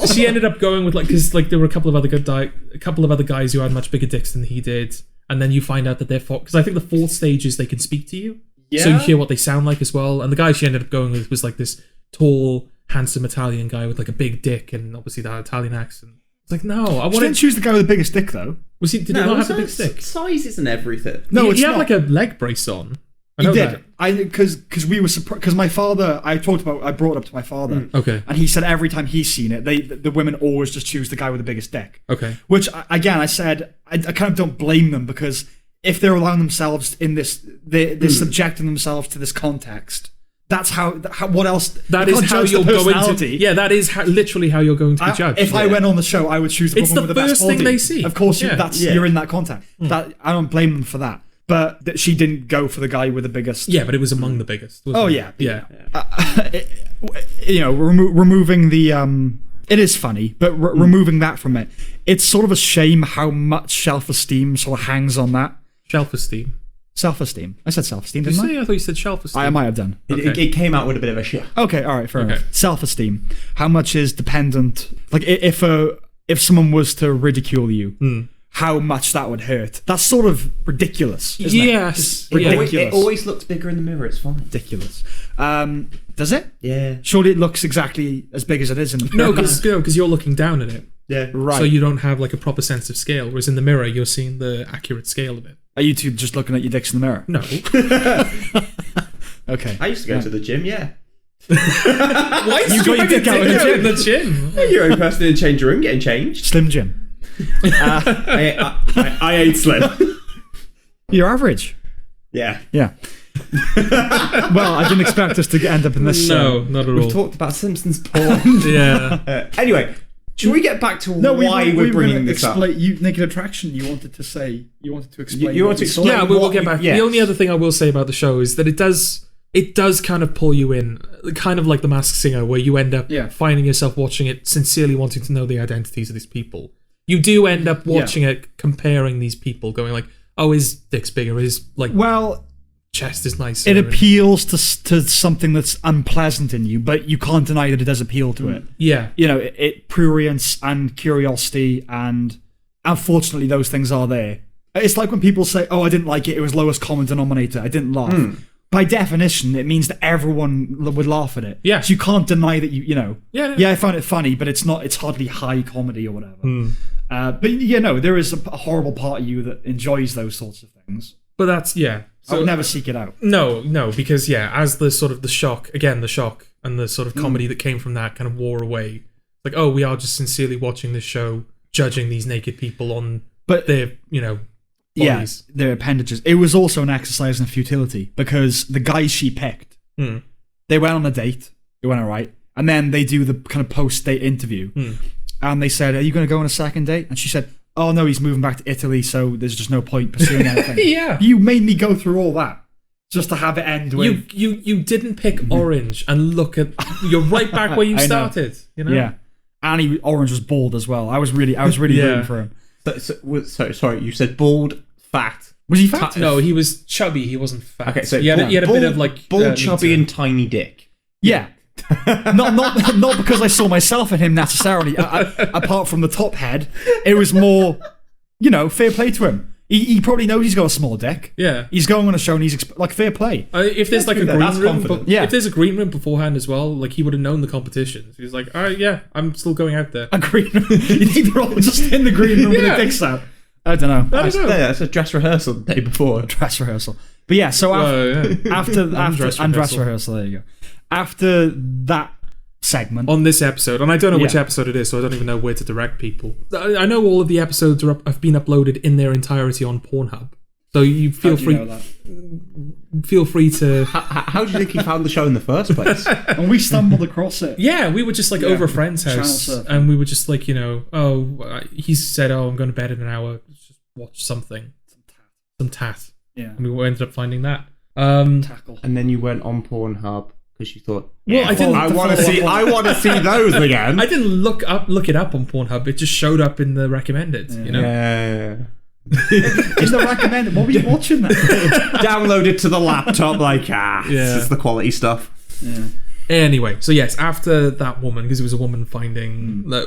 she ended up going with because there were a couple of other guys who had much bigger dicks than he did, and then you find out that they're because I think the fourth stage is they can speak to you, so you hear what they sound like as well. And the guy she ended up going with was like this tall, handsome Italian guy with like a big dick and obviously that Italian accent. It's like, no, I didn't choose the guy with the biggest dick though. Did he not have a big stick? Size isn't everything. No, he had like a leg brace on. He did. Because we were surprised. Because my father, I brought it up to my father. Okay. And he said every time he's seen it, the women always just choose the guy with the biggest dick. Okay. Which again, I said I kind of don't blame them, because if they're allowing themselves in this, they're subjecting themselves to this context. That's how. What else? That is how you're going to. Yeah, that is literally how you're going to be judged. If I went on the show, I would choose the woman with the best body. It's the first thing they see. Of course, you're in that context. That I don't blame them for that. But that she didn't go for the guy with the biggest. Yeah, but it was among the biggest. Wasn't it? Yeah. Removing the. It is funny, but removing that from it, it's sort of a shame how much self-esteem sort of hangs on that. Self-esteem. Self-esteem. I said self-esteem, didn't I? I thought you said self-esteem. I might have done. It came out with a bit of a shit. Okay, all right, fair enough. Self-esteem. How much is dependent? Like if someone was to ridicule you, how much that would hurt. That's sort of ridiculous, isn't yes. it? Ridiculous. It always looks bigger in the mirror. It's fine. Ridiculous. Does it? Yeah. Surely it looks exactly as big as it is in the mirror. No, because you're looking down at it. Yeah. Right. So you don't have like a proper sense of scale, whereas in the mirror you're seeing the accurate scale of it. Are you two just looking at your dicks in the mirror? No. Okay. I used to go to the gym, yeah. Why You got your dick out in the gym? You're the only person in the change room getting changed. Slim Jim. I ate slim. You're average. Yeah. Yeah. Well, I didn't expect us to end up in this. No, not at all. We've talked about Simpsons porn. Yeah. Anyway, should we get back to why we're bringing this up? Naked attraction. You wanted to explain. You want to explain? Yeah, we'll get back. Yes. The only other thing I will say about the show is that it does kind of pull you in, kind of like The Masked Singer, where you end up finding yourself watching it, sincerely wanting to know the identities of these people. You do end up watching it, comparing these people, going like, oh, his dick's bigger, his chest is nicer. It appeals to something that's unpleasant in you, but you can't deny that it does appeal to it. Yeah. You know, prurience and curiosity, and unfortunately those things are there. It's like when people say, oh, I didn't like it, it was lowest common denominator, I didn't laugh. By definition, it means that everyone would laugh at it. Yeah. So you can't deny that Yeah, I found it funny, but it's hardly high comedy or whatever. But there is a horrible part of you that enjoys those sorts of things. But that's, I would never seek it out. No, because as the sort of the shock and the sort of comedy that came from that kind of wore away. Like, oh, we are just sincerely watching this show, judging these naked people on their, bodies. Their appendages. It was also an exercise in futility, because the guys she picked, they went on a date, it went alright, and then they do the kind of post-date interview, and they said, are you going to go on a second date? And she said, oh no, he's moving back to Italy, so there's just no point pursuing anything. Yeah. You made me go through all that just to have it end with... You didn't pick Orange and look at... You're right back where you started, Yeah. And Orange was bald as well. I was really rooting for him. So, sorry, you said bald, fat. Was he fat? No, he was chubby, he wasn't fat. Okay, so he had a bit of like... Bald, chubby and tiny dick. Yeah. not because I saw myself in him necessarily. Apart from the top head, it was more, fair play to him. He probably knows he's got a small dick. Yeah, he's going on a show and he's fair play. If there's like a green room, if there's a green room beforehand as well, like he would have known the competition. So he's like, all right, yeah, I'm still going out there. A green room. You think they're all just in the green room with their dicks out? I don't know. That's a dress rehearsal the day before. Dress rehearsal. But yeah, so after dress rehearsral, there you go. After that segment on this episode, and I don't know which episode it is, so I don't even know where to direct people. I know all of the episodes have been uploaded in their entirety on Pornhub, so you feel free. Feel free to. How do you think you found the show in the first place? And we stumbled across it. Yeah, we were just like over a friend's house, and we were just like, he said, "Oh, I'm going to bed in an hour. Let's just watch something, some tat." Yeah, and we ended up finding that. Tackle. And then you went on Pornhub. Because you thought, I want to see those again. I didn't look it up on Pornhub. It just showed up in the recommended. Yeah. Is the recommended? What were you watching then? Download it to the laptop. This is the quality stuff. Yeah. Anyway, so yes, after that woman, because it was a woman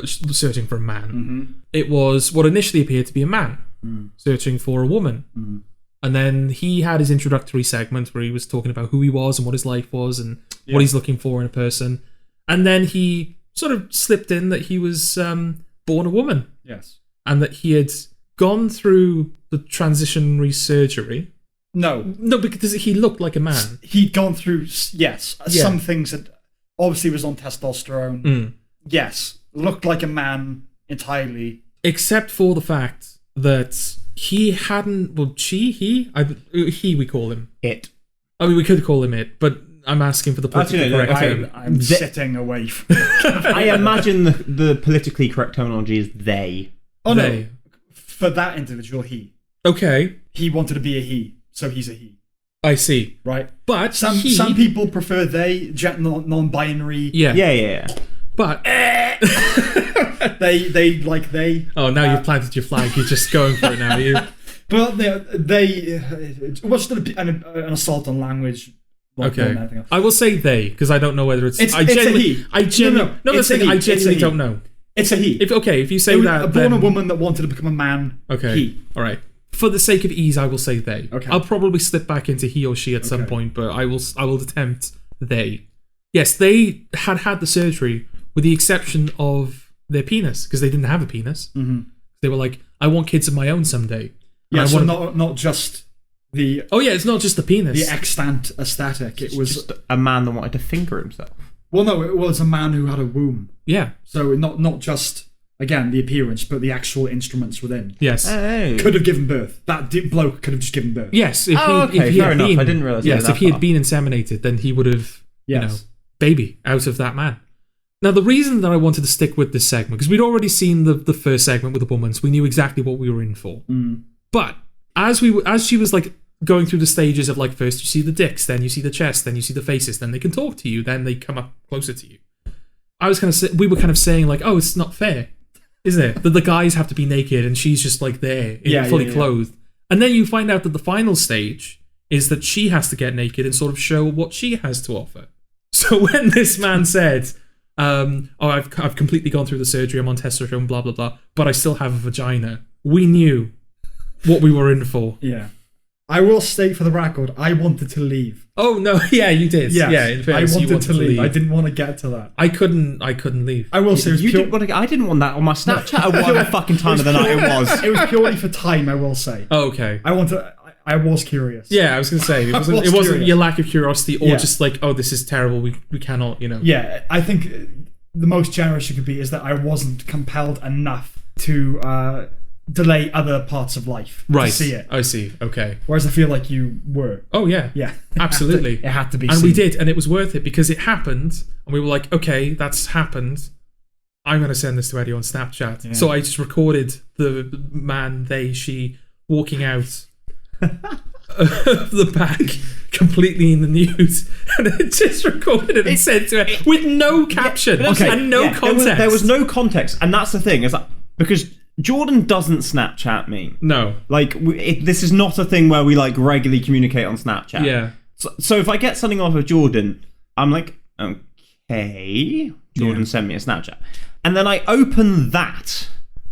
searching for a man, it was what initially appeared to be a man searching for a woman. And then he had his introductory segment where he was talking about who he was and what his life was and what he's looking for in a person. And then he sort of slipped in that he was born a woman. Yes. And that he had gone through the transitionary surgery. No, because he looked like a man. He'd gone through, some things that obviously was on testosterone. Yes, looked like a man entirely. Except for the fact that he hadn't, he we call him. It. I mean, we could call him it, but I'm asking for the politically correct term. I'm sitting away from I imagine the politically correct terminology is they. Oh, no. For that individual, he. Okay. He wanted to be a he, so he's a he. I see. Right? But some people prefer they, non-binary. Yeah. But they like they. Oh, now you've planted your flag. You're just going for it now. You. But they what's an assault on language? Okay. I will say they because I don't know whether it's. I genuinely don't know. It's a he. If you say that, born a woman that wanted to become a man. Okay. He. All right. For the sake of ease, I will say they. Okay. I'll probably slip back into he or she at some point, but I will attempt they. Yes, they had the surgery with the exception of their penis because they didn't have a penis. Mm-hmm. They were like, I want kids of my own someday. Yeah, so not just the... Oh yeah, it's not just the penis. The extant aesthetic. It was just a man that wanted to finger himself. Well, no, it was a man who had a womb. Yeah. So not just, again, the appearance, but the actual instruments within. Yes. Hey. Could have given birth. That bloke could have just given birth. Yes. If fair enough. I didn't realise. Yes, if he had been inseminated, then he would have, baby out of that man. Now, the reason that I wanted to stick with this segment, because we'd already seen the first segment with the woman, so we knew exactly what we were in for. Mm. But as she was like going through the stages of like, first you see the dicks, then you see the chest, then you see the faces, then they can talk to you, then they come up closer to you. We were kind of saying like, oh, it's not fair, isn't it? That the guys have to be naked and she's just like there, fully clothed. And then you find out that the final stage is that she has to get naked and sort of show what she has to offer. So when this man said, I've completely gone through the surgery, I'm on testosterone, blah, blah, blah, but I still have a vagina, we knew what we were in for. Yeah. I will state for the record, I wanted to leave. Oh, no, yeah, you did. Yes, yeah, in fairness, I wanted to leave. I didn't want to get to that. I couldn't leave. I will say it was I didn't want that on my Snapchat at whatever fucking time of the night it was. It was purely for time, I will say. Oh, okay. I was curious. Yeah, I was going to say, it wasn't your lack of curiosity or just like, oh, this is terrible, we cannot, Yeah, I think the most generous you could be is that I wasn't compelled enough to delay other parts of life to see it. I see, okay. Whereas I feel like you were. Oh, yeah. Yeah. Absolutely. It had to be and seen. we did, and it was worth it because it happened, and we were like, okay, that's happened. I'm going to send this to Eddie on Snapchat. Yeah. So I just recorded the man, they, she walking out of the back completely in the nude, and it just recorded it and sent to her with no caption and no context. There was no context, and that's the thing, is that because Jordan doesn't Snapchat me. No. Like, this is not a thing where we like regularly communicate on Snapchat. Yeah. So if I get something off of Jordan, I'm like, okay, Jordan sent me a Snapchat. And then I open that,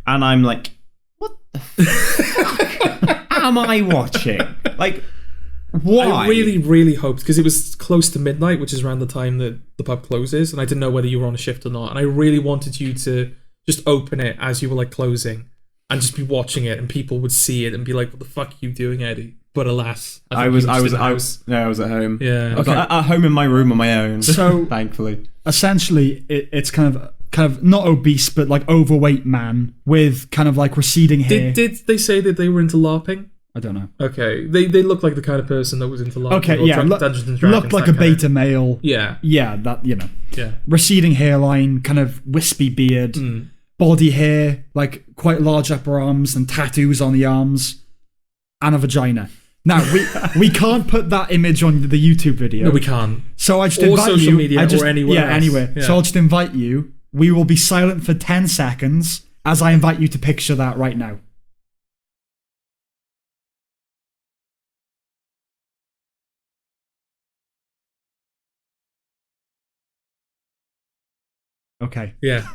and I'm like, what the fuck am I watching? Like, why? I really, really hoped, because it was close to midnight, which is around the time that the pub closes, and I didn't know whether you were on a shift or not, and I really wanted you to just open it as you were like closing and just be watching it, and people would see it and be like, what the fuck are you doing, Eddie? But alas, I was at home. Yeah. I was at home in my room on my own. So thankfully, essentially, it's kind of not obese, but like overweight man with kind of like receding hair. Did they say that they were into LARPing? I don't know. Okay, they look like the kind of person that was into LARPing. Okay, yeah, Dungeons and Dragons. Looked like a beta male. Yeah, that Yeah, receding hairline, kind of wispy beard, body hair, like quite large upper arms and tattoos on the arms, and a vagina. Now we can't put that image on the YouTube video. No, we can't. So I just invite you. Social media or anywhere else. Anywhere. Yeah. So I'll just invite you. We will be silent for 10 seconds as I invite you to picture that right now. Okay. Yeah.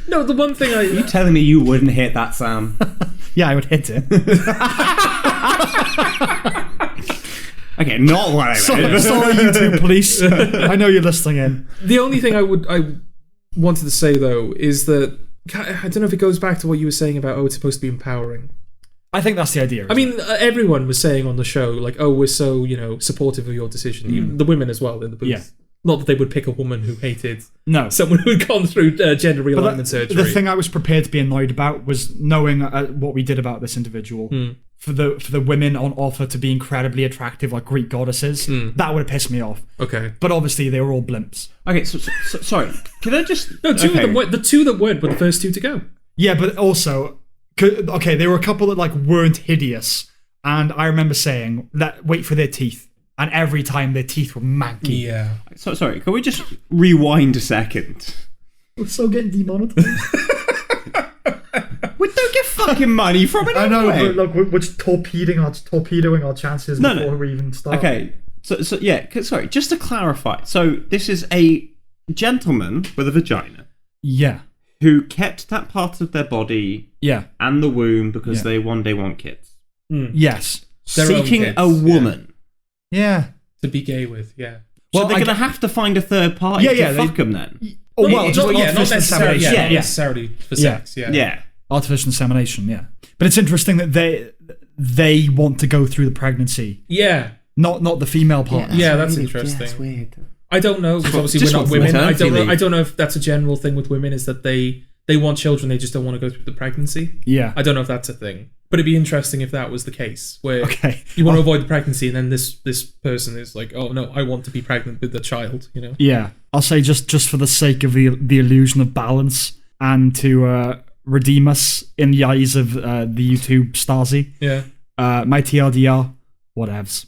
No, the one thing you telling me you wouldn't hit that, Sam? Yeah, I would hit it. Okay, not what I meant. Sorry, YouTube police. I know you're listening in. The only thing I wanted to say though is that I don't know if it goes back to what you were saying about it's supposed to be empowering. I think that's the idea. I mean, everyone was saying on the show, like, oh, we're so, supportive of your decision. Even the women as well in the booth. Yeah. Not that they would pick a woman who hated someone who had gone through gender realignment surgery. The thing I was prepared to be annoyed about was knowing what we did about this individual. For the women on offer to be incredibly attractive, like Greek goddesses, that would have pissed me off. Okay. But obviously, they were all blimps. Okay, so sorry. Can I just... No, two of them weren't. The two that weren't were the first two to go. Yeah, but also... Okay, there were a couple that like weren't hideous, and I remember saying that wait for their teeth, and every time their teeth were manky. Yeah. So sorry, can we just rewind a second? We're still getting demonetized. We don't get fucking money from it. I know, but look, we're just torpedoing our chances before we even start. Okay, so yeah, sorry, just to clarify. So this is a gentlemen with a vagina. Yeah. Who kept that part of their body and the womb because they one day want kids. Yes. Seeking a woman. Yeah. To be gay with, yeah. So they're going to have to find a third party to fuck them then. Not necessarily for sex, Yeah. Artificial insemination, yeah. But it's interesting that they want to go through the pregnancy. Yeah. Not the female part. Yeah, that's interesting. That's weird. I don't know, because obviously we're not women. I don't know if that's a general thing with women, is that they want children, they just don't want to go through the pregnancy. Yeah. I don't know if that's a thing. But it'd be interesting if that was the case, where you want to avoid the pregnancy, and then this person is like, oh no, I want to be pregnant with the child, you know? Yeah. I'll say just for the sake of the illusion of balance, and to redeem us in the eyes of the YouTube Stasi. Yeah. My TLDR, whatevs.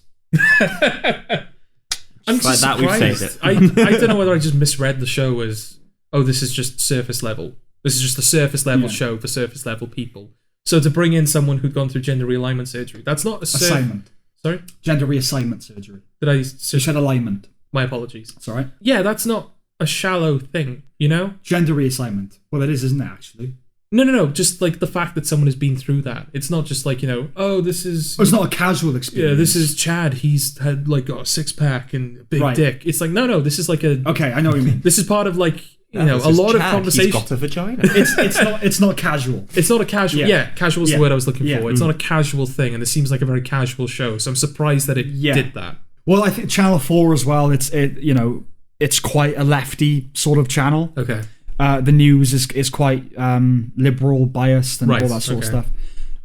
I'm just like surprised. That we've saved it. I don't know whether I just misread the show as, oh, this is just surface level. This is just a surface level show for surface level people. So to bring in someone who'd gone through gender realignment surgery, that's not assignment. Sorry? Gender reassignment surgery. Did I... You said alignment. My apologies. It's all right. Yeah, that's not a shallow thing, you know? Gender reassignment. Well, it is, isn't it, actually? No. Just like the fact that someone has been through that. It's not just like, you know, oh, this is... Oh, it's not a casual experience. Yeah, this is Chad. He's had like got a six-pack and a big dick. It's like, no, this is like a... Okay, I know what you mean. This is part of like, you know, a lot of conversation. He's got a vagina. It's not casual. It's not a casual... Yeah, casual is the word I was looking for. It's not a casual thing, and it seems like a very casual show, so I'm surprised that it did that. Well, I think Channel 4 as well, it's quite a lefty sort of channel. Okay. The news is quite liberal, biased, and all that sort of stuff.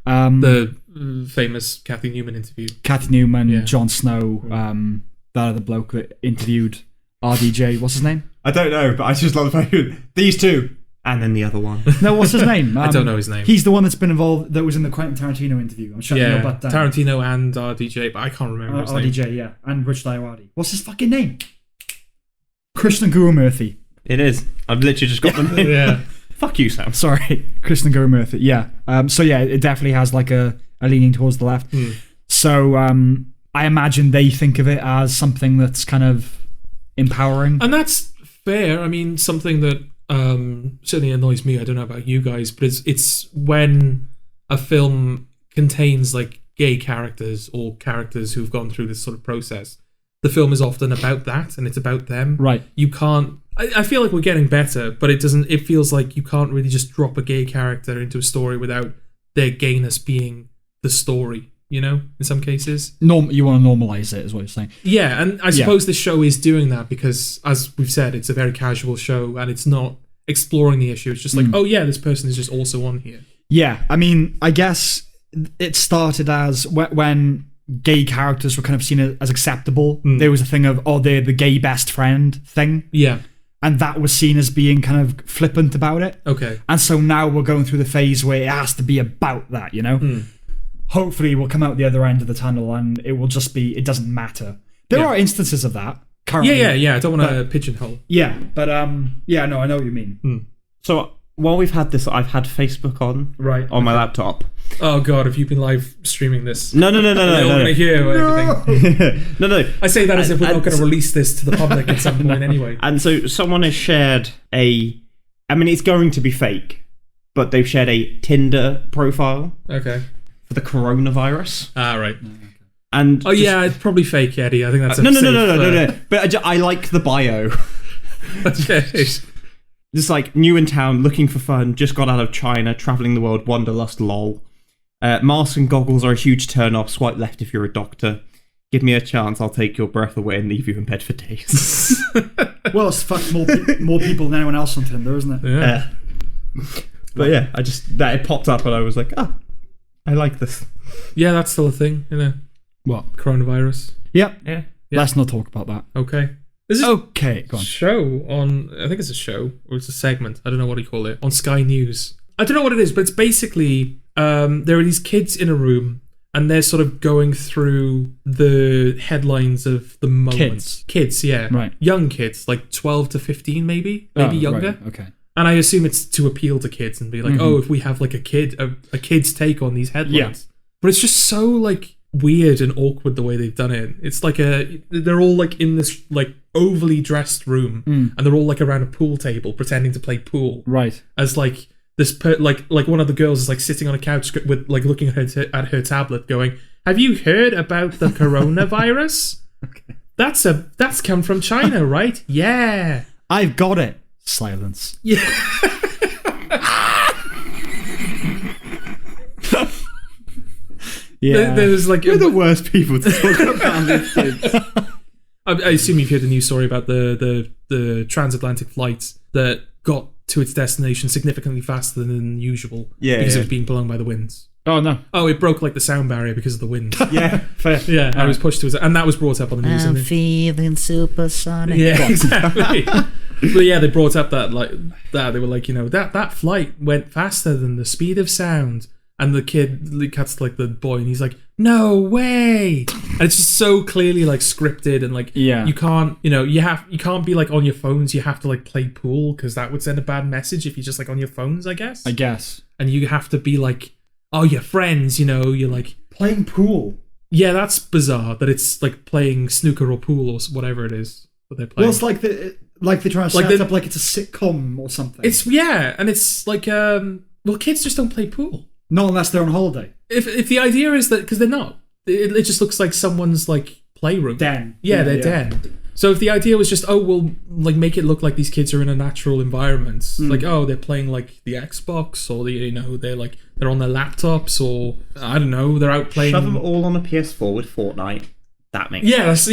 The famous Kathy Newman interview. Kathy Newman, Jon Snow, that other bloke that interviewed RDJ. What's his name? I don't know, but I just love the fact these two, and then the other one. No, what's his name? I don't know his name. He's the one that's been involved, that was in the Quentin Tarantino interview. I'm shutting your butt down. Tarantino and RDJ, but I can't remember his name. RDJ, yeah, and Rich Diawadi. What's his fucking name? Krishnan Gurumurthy. It is. I've literally just got them in. Yeah. Fuck you, Sam. Sorry, Krishnan Gurumurthy. Yeah. So yeah, it definitely has like a leaning towards the left. So I imagine they think of it as something that's kind of empowering. And that's fair. I mean, something that certainly annoys me. I don't know about you guys, but it's when a film contains like gay characters or characters who've gone through this sort of process. The film is often about that, and it's about them. Right. You can't... I feel like we're getting better, but it doesn't... It feels like you can't really just drop a gay character into a story without their gayness being the story, you know, in some cases. You want to normalize it, is what you're saying. Yeah, and I suppose this show is doing that because, as we've said, it's a very casual show, and it's not exploring the issue. It's just like, oh yeah, this person is just also on here. Yeah, I mean, I guess it started as when gay characters were kind of seen as acceptable. There was a thing of, oh, they're the gay best friend thing. Yeah. And that was seen as being kind of flippant about it. Okay. And so now we're going through the phase where it has to be about that, you know? Hopefully we'll come out the other end of the tunnel and it will just be, it doesn't matter. There are instances of that currently. Yeah. I don't want to pigeonhole. Yeah, but yeah, no, I know what you mean. So while we've had this, I've had Facebook on my laptop. Oh god, have you been live streaming this? No. We're all going to hear everything. No. I say that as if we're not going to release this to the public at some point anyway. And so someone has shared it's going to be fake, but they've shared a Tinder profile. Okay. For the coronavirus. Ah, right. And it's probably fake, Eddie. I think that's no. But I like the bio. Okay. Just like new in town, looking for fun, just got out of China, traveling the world, wanderlust, lol. Masks and goggles are a huge turn off. Swipe left if you're a doctor. Give me a chance, I'll take your breath away and leave you in bed for days. Well, it's fucked more people than anyone else on Tinder, isn't it? Yeah. But yeah, it popped up and I was like, I like this. Yeah, that's still a thing, you know. What? Coronavirus. Yep. Yeah. Let's not talk about that. Okay. This is okay, go on. Show on, I think it's a show, or it's a segment, I don't know what you call it, on Sky News. I don't know what it is, but it's basically, there are these kids in a room, and they're sort of going through the headlines of the moment. Kids, yeah. Right. Young kids, like 12 to 15 maybe younger. Right. Okay. And I assume it's to appeal to kids and be like, oh, if we have like a kid's take on these headlines. Yeah. But it's just so like, weird and awkward the way they've done it. It's like they're all like in this like overly dressed room, and they're all like around a pool table pretending to play pool. Right. As like this, like one of the girls is like sitting on a couch with like looking at her tablet, going, "Have you heard about the coronavirus? Okay. That's come from China, right? Yeah, I've got it." Silence. Yeah. Yeah. There's like we're the worst people to talk about these kids. I assume you've heard the news story about the transatlantic flight that got to its destination significantly faster than usual because it was being blown by the winds. Oh no! Oh, it broke like the sound barrier because of the wind. Yeah, fair. Yeah, I was pushed to it, and that was brought up on the news. I'm feeling supersonic. Yeah, exactly. But yeah, they brought up that they were like, that flight went faster than the speed of sound, and the kid cuts to like the boy, and he's like, "No way!" And it's just so clearly like scripted, and like you can't, you can't be like on your phones. You have to like play pool because that would send a bad message if you're just like on your phones, I guess. And you have to be like, oh, your friends, you're like playing pool. Yeah, that's bizarre that it's like playing snooker or pool or whatever it is that they're playing. Well, it's like they're trying to set it up like it's a sitcom or something. And it's like kids just don't play pool. Not unless they're on holiday. If the idea is that, because they're not, it just looks like someone's like playroom. Den. Yeah, they're den. So if the idea was just, we'll like make it look like these kids are in a natural environment, like they're playing like the Xbox, or they're on their laptops, or I don't know, they're out playing. Shove them all on a PS4 with Fortnite. That makes sense.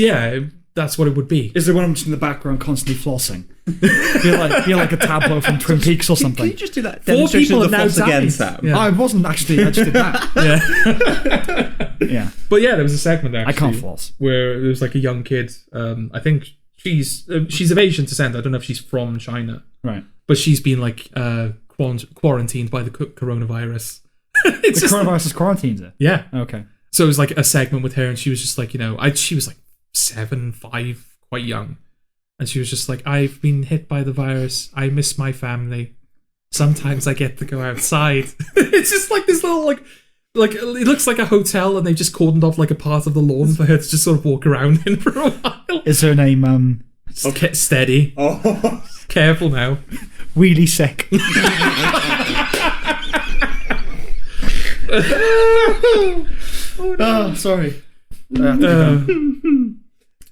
That's what it would be. Is there one just in the background constantly flossing? Be like a tableau from Twin Peaks or something. Can you just do that? 4 people have now floss again, Sam. Yeah. I wasn't actually. I just did that. Yeah. Yeah. But yeah, there was a segment actually. I can't floss. Where there was like a young kid. I think she's of Asian descent. I don't know if she's from China. Right. But she's been like quarantined by the coronavirus. Coronavirus is quarantined her? Yeah. Okay. So it was like a segment with her, and she was just like, she was like 7, 5, quite young. And she was just like, I've been hit by the virus. I miss my family. Sometimes I get to go outside. It's just like this little, like it looks like a hotel, and they just cordoned off like a part of the lawn for her to just sort of walk around in for a while. Is her name, Steady. Oh. Careful now. Wheelie sick. Oh, sorry.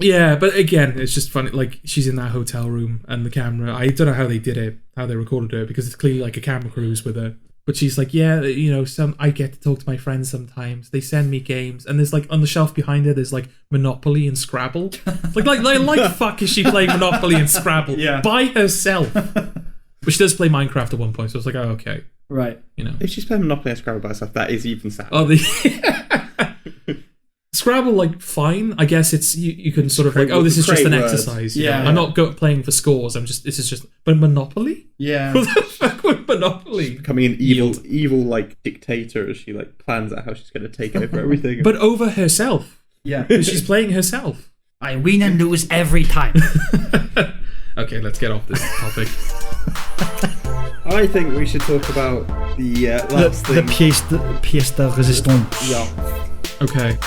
Yeah, but again, it's just funny. Like, she's in that hotel room, and the camera, I don't know how they did it, how they recorded her, because it's clearly like a camera crew's with her. But she's like, I get to talk to my friends sometimes. They send me games, and there's like on the shelf behind her, there's like Monopoly and Scrabble. like fuck is she playing Monopoly and Scrabble by herself? But she does play Minecraft at one point, so it's like, oh, okay, right. If she's playing Monopoly and Scrabble by herself, that is even sad. Oh, Scrabble, like, fine. I guess it's you can sort of like, this is just an exercise. Yeah, I'm not playing for scores. But Monopoly? Yeah. What the fuck with Monopoly? Becoming an evil like dictator as she like plans out how she's going to take over everything. But over herself. Yeah. Because she's playing herself. I win and lose every time. Okay, let's get off this topic. I think we should talk about the last thing. The pièce de résistance. Yeah. Okay.